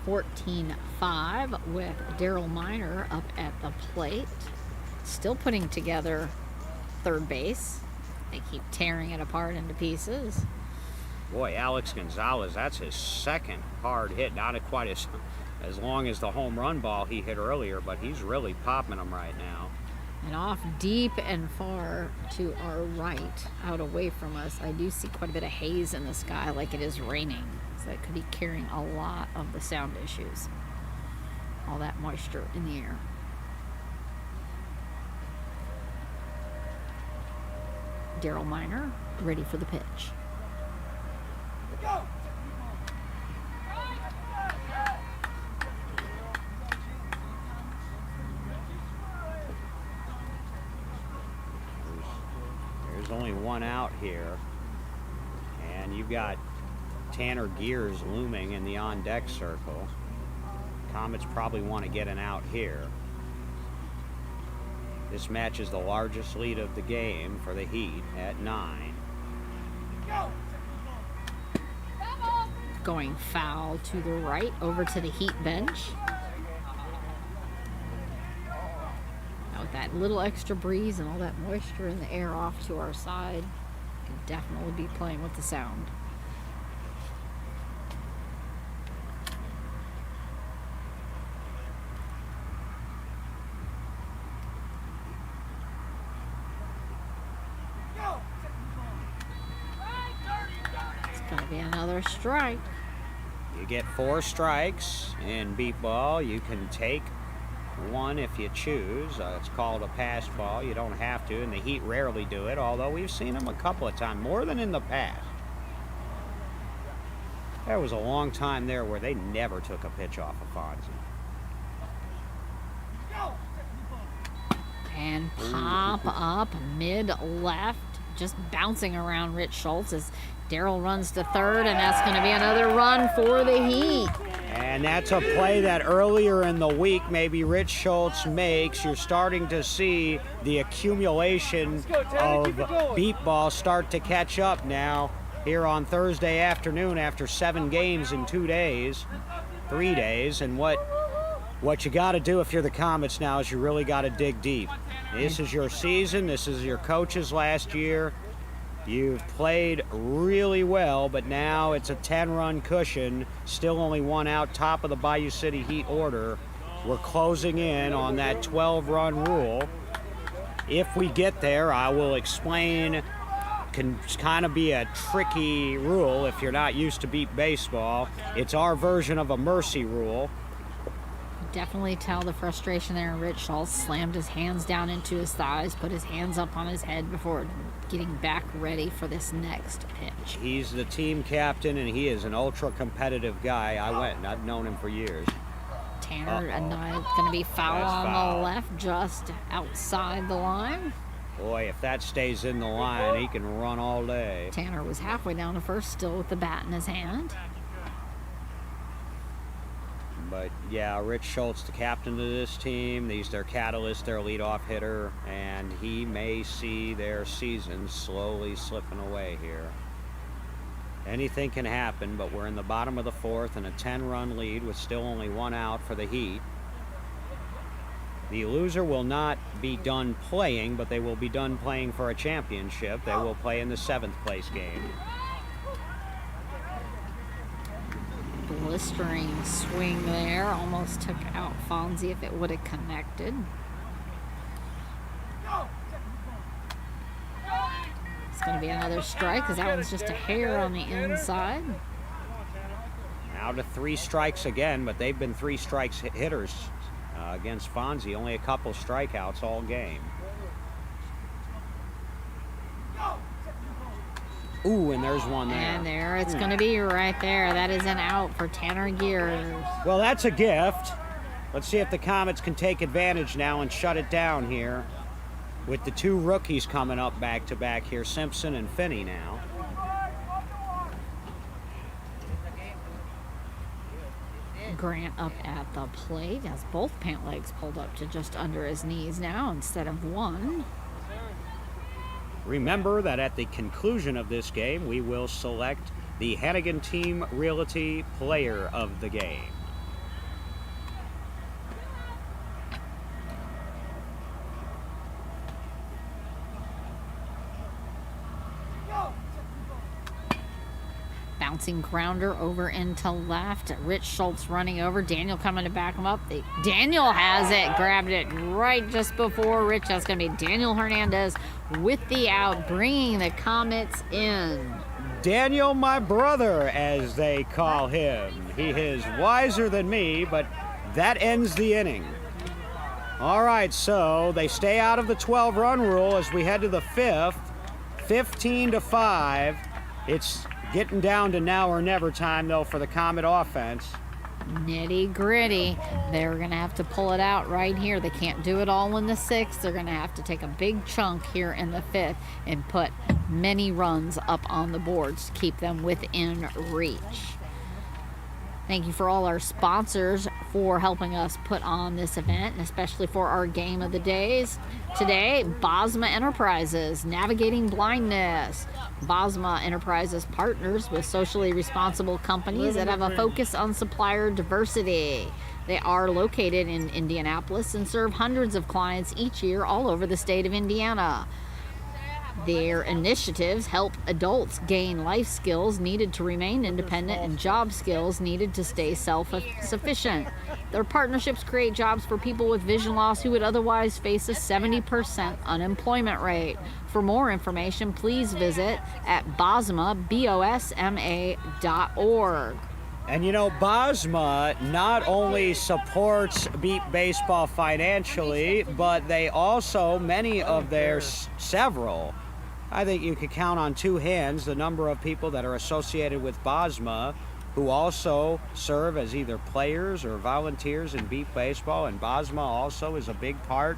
14-5 with Daryl Miner up at the plate. Still putting together third base. They keep tearing it apart into pieces. Boy, Alex Gonzalez, that's his second hard hit. Not quite as long as the home run ball he hit earlier, but he's really popping them right now. And off deep and far to our right, out away from us, I do see quite a bit of haze in the sky like it is raining. So that could be carrying a lot of the sound issues. All that moisture in the air. Daryl Miner ready for the pitch. There's only one out here. And you've got Tanner Gears looming in the on-deck circle. Comets probably want to get an out here. This match is the largest lead of the game for the Heat at 9. Going foul to the right, over to the Heat bench. Now with that little extra breeze and all that moisture in the air off to our side, can definitely be playing with the sound. Gonna be another strike. You get 4 strikes in beep ball. You can take one if you choose. It's called a pass ball. You don't have to, and the Heat rarely do it, although we've seen them a couple of times, more than in the past. There was a long time there where they never took a pitch off of Fonzie. And pop up mid-left, just bouncing around Rich Schultz as Daryl runs to third, and that's going to be another run for the Heat. And that's a play that earlier in the week maybe Rich Schultz makes. You're starting to see the accumulation of beep ball start to catch up now here on Thursday afternoon after 7 games in 2 days, 3 days. And what you got to do if you're the Comets now is you really got to dig deep. This is your season. This is your coaches last year. You've played really well, but now it's a 10-run cushion. Still only 1 out, top of the Bayou City Heat order. We're closing in on that 12-run rule. If we get there, I will explain. Can kind of be a tricky rule if you're not used to beat baseball. It's our version of a mercy rule. Definitely tell the frustration there. Rich Schultz slammed his hands down into his thighs, put his hands up on his head before getting back ready for this next pitch. He's the team captain, and he is an ultra-competitive guy. I've known him for years. Tanner and it's going to be foul on the left, just outside the line. Boy, if that stays in the line, he can run all day. Tanner was halfway down to first, still with the bat in his hand. But yeah, Rich Schultz, the captain of this team, he's their catalyst, their leadoff hitter, and he may see their season slowly slipping away here. Anything can happen, but we're in the bottom of the 4th and a 10-run lead with still only 1 out for the Heat. The loser will not be done playing, but they will be done playing for a championship. They will play in the 7th place game. Blistering swing there, almost took out Fonzie if it would have connected. It's going to be another strike because that one's just a hair on the inside. Now to 3 strikes again, but they've been 3 strikes hitters against Fonzie. Only a couple strikeouts all game. Ooh, and there's one there. And there it's going to be right there. That is an out for Tanner Gears. Well, that's a gift. Let's see if the Comets can take advantage now and shut it down here with the 2 rookies coming up back-to-back here, Simpson and Finney now. Grant up at the plate has both pant legs pulled up to just under his knees now instead of 1. Remember that at the conclusion of this game, we will select the Hannigan Team Realty Player of the Game. Bouncing grounder over into left. Rich Schultz running over. Daniel coming to back him up. Daniel has it. Grabbed it right just before Rich. That's going to be Daniel Hernandez with the out, bringing the Comets in. Daniel, my brother, as they call him. He is wiser than me, but that ends the inning. All right, so they stay out of the 12-run rule as we head to the 5th. 15-5. It's getting down to now or never time, though, for the Comet offense. Nitty gritty. They're going to have to pull it out right here. They can't do it all in the 6th. They're going to have to take a big chunk here in the 5th and put many runs up on the boards to keep them within reach. Thank you for all our sponsors for helping us put on this event, and especially for our game of the days. Today, Bosma Enterprises, Navigating Blindness. Bosma Enterprises partners with socially responsible companies that have a focus on supplier diversity. They are located in Indianapolis and serve hundreds of clients each year all over the state of Indiana. Their initiatives help adults gain life skills needed to remain independent and job skills needed to stay self-sufficient. Their partnerships create jobs for people with vision loss who would otherwise face a 70% unemployment rate. For more information, please visit at bosma.org. And you know, Bosma not only supports Beat Baseball financially, but they also, many of their several, I think you could count on two hands the number of people that are associated with Bosma who also serve as either players or volunteers in Beat Baseball. And Bosma also is a big part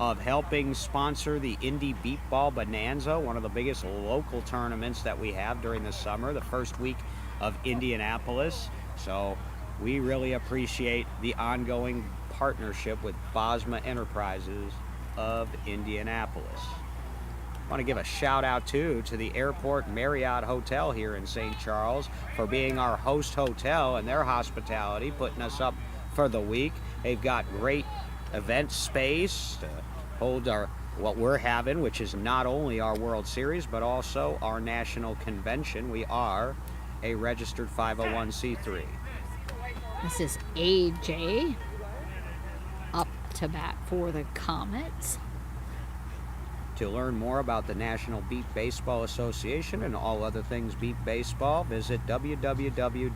of helping sponsor the Indy Beat Ball Bonanza, one of the biggest local tournaments that we have during the summer, the first week of Indianapolis. So we really appreciate the ongoing partnership with Bosma Enterprises of Indianapolis. I want to give a shout out too to the Airport Marriott Hotel here in St. Charles for being our host hotel and their hospitality, putting us up for the week. They've got great event space to hold what we're having, which is not only our World Series but also our national convention. We are a registered 501c3. This is AJ up to bat for the Comets. To learn more about the National Beat Baseball Association and all other things Beat Baseball, visit www.nbba.org.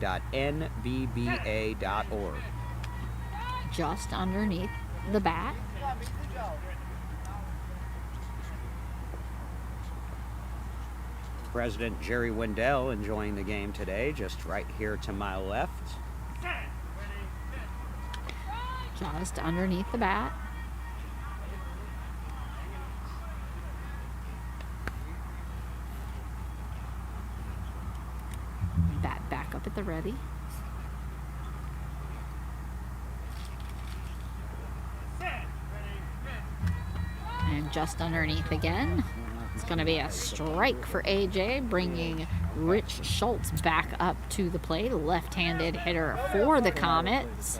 Just underneath the bat. President Jerry Wendell enjoying the game today, just right here to my left. Just underneath the bat. Bat back up at the ready. And just underneath again. It's going to be a strike for AJ, bringing Rich Schultz back up to the plate, left-handed hitter for the Comets.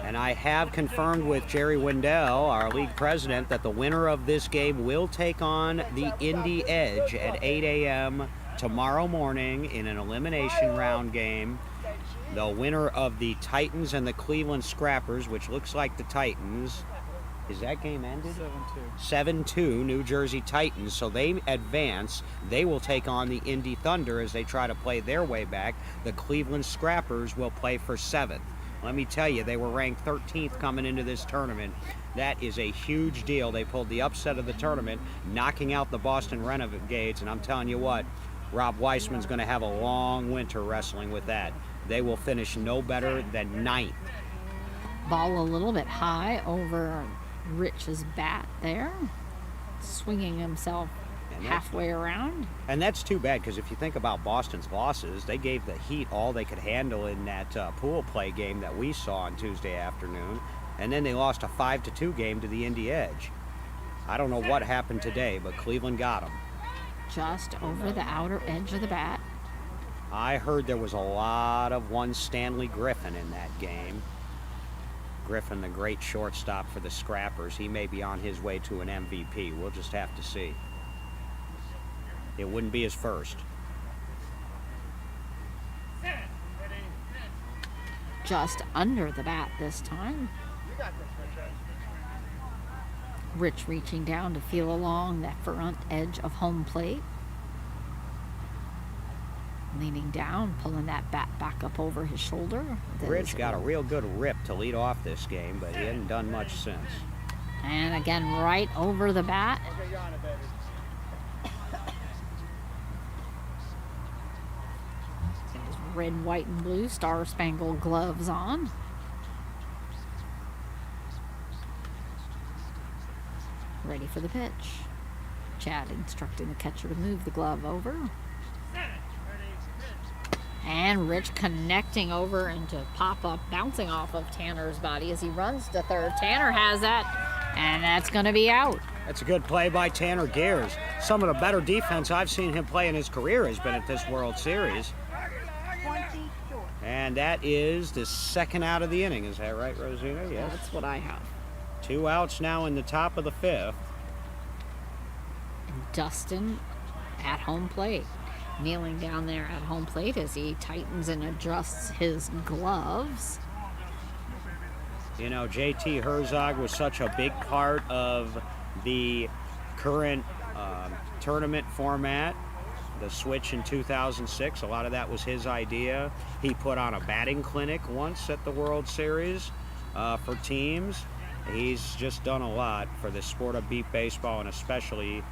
And I have confirmed with Jerry Wendell, our league president, that the winner of this game will take on the Indy Edge at 8 a.m. tomorrow morning in an elimination round game. The winner of the Titans and the Cleveland Scrappers, which looks like the Titans. Is that game ended? 7-2. 7-2, New Jersey Titans. So they advance. They will take on the Indy Thunder as they try to play their way back. The Cleveland Scrappers will play for 7th. Let me tell you, they were ranked 13th coming into this tournament. That is a huge deal. They pulled the upset of the tournament, knocking out the Boston Renegades. And I'm telling you what, Rob Weissman's going to have a long winter wrestling with that. They will finish no better than 9th. Ball a little bit high over Rich's bat there, swinging himself halfway around. And that's too bad, because if you think about Boston's losses, they gave the Heat all they could handle in that pool play game that we saw on Tuesday afternoon, and then they lost a 5-2 game to the Indy Edge. I don't know what happened today, but Cleveland got them. Just over the outer edge of the bat. I heard there was a lot of one Stanley Griffin in that game. Griffin, the great shortstop for the Scrappers, he may be on his way to an MVP. We'll just have to see. It wouldn't be his first. Just under the bat this time. Rich reaching down to feel along that front edge of home plate. Leaning down, pulling that bat back up over his shoulder. Rich got a real good rip to lead off this game, but he hadn't done much since. And again, right over the bat. His red, white, and blue star-spangled gloves on. Ready for the pitch. Chad instructing the catcher to move the glove over. And Rich connecting over into pop-up, bouncing off of Tanner's body as he runs to third. Tanner has that, and that's going to be out. That's a good play by Tanner Gears. Some of the better defense I've seen him play in his career has been at this World Series. 20 short. And that is the second out of the inning. Is that right, Rosina? Yes. That's what I have. 2 outs now in the top of the 5th. And Dustin at home plate. Kneeling down there at home plate as he tightens and adjusts his gloves. You know, JT Herzog was such a big part of the current tournament format, the switch in 2006. A lot of that was his idea. He put on a batting clinic once at the World Series for teams. He's just done a lot for the sport of beep baseball, and especially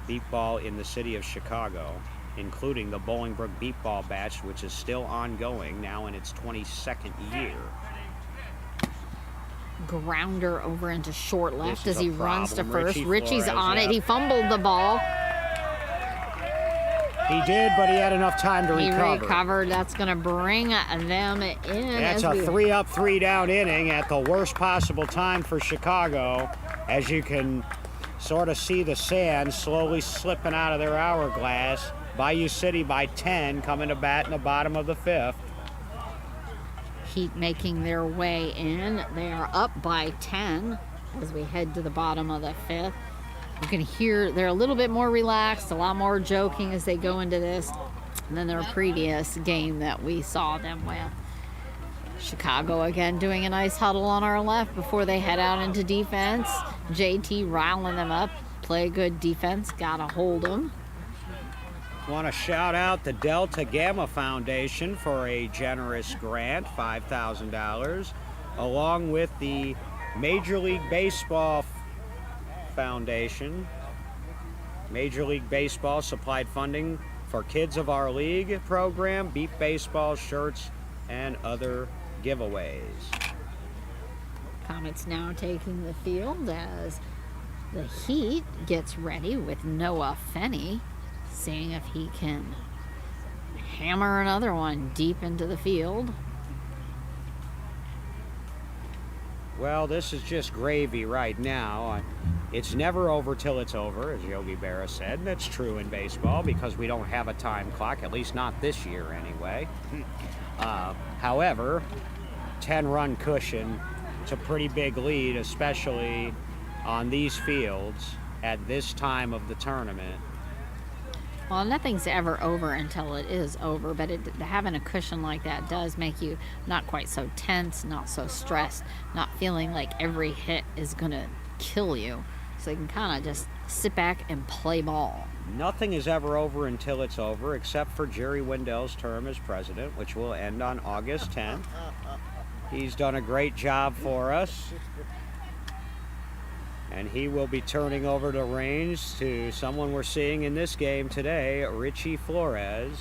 beep ball in the city of Chicago, including the Bolingbrook Beep Ball Batch, which is still ongoing, now in its 22nd year. Grounder over into short left This as is he a runs to problem. first. Richie's Flores, on yeah. it. He fumbled the ball. He did, but he had enough time to He recover. recovered. That's going to bring them in. That's as a we- 3-up, 3-down inning at the worst possible time for Chicago, as you can sort of see the sand slowly slipping out of their hourglass. Bayou City by 10, coming to bat in the bottom of the 5th. Heat making their way in. They are up by 10 as we head to the bottom of the 5th. You can hear they're a little bit more relaxed, a lot more joking as they go into this than their previous game that we saw them with. Chicago again doing a nice huddle on our left before they head out into defense. JT riling them up. Play good defense. Gotta hold them. Want to shout out the Delta Gamma Foundation for a generous grant, $5,000, along with the Major League Baseball Foundation. Major League Baseball supplied funding for Kids of Our League program, beep baseball shirts, and other giveaways. Comets now taking the field as the Heat gets ready with Noah Fenney, seeing if he can hammer another one deep into the field. Well, this is just gravy right now. It's never over till it's over, as Yogi Berra said. That's true in baseball because we don't have a time clock, at least not this year anyway. However, 10-run cushion, it's a pretty big lead, especially on these fields at this time of the tournament. Well, nothing's ever over until it is over, but having a cushion like that does make you not quite so tense, not so stressed, not feeling like every hit is going to kill you. So you can kind of just sit back and play ball. Nothing is ever over until it's over, except for Jerry Wendell's term as president, which will end on August 10th. He's done a great job for us. And he will be turning over the reins to someone we're seeing in this game today, Richie Flores.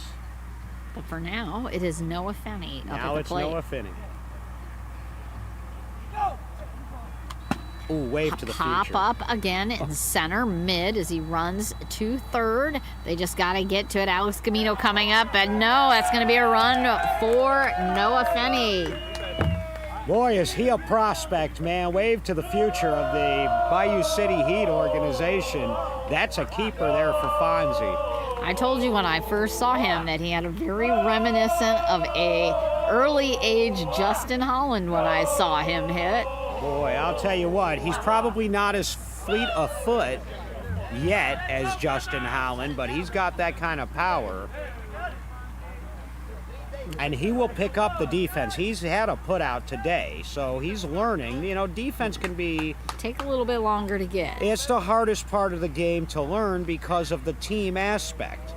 But for now, it is Noah Fenney up Now at the it's plate. Noah Finney. Ooh, wave to the Pop future. up again in center mid as he runs to third. They just got to get to it. Alex Camino coming up, and no, that's going to be a run for Noah Fenney. Boy, is he a prospect, man. Wave to the future of the Bayou City Heat organization. That's a keeper there for Fonzie. I told you when I first saw him that he had a very reminiscent of a early age Justin Holland when I saw him hit. Boy, I'll tell you what, he's probably not as fleet of foot yet as Justin Holland, but he's got that kind of power. And he will pick up the defense. He's had a put out today, so he's learning. You know, defense can be... Take a little bit longer to get. It's the hardest part of the game to learn because of the team aspect.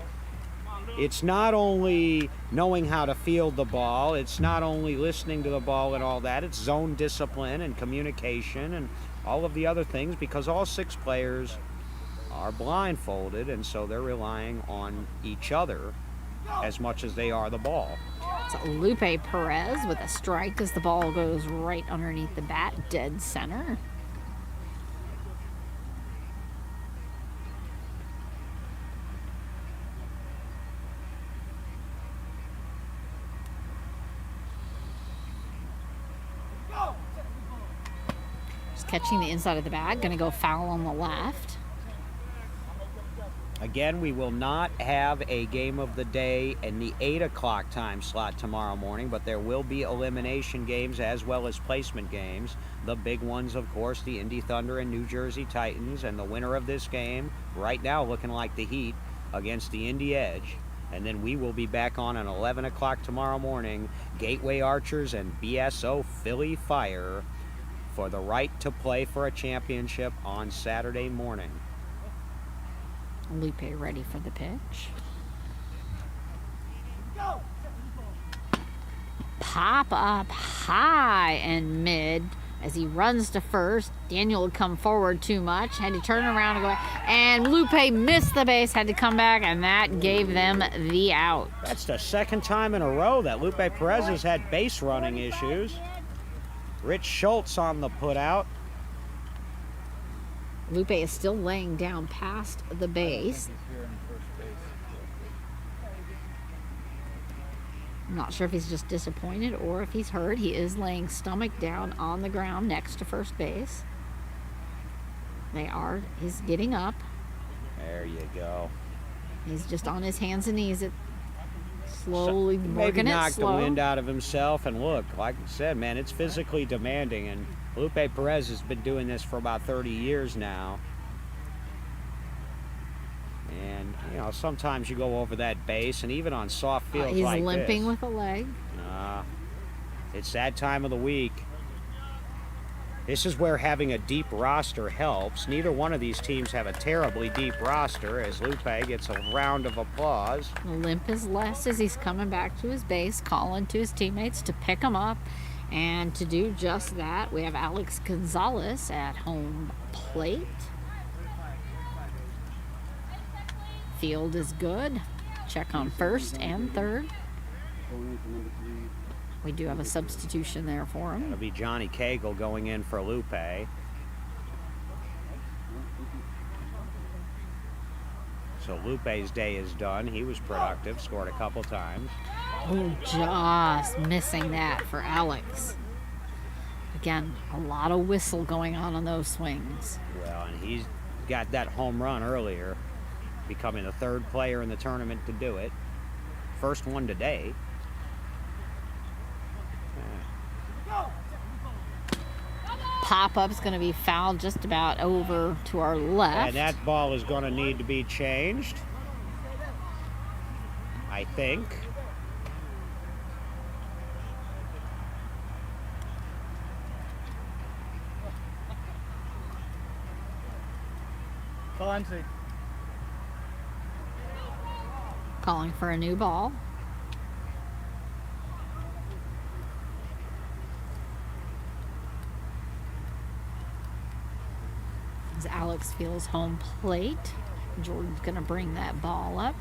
It's not only knowing how to field the ball, it's not only listening to the ball and all that, it's zone discipline and communication and all of the other things, because all 6 players are blindfolded, and so they're relying on each other as much as they are the ball. It's Lupe Perez with a strike as the ball goes right underneath the bat, dead center. catching the inside of the bag. Going to go foul on the left. Again, we will not have a game of the day in the 8 o'clock time slot tomorrow morning, but there will be elimination games as well as placement games. The big ones, of course, the Indy Thunder and New Jersey Titans, and the winner of this game, right now looking like the Heat against the Indy Edge. And then we will be back on at 11 o'clock tomorrow morning, Gateway Archers and BSO Philly Fire for the right to play for a championship on Saturday morning. Lupe ready for the pitch. Pop up high and mid as he runs to first. Daniel would come forward too much, had to turn around and go back. And Lupe missed the base, had to come back, and that gave them the out. That's the second time in a row that Lupe Perez has had base running issues. Rich Schultz on the putout. Lupe is still laying down past the base. I'm not sure if he's just disappointed or if he's hurt. He is laying stomach down on the ground next to first base. He's getting up. There you go. He's just on his hands and knees, slowly Maybe working it knocked slow. the wind out of himself. And look, like I said, man, it's physically demanding. And Lupe Perez has been doing this for about 30 years now. And, you know, sometimes you go over that base, and even on soft fields He's like limping this, with a leg. it's that time of the week. This is where having a deep roster helps. Neither one of these teams have a terribly deep roster, as Lupe gets a round of applause. The limp is less as he's coming back to his base, calling to his teammates to pick him up. And to do just that, we have Alex Gonzalez at home plate. Field is good. Check on first and third. We do have a substitution there for him. It'll be Johnny Cagle going in for Lupe. So Lupe's day is done. He was productive, scored a couple times. Oh, just missing that for Alex. Again, a lot of whistle going on those swings. Well, and he's got that home run earlier, becoming the third player in the tournament to do it. First one today. Pop-up's going to be fouled just about over to our left. And that ball is going to need to be changed, I think. Valente. Calling for a new ball. As Alex feels home plate, Jordan's going to bring that ball up.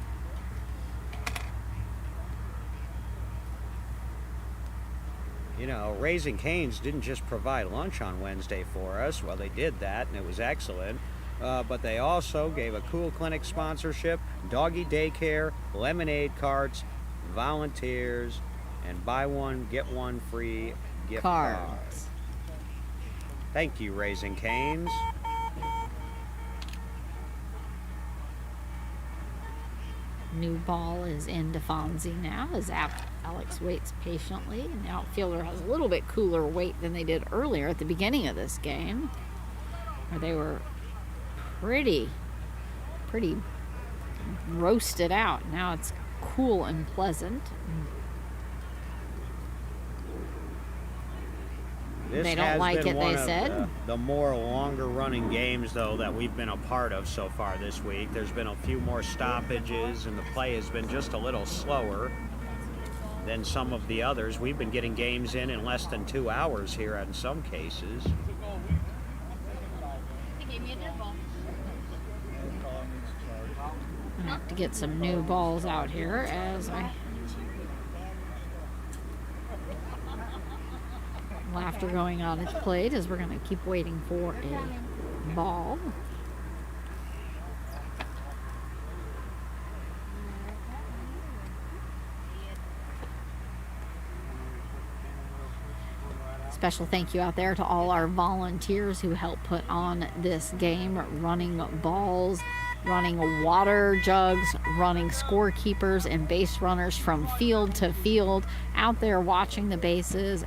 You know, Raising Cane's didn't just provide lunch on Wednesday for us. Well, they did that, and it was excellent. But they also gave a Cool Clinic sponsorship, doggy daycare, lemonade carts, volunteers, and buy one, get one free gift cards. Thank you, Raising Cane's. New ball is in to Fonzie now as Alex waits patiently. And the outfielder has a little bit cooler weight than they did earlier at the beginning of this game, where they were pretty roasted out. Now it's cool and pleasant. This They don't has like been it, one they of said. the more longer running games, though, that we've been a part of so far this week. There's been a few more stoppages, and the play has been just a little slower than some of the others. We've been getting games in less than 2 hours here in some cases. I have to get some new balls out here as laughter going on its plate as we're going to keep waiting for a ball. This Special thank you out there to all our volunteers who help put on this game, running balls, running water jugs, running scorekeepers and base runners from field to field, out there watching the bases,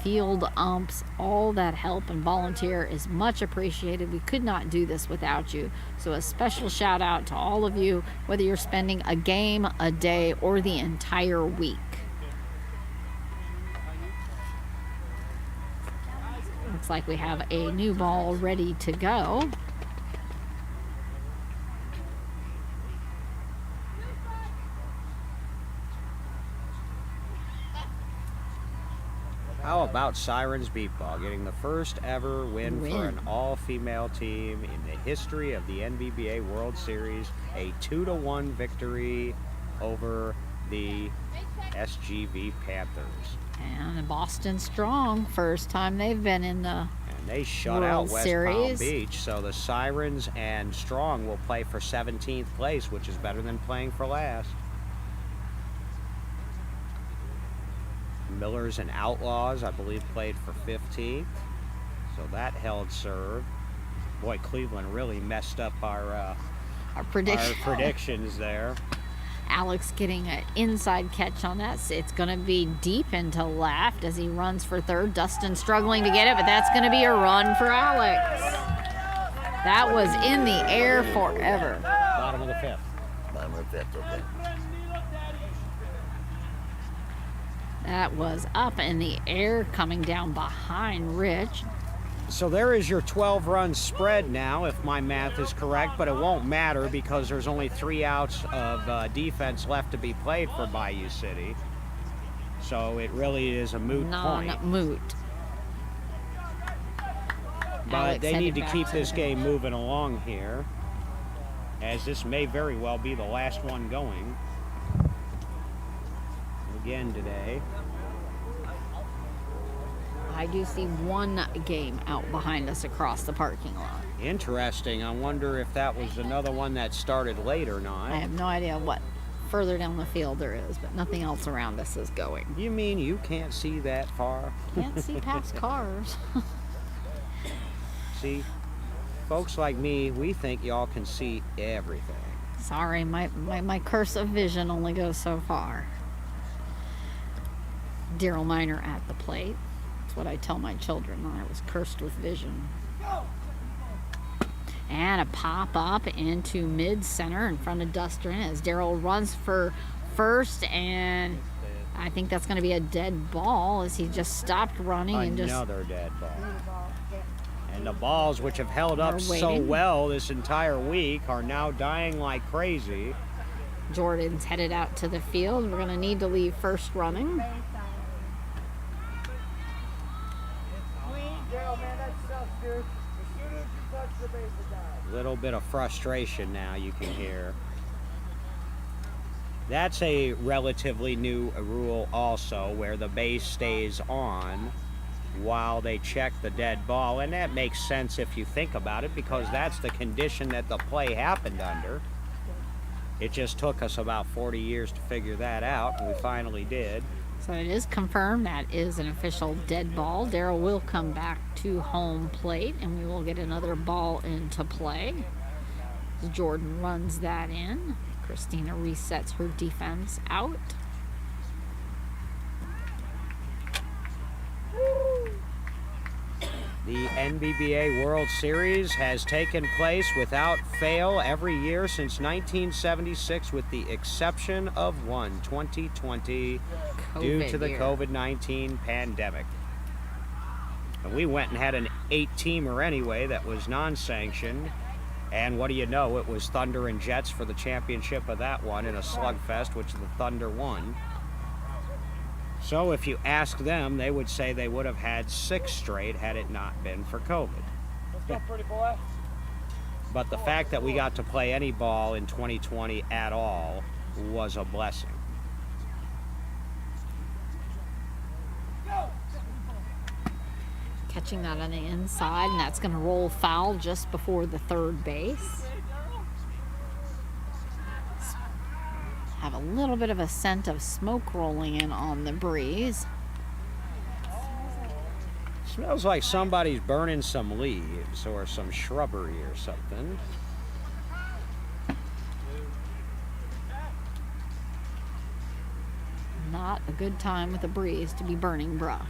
field umps. All that help and volunteer is much appreciated. We could not do this without you. So a special shout out to all of you, whether you're spending a game, a day, or the entire week. Looks like we have a new ball ready to go. How about Sirens Beat Ball getting the first ever win for an all-female team in the history of the NBBA World Series, a 2-1 victory over the SGV Panthers. And Boston Strong, first time they've been in the And they shut World out West Series. Palm Beach, so the Sirens and Strong will play for 17th place, which is better than playing for last. Millers and Outlaws, I believe, played for 15th, so that held serve. Boy, Cleveland really messed up our predictions there. Alex getting an inside catch on that. It's going to be deep into left as he runs for third. Dustin struggling to get it, but that's going to be a run for Alex. That was in the air forever. Bottom of the fifth. Bottom of the fifth, okay. That was up in the air, coming down behind Rich. So there is your 12-run spread now, if my math is correct, but it won't matter because there's only 3 outs of defense left to be played for Bayou City. So it really is a moot point. Non-moot. But they need to keep this game moving along here, as this may very well be the last one going again today. I do see one game out behind us across the parking lot. Interesting. I wonder if that was another one that started late or not. I have no idea what further down the field there is, but nothing else around us is going. You mean you can't see that far? Can't see past cars. See, folks like me, we think y'all can see everything. Sorry, my curse of vision only goes so far. Daryl Miner at the plate. That's what I tell my children. I was cursed with vision. And a pop up into mid-center in front of Dustin as Daryl runs for first, and I think that's going to be a dead ball as he just stopped running. Another dead ball. And the balls, which have held up so waiting. well this entire week, are now dying like crazy. Jordan's headed out to the field. We're going to need to leave first running. Daryl, man, that sucks, dude. As soon as you touch the base, it dies. Little bit of frustration now you can hear. That's a relatively new rule also, where the base stays on while they check the dead ball, and that makes sense if you think about it, because that's the condition that the play happened under. It just took us about 40 years to figure that out, and we finally did. So it is confirmed that is an official dead ball. Daryl will come back to home plate, and we will get another ball into play. Jordan runs that in. Christina resets her defense out. The NBBA World Series has taken place without fail every year since 1976, with the exception of 2020, due to the COVID-19 pandemic. And we went and had an 8-teamer anyway that was non-sanctioned. And what do you know, it was Thunder and Jets for the championship of that one in a slugfest, which the Thunder won. So if you ask them, they would say they would have had 6 straight had it not been for COVID. Let's go, pretty boy. But the fact that we got to play any ball in 2020 at all was a blessing. Catching that on the inside, and that's going to roll foul just before the third base. Have a little bit of a scent of smoke rolling in on the breeze. Smells like somebody's burning some leaves or some shrubbery or something. Not a good time with a breeze to be burning brush.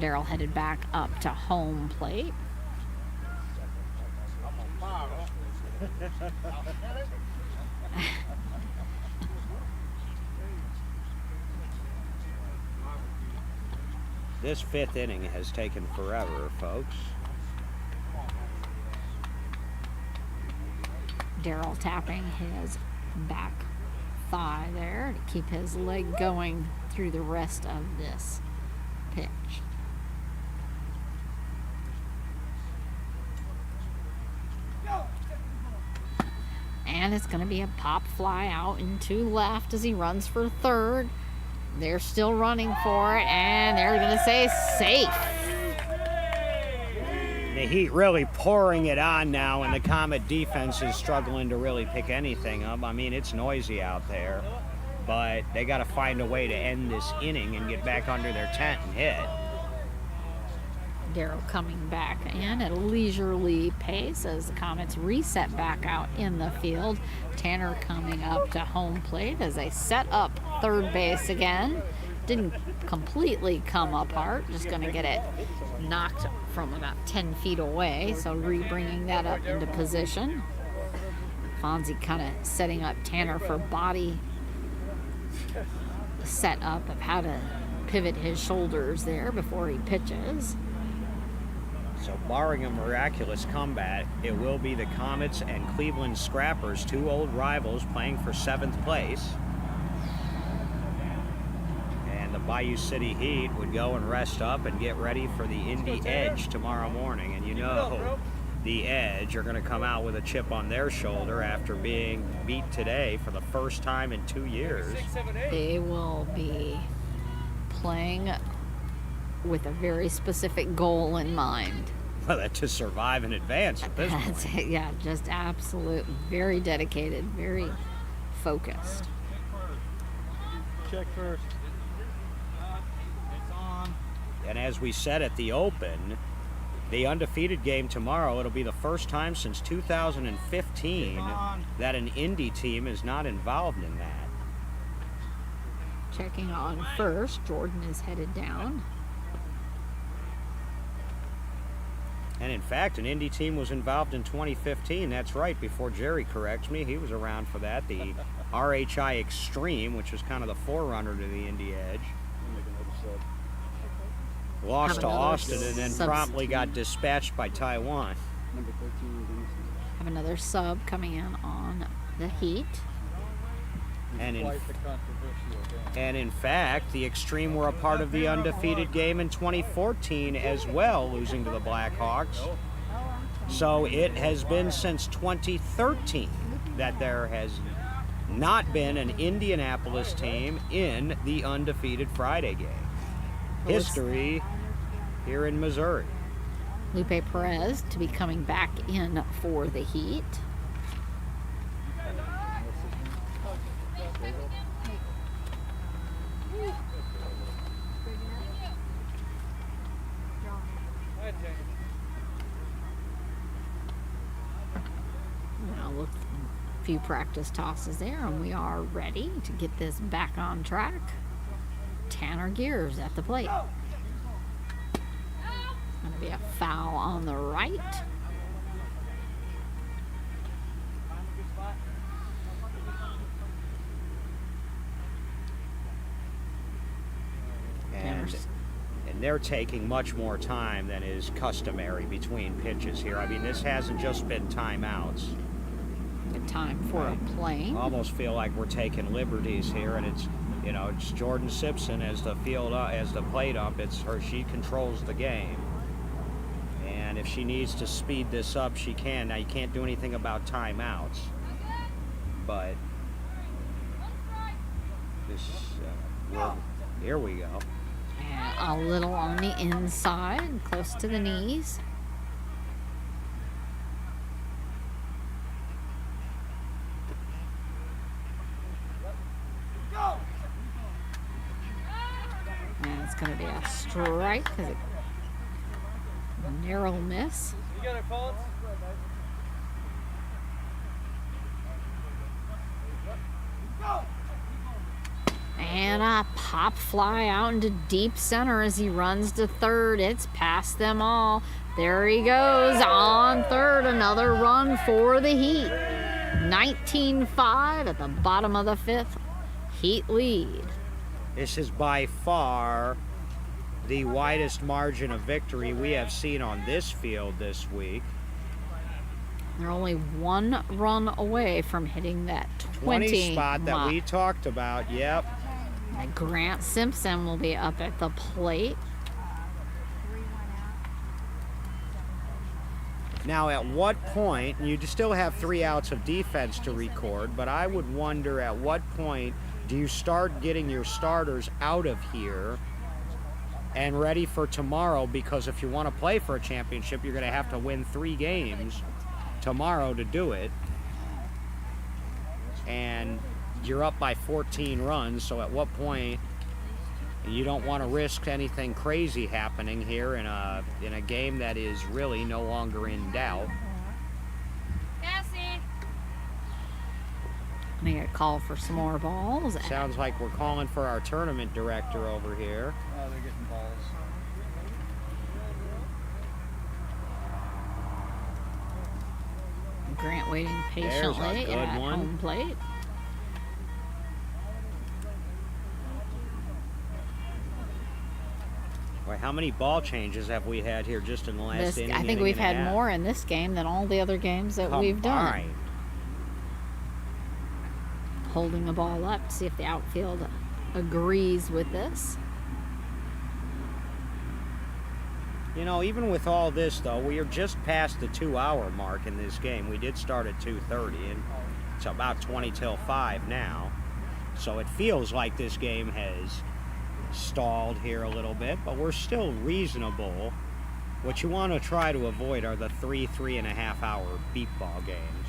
Daryl headed back up to home plate. This 5th inning has taken forever, folks. Daryl tapping his back thigh there to keep his leg going through the rest of this pitch. And it's going to be a pop fly out into left as he runs for third. They're still running for it, and they're going to say safe. The Heat really pouring it on now, and the Comet defense is struggling to really pick anything up. I mean, it's noisy out there, but they got to find a way to end this inning and get back under their tent and hit. Darrow coming back in at a leisurely pace as the Comets reset back out in the field. Tanner coming up to home plate as they set up third base again. Didn't completely come apart, just going to get it knocked from about 10 feet away, so bringing that up into position. Fonzie kind of setting up Tanner for body set up of how to pivot his shoulders there before he pitches. So barring a miraculous comeback, it will be the Comets and Cleveland Scrappers, two old rivals playing for 7th place. And the Bayou City Heat would go and rest up and get ready for the Indy Edge tomorrow morning. And you know the Edge are going to come out with a chip on their shoulder after being beat today for the first time in 2 years. They will be playing with a very specific goal in mind. Well, that's to survive and advance at this That's point. it, yeah, just absolute, very dedicated, very focused. Check first. It's on. And as we said at the Open, the undefeated game tomorrow, it'll be the first time since 2015 that an Indy team is not involved in that. Checking on first, Jordan is headed down. And in fact, an Indy team was involved in 2015. That's right, before Jerry corrects me. He was around for that. The RHI Extreme, which was kind of the forerunner to the Indy Edge. Lost to Austin and then promptly got dispatched by Taiwan. Have another sub coming in on the Heat. And in fact, the Extreme were a part of the undefeated game in 2014 as well, losing to the Blackhawks. So it has been since 2013 that there has not been an Indianapolis team in the undefeated Friday game. History here in Missouri. Lupe Perez to be coming back in for the Heat. Now look, a few practice tosses there, and we are ready to get this back on track. Tanner Gears at the plate. Going to be a foul on the right. And they're taking much more time than is customary between pitches here. I mean, this hasn't just been timeouts. Good time for a plane. I almost feel like we're taking liberties here, and it's, you know, it's Jordan Simpson as the as the plate ump. It's her. She controls the game, and if she needs to speed this up, she can. Now you can't do anything about timeouts, but this. Here we go. A little on the inside, close to the knees. And it's going to be a strike strike because it narrow miss. You got it, Collins? And a pop fly out into deep center as he runs to third. It's past them all. There he goes on third. Another run for the Heat. 19-5 at the bottom of the fifth. Heat lead. This is by far the widest margin of victory we have seen on this field this week. They're only one run away from hitting that 20 spot that mark. we talked about. Yep. And Grant Simpson will be up at the plate. Now, at what point, you still have 3 outs of defense to record, but I would wonder at what point do you start getting your starters out of here and ready for tomorrow? Because if you want to play for a championship, you're going to have to win 3 games tomorrow to do it. And you're up by 14 runs, so at what point you don't want to risk anything crazy happening here in a game that is really no longer in doubt. Cassie. Gonna get called for some more balls. Sounds like we're calling for our tournament director over here. Oh, they're getting balls. Grant waiting There's a patiently good at one. home plate. Boy, how many ball changes have we had here just in the last inning? I think inning we've and a had half? more in this game than all the other games that we've done. Combined. Holding the ball up to see if the outfield agrees with this. You know, even with all this, though, we are just past the 2-hour mark in this game. We did start at 2:30, and it's about 20 till 5 now. So it feels like this game has stalled here a little bit, but we're still reasonable. What you want to try to avoid are the 3.5 hour beat ball games.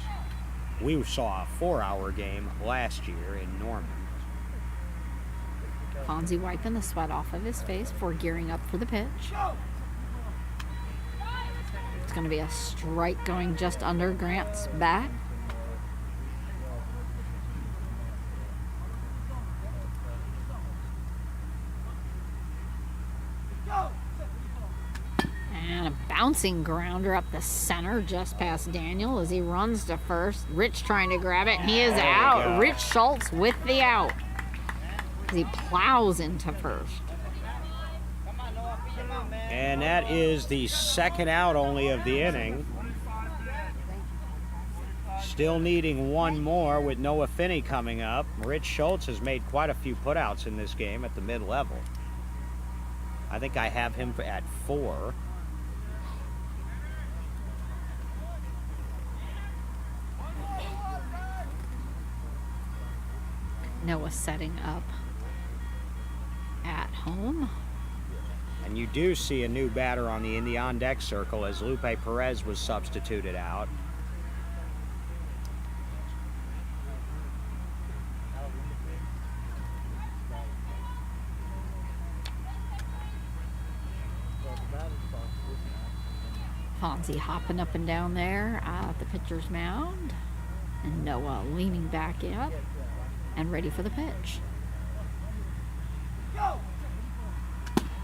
We saw a 4-hour game last year in Norman. Fonzie wiping the sweat off of his face before gearing up for the pitch. It's going to be a strike going just under Grant's bat. And a bouncing grounder up the center just past Daniel as he runs to first. Rich trying to grab it, and he is There we out. go. Rich Schultz with the out as he plows into first. And that is the second out only of the inning. Still needing one more with Noah Finney coming up. Rich Schultz has made quite a few putouts in this game at the mid-level. I think I have him at 4. Noah setting up at home. And you do see a new batter on the on-deck circle as Lupe Perez was substituted out. Fonzie hopping up and down there at the pitcher's mound. And Noah leaning back up and ready for the pitch.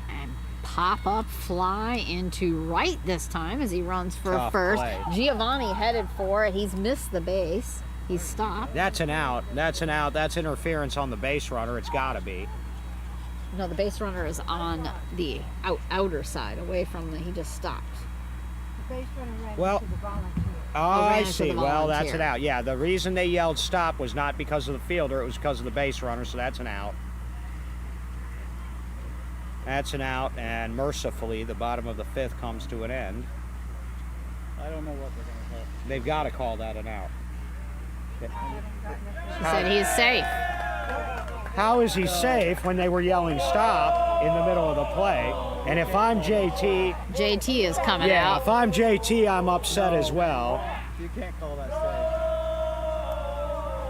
And pop-up fly into right this time as he runs for Tough first. play. Giovanni headed for it. He's missed the base. He's stopped. That's an out. That's an out. That's interference on the base runner. It's got to be. No, the base runner is on the outer side, away from the. He just stopped. The base runner ran Well- into the volunteer. Oh, ran I into see. the Well, that's volunteer. an out. Yeah, the reason they yelled stop was not because of the fielder. It was because of the base runner, so that's an out. That's an out, and mercifully, the bottom of the fifth comes to an end. I don't know what they're going to call. They've got to call that an out. He said he's safe. How is he safe when they were yelling stop in the middle of the play? And if I'm JT, JT is coming yeah, out. if I'm JT, I'm upset as well. You can't call that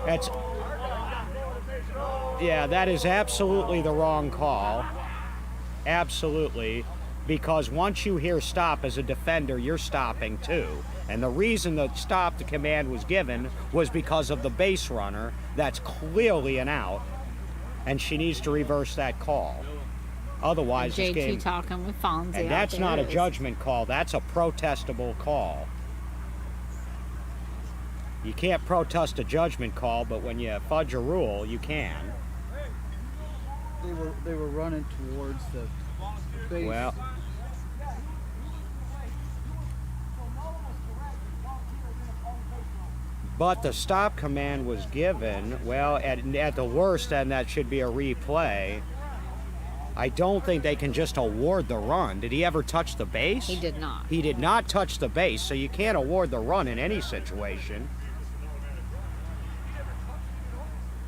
safe. That's, yeah, that is absolutely the wrong call. Absolutely. because once you hear stop as a defender, you're stopping too. And the reason the stop, the command was given, was because of the base runner. That's clearly an out, and she needs to reverse that call. Otherwise, this JT game... talking with Fonzie. And that's not a judgment call. That's a protestable call. You can't protest a judgment call, but when you fudge a rule, you can. They were running towards the base. Well, but the stop command was given. Well, at the worst, then that should be a replay. I don't think they can just award the run. Did he ever touch the base? He did not. He did not touch the base, so you can't award the run in any situation.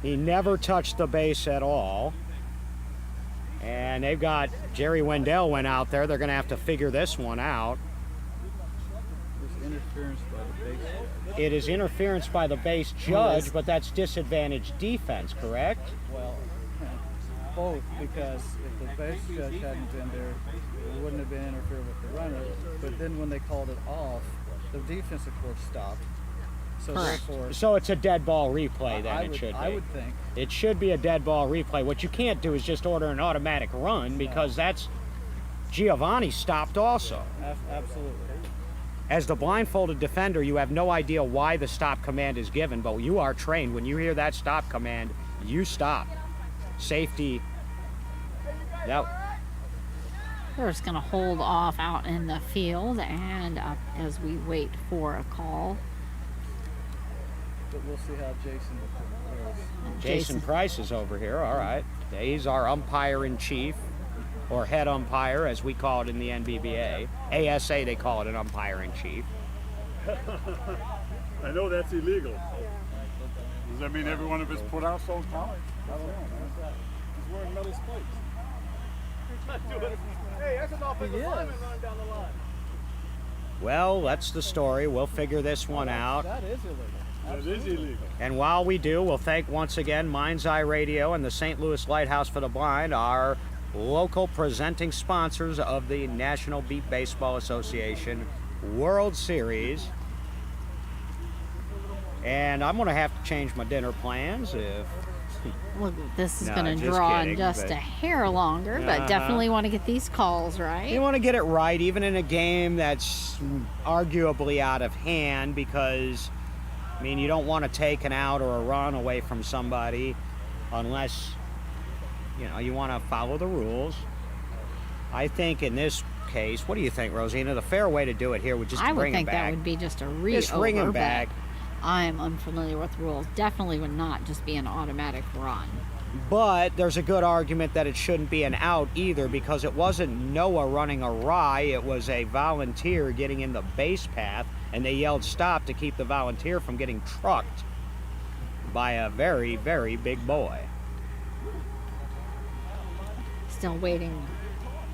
He never touched the base at all. And they've got Jerry Wendell went out there. They're going to have to figure this one out. There's interference by the base. It is interference by the base judge, but that's disadvantaged defense, correct? Well, both, because if the base judge hadn't been there, it wouldn't have been interfered with the runner. But then when they called it off, the defense, of course, stopped. So therefore, So it's a dead ball replay then, it should be. I would think. It should be a dead ball replay. What you can't do is just order an automatic run, because that's Giovanni stopped also. Absolutely. As the blindfolded defender, you have no idea why the stop command is given, but you are trained. When you hear that stop command, you stop. Safety. We're just going to hold off out in the field and as we wait for a call. But we'll see how Jason goes. Jason Price is over here, all right. He's our umpire-in-chief, or head umpire, as we call it in the NBBA. ASA, they call it an umpire-in-chief. I know that's illegal. Does that mean every one of his put-outs don't count? I don't know, man. He's wearing metal spikes. Hey, that's an offensive lineman running down the line. Well, that's the story. We'll figure this one out. That is illegal. That is illegal. And while we do, we'll thank once again Mind's Eye Radio and the St. Louis Lighthouse for the Blind, our local presenting sponsors of the National Beat Baseball Association World Series. And I'm going to have to change my dinner plans if... Look, this is No, going to just draw kidding, just but- a hair longer, but definitely want to get these calls right. You want to get it right, even in a game that's arguably out of hand, because, I mean, you don't want to take an out or a run away from somebody unless, you know, you want to follow the rules. I think in this case, what do you think, Rosina? The fair way to do it here would just I would bring him think back. that would be just a Just bring him but back. I'm unfamiliar with the rules. Definitely would not just be an automatic run. But there's a good argument that it shouldn't be an out either, because it wasn't Noah running awry. It was a volunteer getting in the base path, and they yelled stop to keep the volunteer from getting trucked by a very, very big boy. Still waiting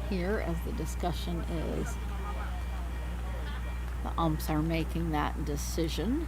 here as the discussion is. The umps are making that decision.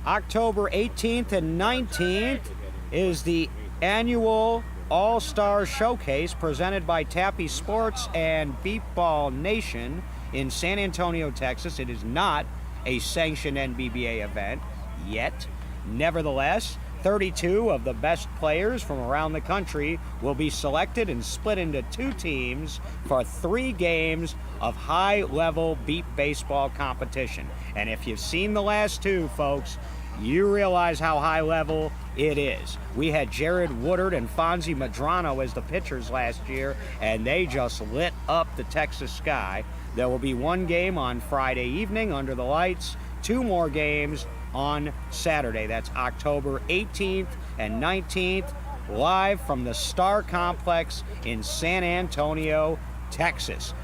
October 18th and 19th is the annual All-Star Showcase presented by Tappy Sports and Beatball Nation in San Antonio, Texas. It is not a sanctioned NBBA event yet. Nevertheless, 32 of the best players from around the country will be selected and split into 2 teams for 3 games of high-level beat baseball competition. And if you've seen the last 2, folks, you realize how high level it is. We had Jared Woodard and Fonzie Medrano as the pitchers last year, and they just lit up the Texas sky. There will be 1 game on Friday evening under the lights, 2 more games on Saturday. That's October 18th and 19th, live from the Star Complex in San Antonio, Texas.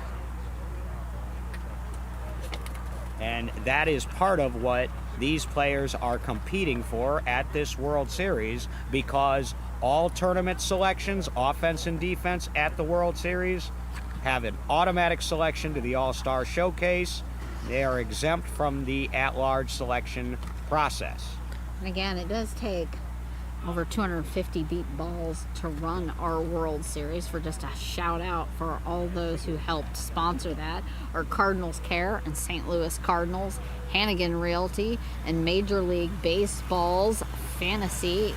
And that is part of what these players are competing for at this World Series, because all tournament selections, offense and defense at the World Series, have an automatic selection to the All-Star Showcase. They are exempt from the at-large selection process. And again, it does take over 250 beep balls to run our World Series. For just a shout out for all those who helped sponsor that are Cardinals Care and St. Louis Cardinals, Hannigan Realty, and Major League Baseball's Fantasy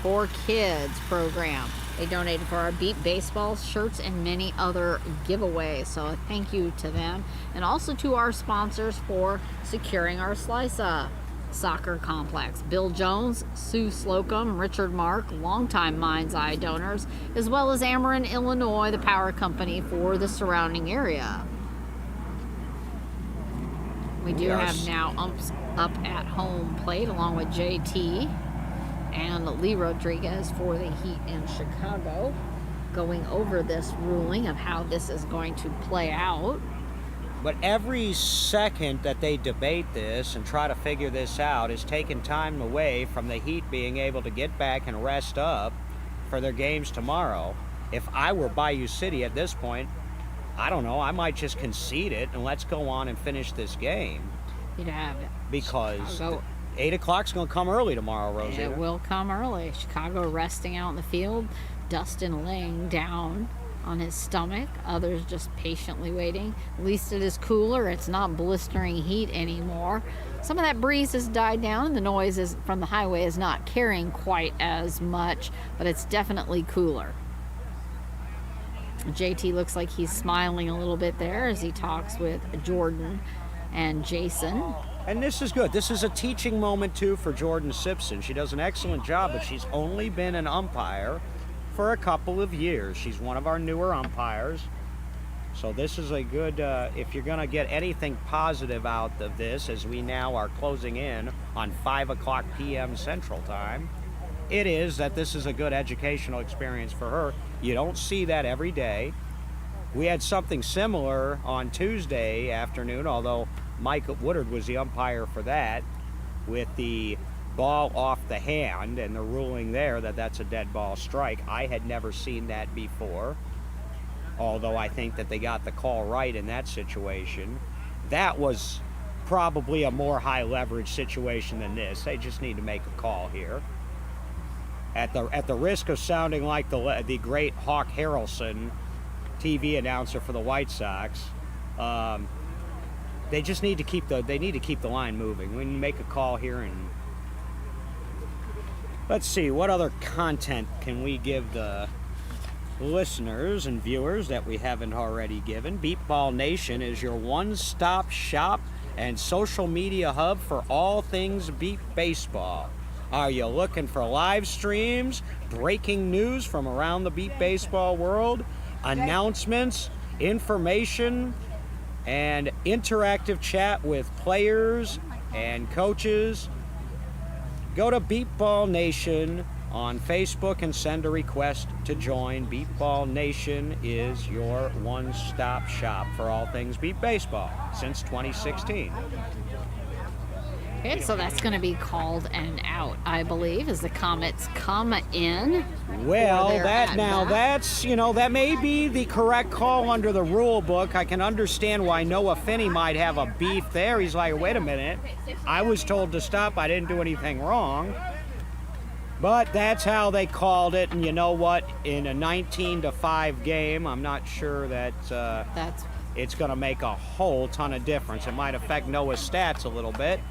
for Kids program. They donated for our Beat Baseball shirts and many other giveaways. So a thank you to them, and also to our sponsors for securing our Slice Up Soccer Complex. Bill Jones, Sue Slocum, Richard Mark, longtime Mind's Eye donors, as well as Ameren, Illinois, the power company for the surrounding area. We do have now umps up at home plate, along with JT and Lee Rodriguez for the Heat in Chicago, going over this ruling of how this is going to play out. But every second that they debate this and try to figure this out is taking time away from the Heat being able to get back and rest up for their games tomorrow. If I were Bayou City at this point, I don't know, I might just concede it and let's go on and finish this game. You'd have Because Chicago, 8 o'clock's going to come early tomorrow, Rosie. it will come early. Chicago resting out in the field, Dustin laying down on his stomach, others just patiently waiting. At least it is cooler. It's not blistering heat anymore. Some of that breeze has died down, and the noise from the highway is not carrying quite as much, but it's definitely cooler. JT looks like he's smiling a little bit there as he talks with Jordan and Jason. And this is good. This is a teaching moment, too, for Jordan Simpson. She does an excellent job, but she's only been an umpire for a couple of years. She's one of our newer umpires. So this is a good, if you're going to get anything positive out of this, as we now are closing in on 5 o'clock p.m. Central Time, it is that this is a good educational experience for her. You don't see that every day. We had something similar on Tuesday afternoon, although Mike Woodard was the umpire for that, with the ball off the hand and the ruling there that that's a dead ball strike. I had never seen that before, although I think that they got the call right in that situation. That was probably a more high leverage situation than this. They just need to make a call here. At the risk of sounding like the great Hawk Harrelson, TV announcer for the White Sox, they just need to keep the line moving. We need to make a call here, and let's see what other content can we give the listeners and viewers that we haven't already given. Beatball Nation is your one-stop shop and social media hub for all things beat baseball. Are you looking for live streams, breaking news from around the beat baseball world, announcements, information, and interactive chat with players and coaches? Go to Beatball Nation on Facebook and send a request to join. Beatball Nation is your one-stop shop for all things beat baseball since 2016. Okay, so that's going to be called an out, I believe, as the Comets come in. Well, that's, that may be the correct call under the rule book. I can understand why Noah Finney might have a beef there. He's like, wait a minute, I was told to stop. I didn't do anything wrong. But that's how they called it, and you know what? In a 19-5 game, I'm not sure that it's going to make a whole ton of difference. It might affect Noah's stats a little bit.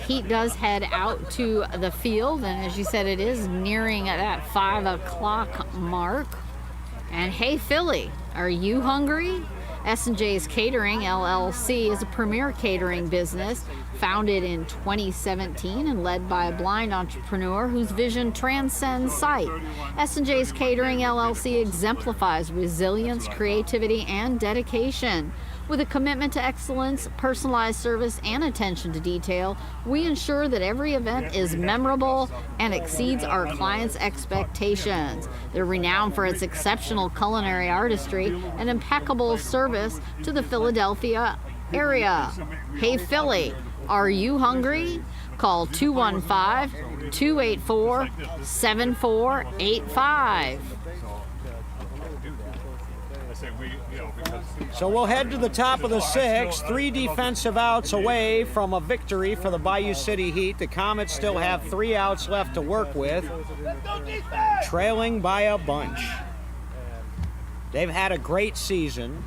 Heat does head out to the field, and as you said, it is nearing that 5 o'clock mark. And hey, Philly, are you hungry? S&J's Catering, LLC, is a premier catering business founded in 2017 and led by a blind entrepreneur whose vision transcends sight. S&J's Catering, LLC exemplifies resilience, creativity, and dedication. With a commitment to excellence, personalized service, and attention to detail, we ensure that every event is memorable and exceeds our clients' expectations. They're renowned for its exceptional culinary artistry and impeccable service to the Philadelphia area. Hey Philly, are you hungry? Call 215-284-7485. I said, So we'll head to the top of the sixth. 3 defensive outs away from a victory for the Bayou City Heat. The Comets still have 3 outs left to work with, trailing by a bunch. They've had a great season.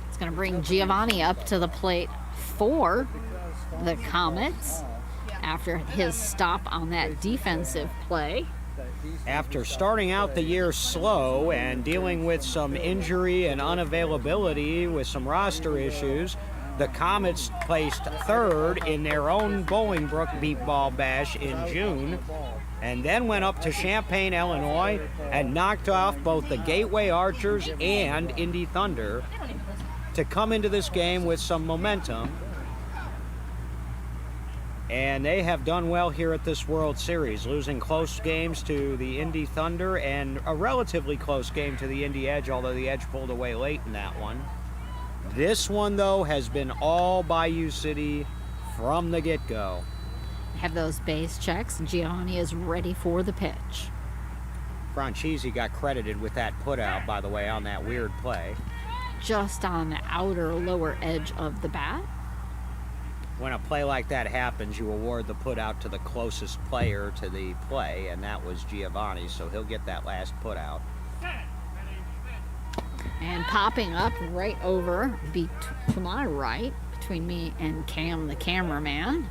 It's going to bring Giovanni up to the plate for the Comets after his stop on that defensive play. After starting out the year slow and dealing with some injury and unavailability with some roster issues, the Comets placed 3rd in their own Bolingbrook Beat Ball Bash in June, and then went up to Champaign, Illinois, and knocked off both the Gateway Archers and Indy Thunder to come into this game with some momentum. And they have done well here at this World Series, losing close games to the Indy Thunder and a relatively close game to the Indy Edge, although the Edge pulled away late in that one. This one, though, has been all Bayou City from the get-go. Have those base checks. Giovanni is ready for the pitch. Franchisi got credited with that put-out, by the way, on that weird play. Just on the outer lower edge of the bat. When a play like that happens, you award the put-out to the closest player to the play, and that was Giovanni, so he'll get that last put-out. And popping up right over to my right, between me and Cam, the cameraman.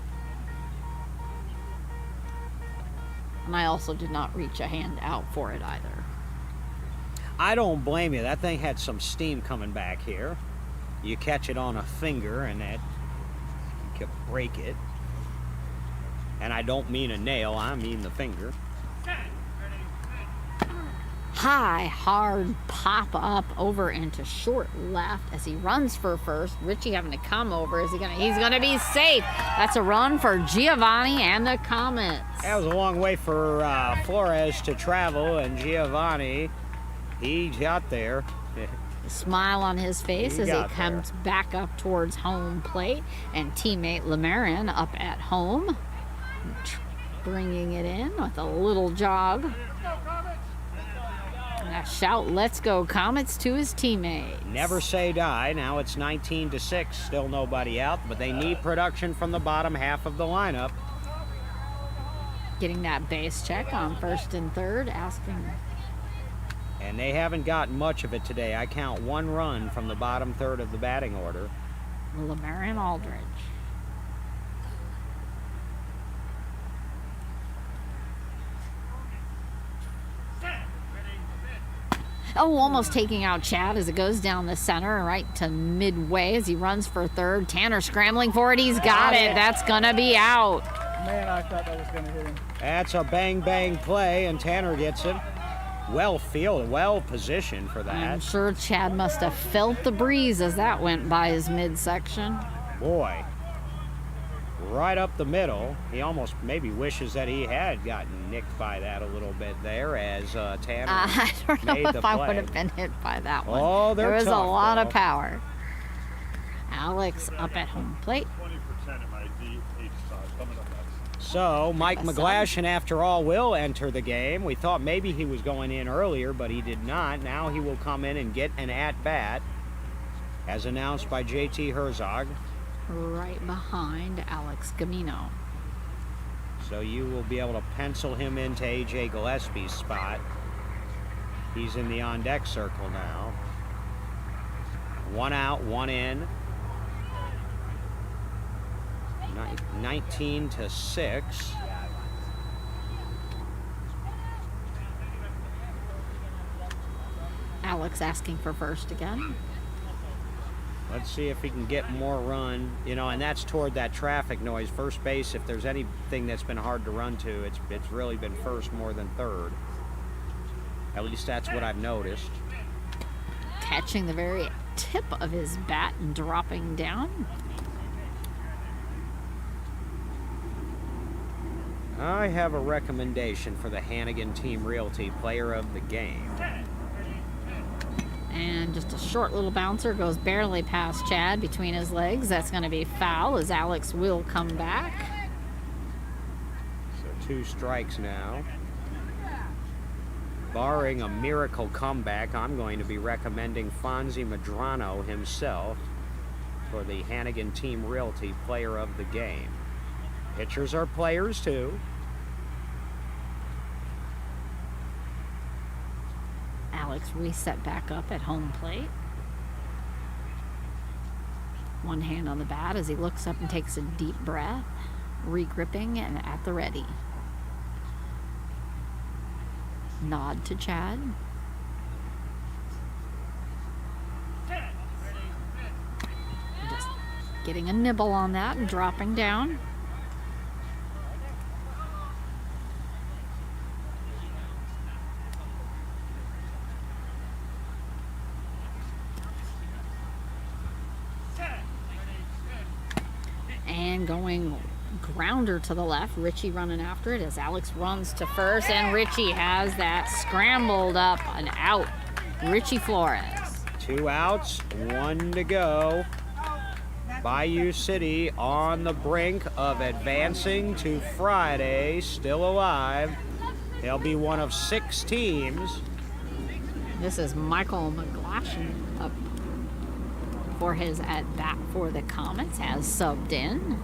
And I also did not reach a hand out for it either. I don't blame you. That thing had some steam coming back here. You catch it on a finger, and that could break it. And I don't mean a nail, I mean the finger. High, hard pop up over into short left as he runs for first. Richie having to come over. He's gonna be safe. That's a run for Giovanni and the Comets. That was a long way for Flores to travel, and Giovanni, he got there. Smile on his face as he comes back up towards home plate, and teammate Lemarin up at home, bringing it in with a little jog. And a shout, "Let's go Comets," to his teammates. Never say die. Now it's 19-6, still nobody out, but they need production from the bottom half of the lineup. Getting that base check on first and third, asking. And they haven't gotten much of it today. I count 1 run from the bottom third of the batting order. Lemarin Aldridge. Oh, almost taking out Chad as it goes down the center right to midway as he runs for third. Tanner scrambling for it. He's got it. That's going to be out. Man, I thought that was going to hit him. That's a bang-bang play, and Tanner gets it. Well fielded, well positioned for that. I'm sure Chad must have felt the breeze as that went by his midsection. Boy, right up the middle. He almost maybe wishes that he had gotten nicked by that a little bit there as Tanner I don't know made the if I play. would have been hit by that one. Oh, there was tough, a lot though. of power. Alex up at home plate. 20% of my DH side coming up next. So Mike Yes, McGlashan, after all, will enter the game. We thought maybe he was going in earlier, but he did not. Now he will come in and get an at-bat, as announced by JT Herzog. Right behind Alex Gamino. So you will be able to pencil him into AJ Gillespie's spot. He's in the on-deck circle now. 1 out, 1 in. 19-6. Alex asking for first again. Let's see if he can get more run, and that's toward that traffic noise. First base, if there's anything that's been hard to run to, it's really been first more than third. At least that's what I've noticed. Catching the very tip of his bat and dropping down. I have a recommendation for the Hannigan Team Realty Player of the Game. And just a short little bouncer goes barely past Chad between his legs. That's going to be foul as Alex will come back. So 2 strikes now. Barring a miracle comeback, I'm going to be recommending Fonzie Medrano himself for the Hannigan Team Realty Player of the Game. Pitchers are players too. Alex reset back up at home plate. One hand on the bat as he looks up and takes a deep breath, regripping and at the ready. Nod to Chad. Just getting a nibble on that and dropping down. And going grounder to the left. Richie running after it as Alex runs to first, and Richie has that scrambled up and out. Richie Flores. 2 outs, 1 to go. Bayou City on the brink of advancing to Friday, still alive. They'll be one of 6 teams. This is Michael McGlashan up for his at bat for the Comets, has subbed in.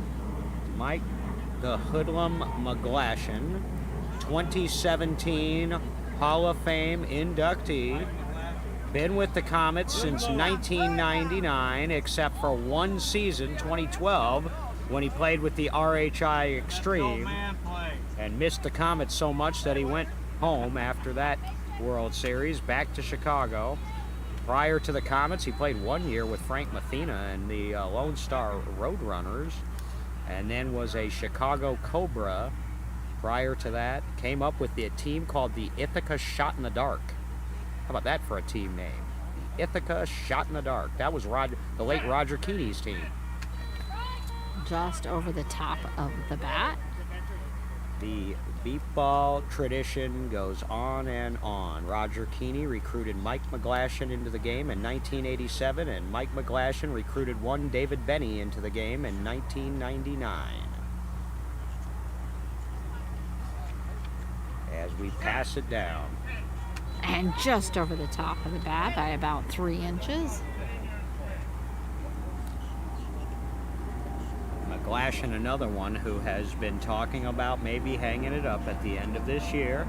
Mike the Hoodlum McGlashan, 2017 Hall of Fame inductee. Been with the Comets since 1999, except for one season, 2012, when he played with the RHI Extreme and missed the Comets so much that he went home after that World Series, back to Chicago. Prior to the Comets, he played 1 year with Frank Mathena and the Lone Star Roadrunners, and then was a Chicago Cobra. Prior to that, came up with a team called the Ithaca Shot in the Dark. How about that for a team name? The Ithaca Shot in the Dark. That was the late Roger Keeney's team. Just over the top of the bat. The beep ball tradition goes on and on. Roger Keeney recruited Mike McGlashan into the game in 1987, and Mike McGlashan recruited one David Benny into the game in 1999. As we pass it down. And just over the top of the bat by about 3 inches. McGlashan, another one who has been talking about maybe hanging it up at the end of this year.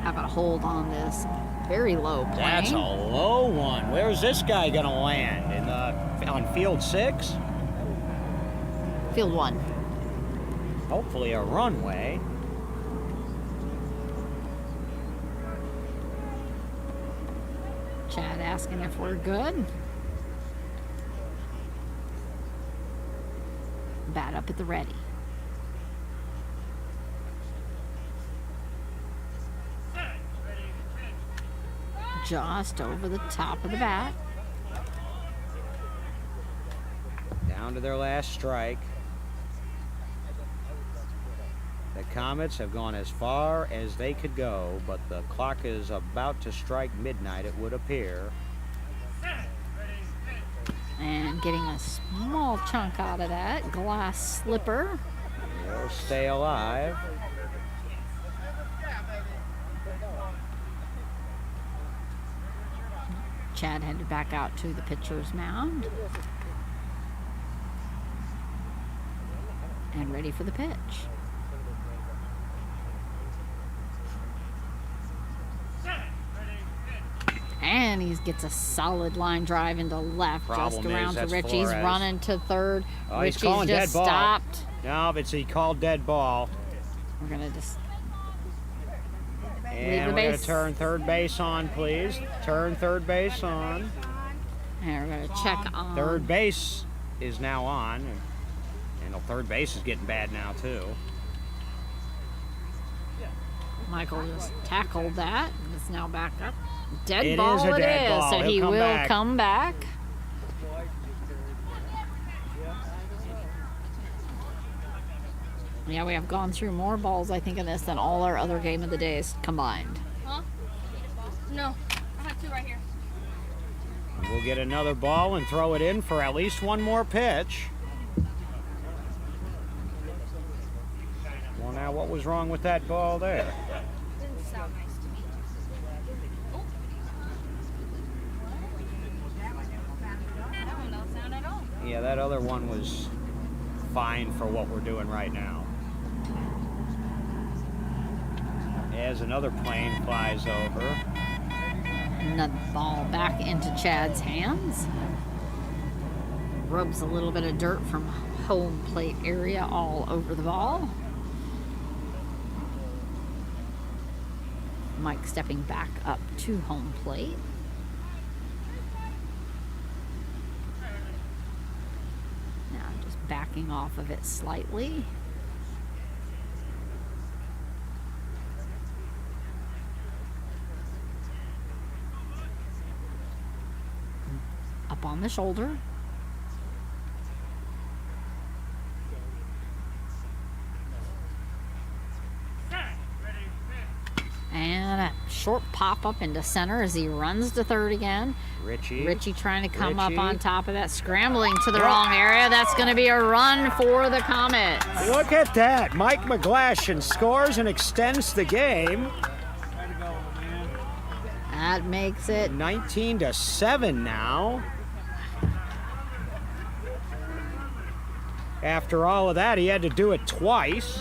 Have a hold on this very low plane. That's a low one. Where's this guy going to land? On field 6? Field 1. Hopefully a runway. Chad asking if we're good. Bat up at the ready. Just over the top of the bat. Down to their last strike. The Comets have gone as far as they could go, but the clock is about to strike midnight, it would appear. And getting a small chunk out of that glass slipper. They'll stay alive. Chad headed back out to the pitcher's mound. And ready for the pitch. And he gets a solid line drive into left, just around to Richie. He's running to third. Oh, Richie's he's calling just dead ball. stopped. No, but he called dead ball. We're gonna just And we're going to turn third base on, please. Turn third base on. And we're gonna check on Third base is now on. And the third base is getting bad now, too. Michael just tackled that. It's now back up. Dead It ball is a it dead is. ball. So He'll he come will back. come back. Yeah, we have gone through more balls, I think, in this than all our other game of the days combined. Huh? No, I have 2 right here. We'll get another ball and throw it in for at least one more pitch. Well, now, what was wrong with that ball there? Didn't sound nice to me. Yeah, that other one was fine for what we're doing right now. As another plane flies over. Another ball back into Chad's hands. Rubs a little bit of dirt from home plate area all over the ball. Mike stepping back up to home plate. Now just backing off of it slightly. Up on the shoulder. And a short pop up into center as he runs to third again. Richie trying to come up on top of that, scrambling to the wrong area. That's going to be a run for the Comets. Look at that. Mike McGlashan scores and extends the game. That makes it 19-7 now. After all of that, he had to do it twice.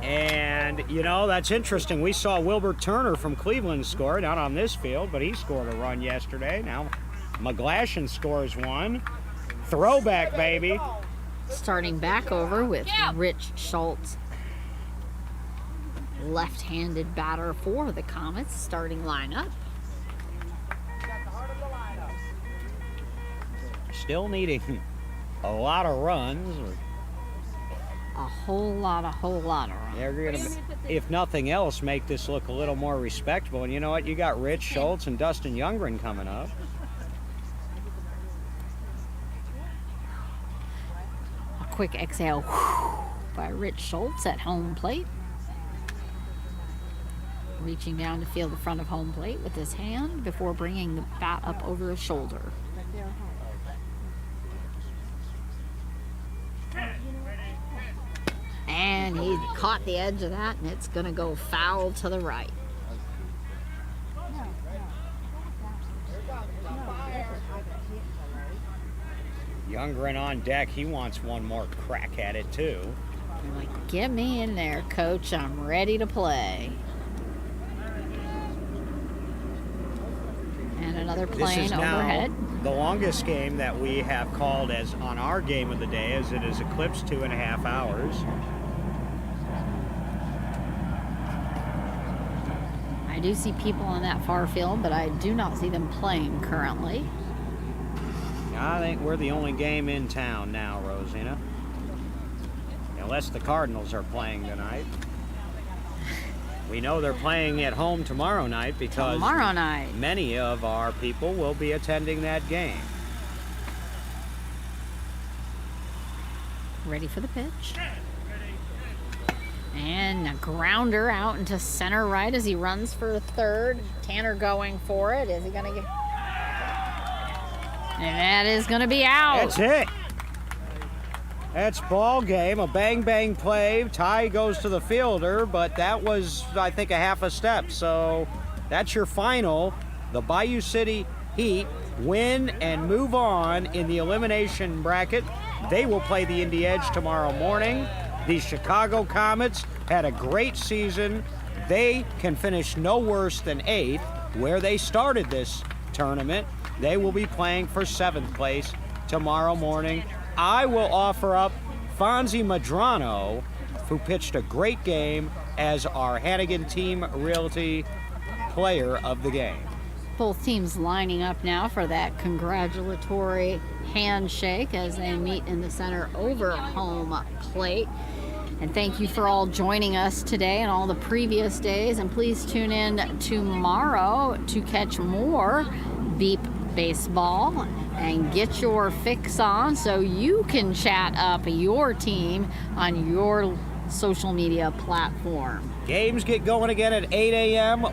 And, you know, that's interesting. We saw Wilbur Turner from Cleveland score, not on this field, but he scored a run yesterday. Now McGlashan scores one. Throwback, baby. starting back over with Rich Schultz. Left-handed batter for the Comets, starting lineup. Still needing a lot of runs. A whole lot of runs. They're going to, if nothing else, make this look a little more respectable. And you know what? You got Rich Schultz and Dustin Youngren coming up. A quick exhale by Rich Schultz at home plate. Reaching down to feel the front of home plate with his hand before bringing the bat up over his shoulder. And he caught the edge of that, and it's going to go foul to the right. Youngren on deck. He wants one more crack at it, too. I'm like, get me in there, coach. I'm ready to play. And another plane overhead. The longest game that we have called as on our game of the day, as it has eclipsed 2.5 hours. I do see people on that far field, but I do not see them playing currently. I think we're the only game in town now, Rosina. Unless the Cardinals are playing tonight. We know they're playing at home tomorrow night because many of our people will be attending that game. Ready for the pitch. And a grounder out into center right as he runs for third. Tanner going for it. Is he going to get... And that is going to be out. That's it. That's ball game. A bang-bang play. Tie goes to the fielder, but that was, I think, a half a step. So that's your final. The Bayou City Heat win and move on in the elimination bracket. They will play the Indy Edge tomorrow morning. The Chicago Comets had a great season. They can finish no worse than 8th, where they started this tournament. They will be playing for 7th place tomorrow morning. I will offer up Fonzie Madrano, who pitched a great game as our Hannigan Team Realty player of the game. Both teams lining up now for that congratulatory handshake as they meet in the center over home plate. And thank you for all joining us today and all the previous days. And please tune in tomorrow to catch more Beep Baseball and get your fix on so you can chat up your team on your social media platform. Games get going again at 8 a.m.